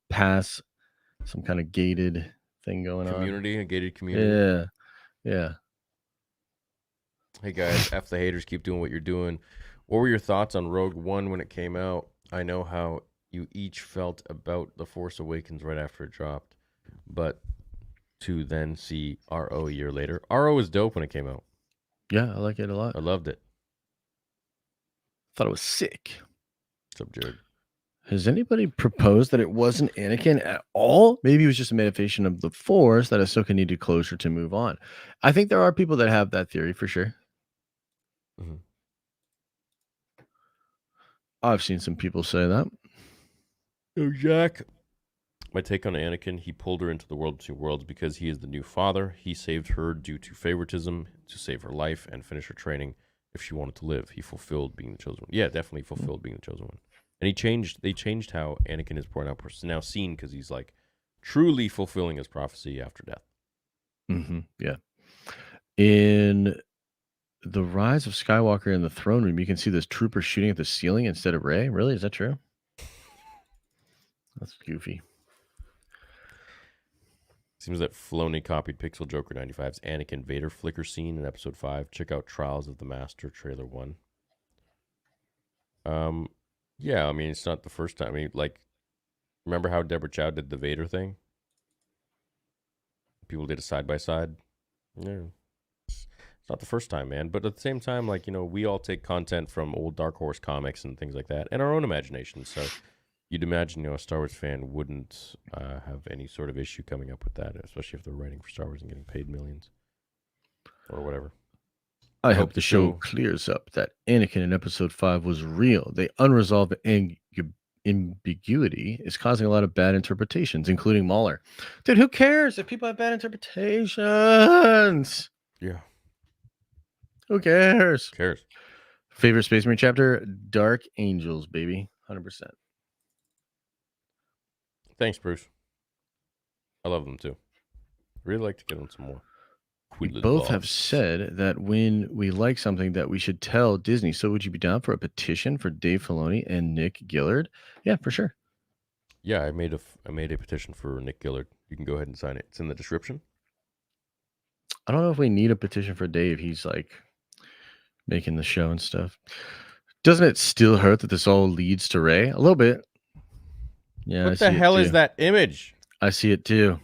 pass, some kind of gated thing going Community, a gated community. Yeah. Hey guys, F the haters, keep doing what you're doing. What were your thoughts on Rogue One when it came out? I know how you each felt about The Force Awakens right after it dropped, but to then see RO a year later. RO was dope when it came out. Yeah, I like it a lot. I loved it. Thought it was sick. What's up, Jared? Has anybody proposed that it wasn't Anakin at all? Maybe it was just a manifestation of the Force that Ahsoka needed closure to move on. I think there are people that have that theory for sure. Mhm. I've seen some people say that. Oh, Jack. My take on Anakin, he pulled her into the world between worlds because he is the new father. He saved her due to favoritism to save her life and finish her training if she wanted to live. He fulfilled being the chosen one. Yeah, definitely fulfilled being the chosen one. And they changed how Anakin is pouring out now seen because he's like truly fulfilling his prophecy after death. Yeah. In The Rise of Skywalker in the throne room, you can see this trooper shooting at the ceiling instead of Rey. Really? Is that true? That's goofy. Seems that Filoni copied Pixel Joker 95's Anakin Vader flicker scene in Episode 5. Check out Trials of the Master, Trailer 1. Yeah, I mean, it's not the first time. I mean, like, remember how Deborah Chow did the Vader thing? People did a side-by-side. Yeah. It's not the first time, man. But at the same time, like, we all take content from old Dark Horse comics and things like that and our own imagination. So you'd imagine, a Star Wars fan wouldn't have any sort of issue coming up with that, especially if they're writing for Star Wars and getting paid millions or whatever. I hope the show clears up that Anakin in Episode 5 was real. The unresolved ambiguity is causing a lot of bad interpretations, including Mauler. Dude, who cares if people have bad interpretations? Yeah. Who cares? Who cares? Favorite Space Marine chapter? Dark Angels, baby. 100%. Thanks, Bruce. I love them too. Really like to get on some more. We both have said that when we like something that we should tell Disney. So would you be down for a petition for Dave Filoni and Nick Gillard? Yeah, for sure. Yeah, I made a petition for Nick Gillard. You can go ahead and sign it. It's in the description. I don't know if we need a petition for Dave. He's like making the show and stuff. Doesn't it still hurt that this all leads to Rey? A little bit. Yeah. What the hell is that image? I see it too.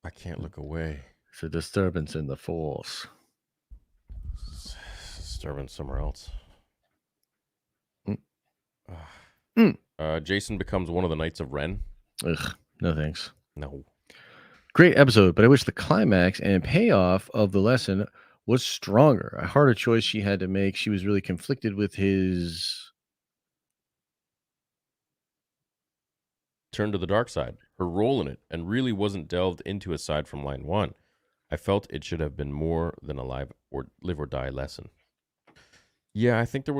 I can't look away. It's a disturbance in the Force. Disturbance somewhere else. Jason becomes one of the Knights of Ren. Ugh, no thanks. No. Great episode, but I wish the climax and payoff of the lesson was stronger. A harder choice she had to make. She was really conflicted with his turn to the dark side, her role in it, and really wasn't delved into aside from line 1. I felt it should have been more than a live or live or die lesson. Yeah, I think there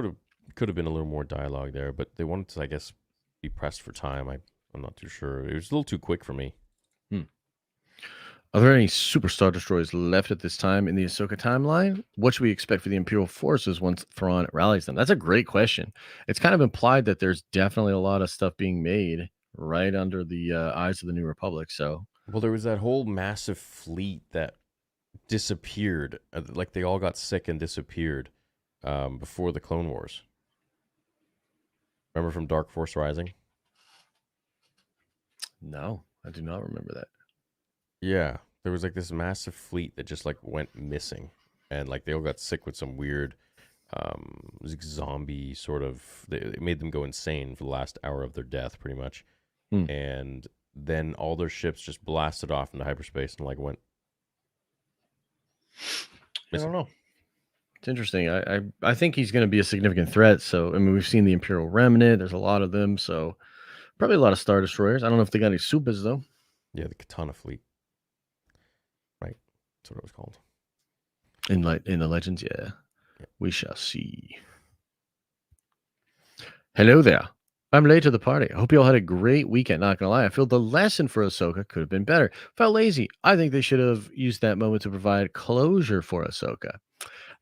could have been a little more dialogue there, but they wanted to, I guess, be pressed for time. I'm not too sure. It was a little too quick for me. Are there any super Star Destroyers left at this time in the Ahsoka timeline? What should we expect for the Imperial forces once Thrawn rallies them? That's a great question. It's kind of implied that there's definitely a lot of stuff being made right under the eyes of the New Republic. So, well, there was that whole massive fleet that disappeared. Like they all got sick and disappeared before the Clone Wars. Remember from Dark Force Rising? No, I do not remember that. Yeah, there was like this massive fleet that just like went missing, and like they all got sick with some weird zombie sort of. It made them go insane for the last hour of their death, pretty much. And then all their ships just blasted off into hyperspace and like went. Missing. I don't know. It's interesting. I think he's going to be a significant threat. So I mean, we've seen the Imperial Remnant. There's a lot of them. So probably a lot of Star Destroyers. I don't know if they got any Supas though. Yeah, the Katana fleet. Right, that's what it was called. In the Legends, yeah. We shall see. Hello there. I'm late to the party. I hope you all had a great weekend. Not gonna lie, I feel the lesson for Ahsoka could have been better. Felt lazy. I think they should have used that moment to provide closure for Ahsoka.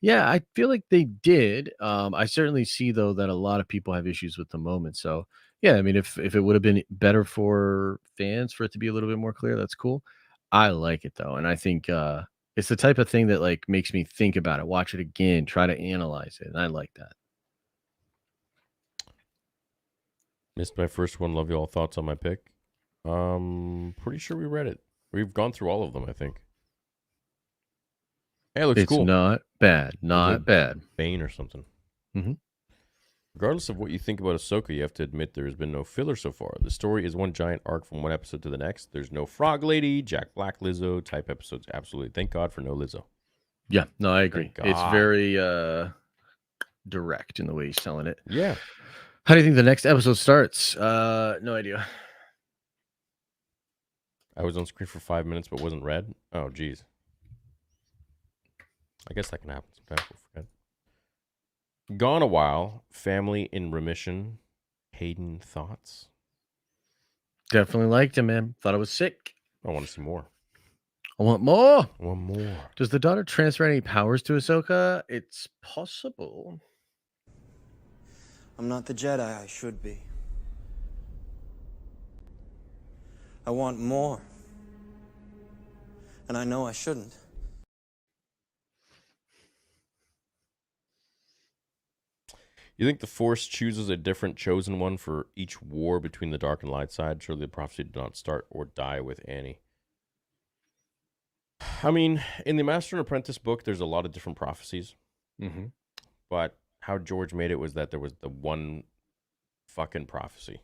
Yeah, I feel like they did. I certainly see though that a lot of people have issues with the moment. So yeah, I mean, if it would have been better for fans for it to be a little bit more clear, that's cool. I like it though, and I think it's the type of thing that like makes me think about it, watch it again, try to analyze it, and I like that. Missed my first one. Love you all. Thoughts on my pick? Pretty sure we read it. We've gone through all of them, I think. Hey, it looks cool. It's not bad. Not bad. Bane or something. Mm-hmm. Regardless of what you think about Ahsoka, you have to admit there has been no filler so far. The story is one giant arc from one episode to the next. There's no Frog Lady, Jack Black, Lizzo type episodes. Absolutely. Thank God for no Lizzo. Yeah, no, I agree. Thank It's God. very direct in the way he's telling it. Yeah. How do you think the next episode starts? No idea. I was on screen for 5 minutes but wasn't red. Oh, geez. I guess that can happen sometimes. We'll forget. Gone a while. Family in remission. Hayden, thoughts? Definitely liked him, man. Thought it was sick. I want to see more. I want more. One more. Does the daughter transfer any powers to Ahsoka? It's possible. I'm not the Jedi I should be. I want more. And I know I shouldn't. You think the Force chooses a different chosen one for each war between the dark and light side? Surely the prophecy did not start or die with Annie. I mean, in the Master and Apprentice book, there's a lot of different prophecies. Mm-hmm. But how George made it was that there was the one fucking prophecy.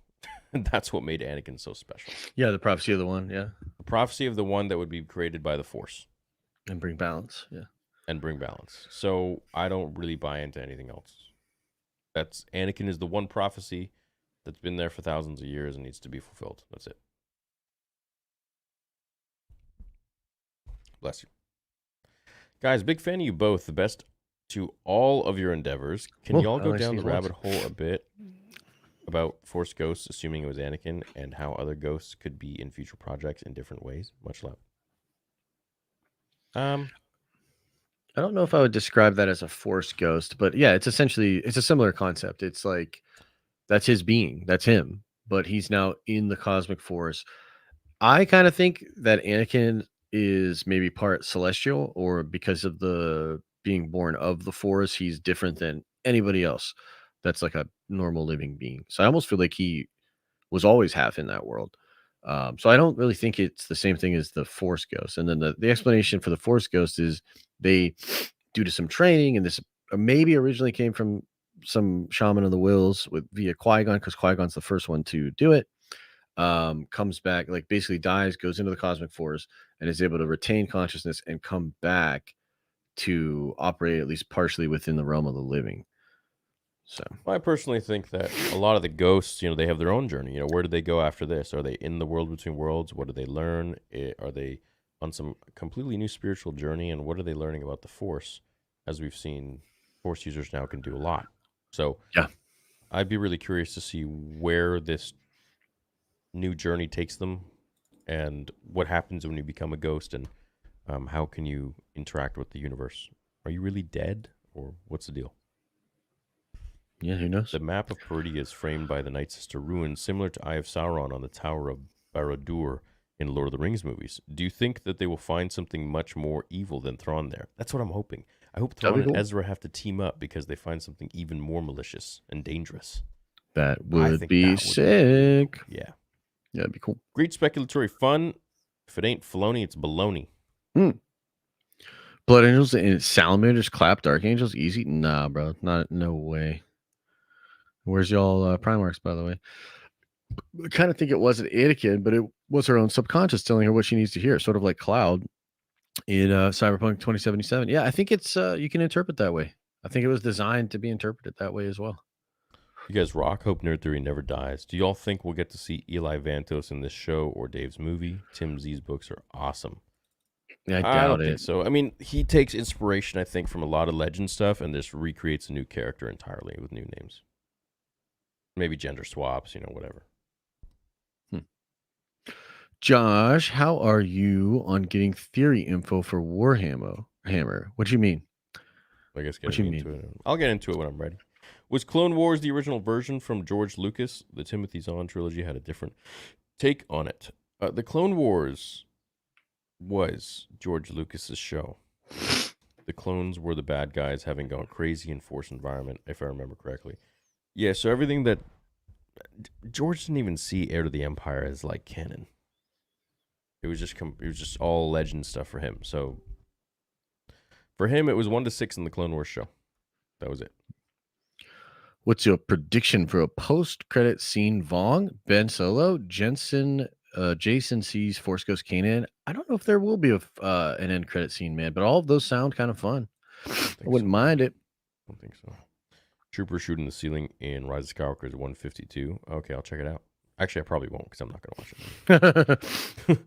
And that's what made Anakin so special. Yeah, the prophecy of the one, yeah. The prophecy of the one that would be created by the Force. And bring balance, yeah. And bring balance. So I don't really buy into anything else. That's Anakin is the one prophecy that's been there for thousands of years and needs to be fulfilled. That's it. Bless you. Guys, big fan of you both. The best to all of your endeavors. Can y'all go down the rabbit hole a bit about Force Ghosts, assuming it was Anakin, and how other ghosts could be in future projects in different ways? Much love. I don't know if I would describe that as a Force ghost, but yeah, it's a similar concept. It's like that's his being, that's him, but he's now in the cosmic force. I kind of think that Anakin is maybe part celestial, or because of the being born of the Force, he's different than anybody else that's like a normal living being. So I almost feel like he was always half in that world. So I don't really think it's the same thing as the Force Ghost. And then the explanation for the Force Ghost is they, due to some training, and this maybe originally came from some shaman of the wills via Qui-Gon, because Qui-Gon's the first one to do it. Comes back, like basically dies, goes into the cosmic force, and is able to retain consciousness and come back to operate at least partially within the realm of the living. So I personally think that a lot of the ghosts, they have their own journey. Where do they go after this? Are they in the world between worlds? What do they learn? Are they on some completely new spiritual journey? And what are they learning about the Force? As we've seen, Force users now can do a lot. So yeah, I'd be really curious to see where this new journey takes them and what happens when you become a ghost, and how can you interact with the universe? Are you really dead, or what's the deal? Yeah, who knows? The map of Peridea is framed by the Night Sister ruins, similar to Eye of Sauron on the Tower of Barad-dûr in Lord of the Rings movies. Do you think that they will find something much more evil than Thrawn there? That's what I'm hoping. I hope Thrawn and Ezra have to team up because they find something even more malicious and dangerous. That would be sick. Yeah. Yeah, that'd be cool. Great speculatory fun. If it ain't Filoni, it's baloney. Blood Angels and Salamanders clap Dark Angels easy? Nah, bro. No way. Where's y'all Primarchs, by the way? I kind of think it wasn't Anakin, but it was her own subconscious telling her what she needs to hear, sort of like Cloud in Cyberpunk 2077. Yeah, I think it's you can interpret that way. I think it was designed to be interpreted that way as well. You guys rock. Hope Nerd Theory never dies. Do y'all think we'll get to see Eli Vantos in this show or Dave's movie? Tim Z's books are awesome. Yeah, I don't think so. I mean, he takes inspiration, I think, from a lot of legend stuff and just recreates a new character entirely with new names. Maybe gender swaps, whatever. Josh, how are you on getting theory info for Warhammer? What do you mean? I guess getting into it. I'll get into it when I'm ready. Was Clone Wars the original version from George Lucas? The Timothy Zahn trilogy had a different take on it. The Clone Wars was George Lucas's show. The clones were the bad guys having gone crazy in Force environment, if I remember correctly. Yeah, so everything that George didn't even see Heir to the Empire as like canon. It was just all legend stuff for him. So for him, it was 1 to 6 in the Clone Wars show. That was it. What's your prediction for a post-credit scene? Vong, Ben Solo, Jason sees Force Ghost Kanan. I don't know if there will be an end credit scene, man, but all of those sound kind of fun. I wouldn't mind it. I don't think so. Trooper shooting the ceiling in Rise of Skywalker is 152. Okay, I'll check it out. Actually, I probably won't because I'm not going to watch it.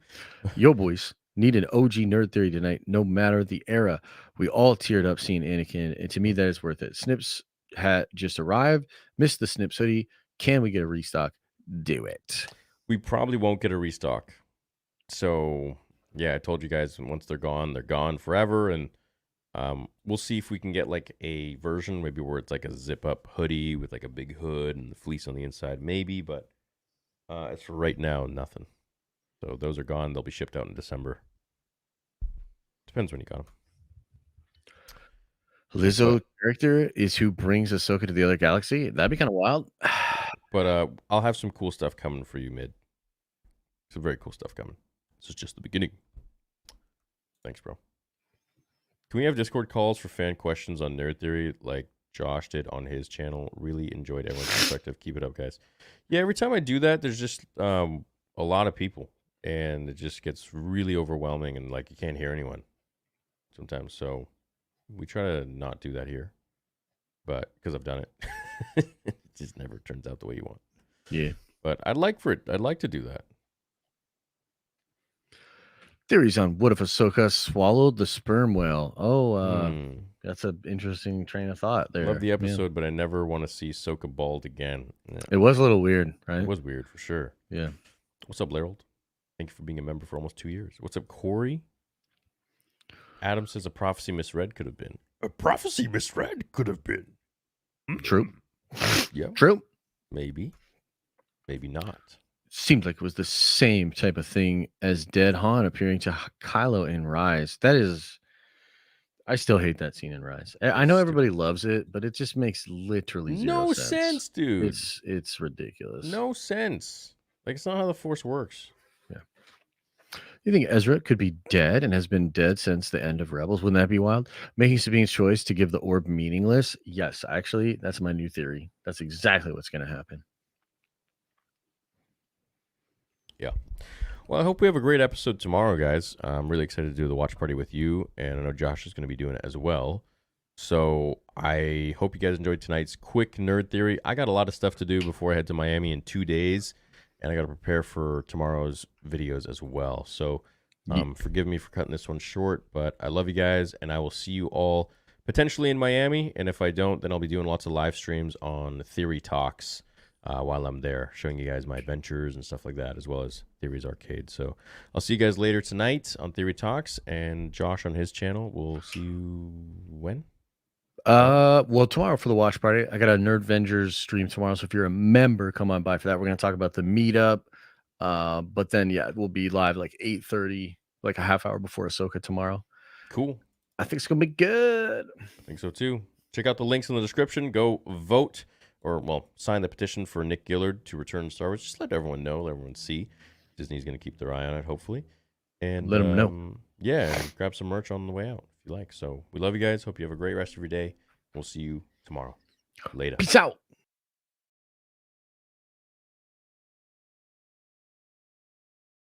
Yo, boys, need an OG nerd theory tonight, no matter the era. We all teared up seeing Anakin, and to me, that is worth it. Snips hat just arrived. Missed the Snips hoodie. Can we get a restock? Do it. We probably won't get a restock. So, yeah, I told you guys once they're gone forever. And we'll see if we can get like a version maybe where it's like a zip-up hoodie with like a big hood and the fleece on the inside, maybe. But as for right now, nothing. So those are gone. They'll be shipped out in December. Depends when you got them. Lizzo character is who brings Ahsoka to the other galaxy. That'd be kind of wild. But I'll have some cool stuff coming for you, Mid. Some very cool stuff coming. This is just the beginning. Thanks, bro. Can we have Discord calls for fan questions on Nerd Theory like Josh did on his channel? Really enjoyed everyone's perspective. Keep it up, guys. Yeah, every time I do that, there's just a lot of people. And it just gets really overwhelming and like you can't hear anyone sometimes. So we try to not do that here. But because I've done it. It just never turns out the way you want. Yeah. But I'd like to do that. Theories on what if Ahsoka swallowed the sperm whale? Oh, that's an interesting train of thought there. Love the episode, but I never want to see Ahsoka bald again. Yeah. It was a little weird, right? It was weird for sure. Yeah. What's up, Larold? Thank you for being a member for almost 2 years. What's up, Corey? Adam says a prophecy misread could have been. A prophecy misread could have been. True. Yeah. True. Maybe. Maybe not. Seems like it was the same type of thing as Dead Han appearing to Kylo in Rise. That is, I still hate that scene in Rise. I know everybody loves it, but it just makes literally zero sense, dude. It's ridiculous. No sense. Like it's not how the Force works. Yeah. You think Ezra could be dead and has been dead since the end of Rebels? Wouldn't that be wild? Making Sabine's choice to give the orb meaningless? Yes, actually, that's my new theory. That's exactly what's going to happen. Yeah. Well, I hope we have a great episode tomorrow, guys. I'm really excited to do the watch party with you, and I know Josh is going to be doing it as well. So I hope you guys enjoyed tonight's quick nerd theory. I got a lot of stuff to do before I head to Miami in 2 days, and I got to prepare for tomorrow's videos as well. So forgive me for cutting this one short, but I love you guys, and I will see you all potentially in Miami. And if I don't, then I'll be doing lots of live streams on Theory Talks while I'm there, showing you guys my adventures and stuff like that, as well as Theory's Arcade. So I'll see you guys later tonight on Theory Talks, and Josh on his channel. We'll see you when? Well, tomorrow for the watch party, I got a Nerd Vengers stream tomorrow. So if you're a member, come on by for that. We're going to talk about the meetup. But then, yeah, we'll be live like 8:30, like a half hour before Ahsoka tomorrow. Cool. I think it's going to be good. I think so too. Check out the links in the description. Go vote or, well, sign the petition for Nick Gillard to return Star Wars. Just let everyone know, let everyone see. Disney's going to keep their eye on it, hopefully. And let them know. Yeah, and grab some merch on the way out if you like. So we love you guys. Hope you have a great rest of your day. We'll see you tomorrow. Later. Peace out.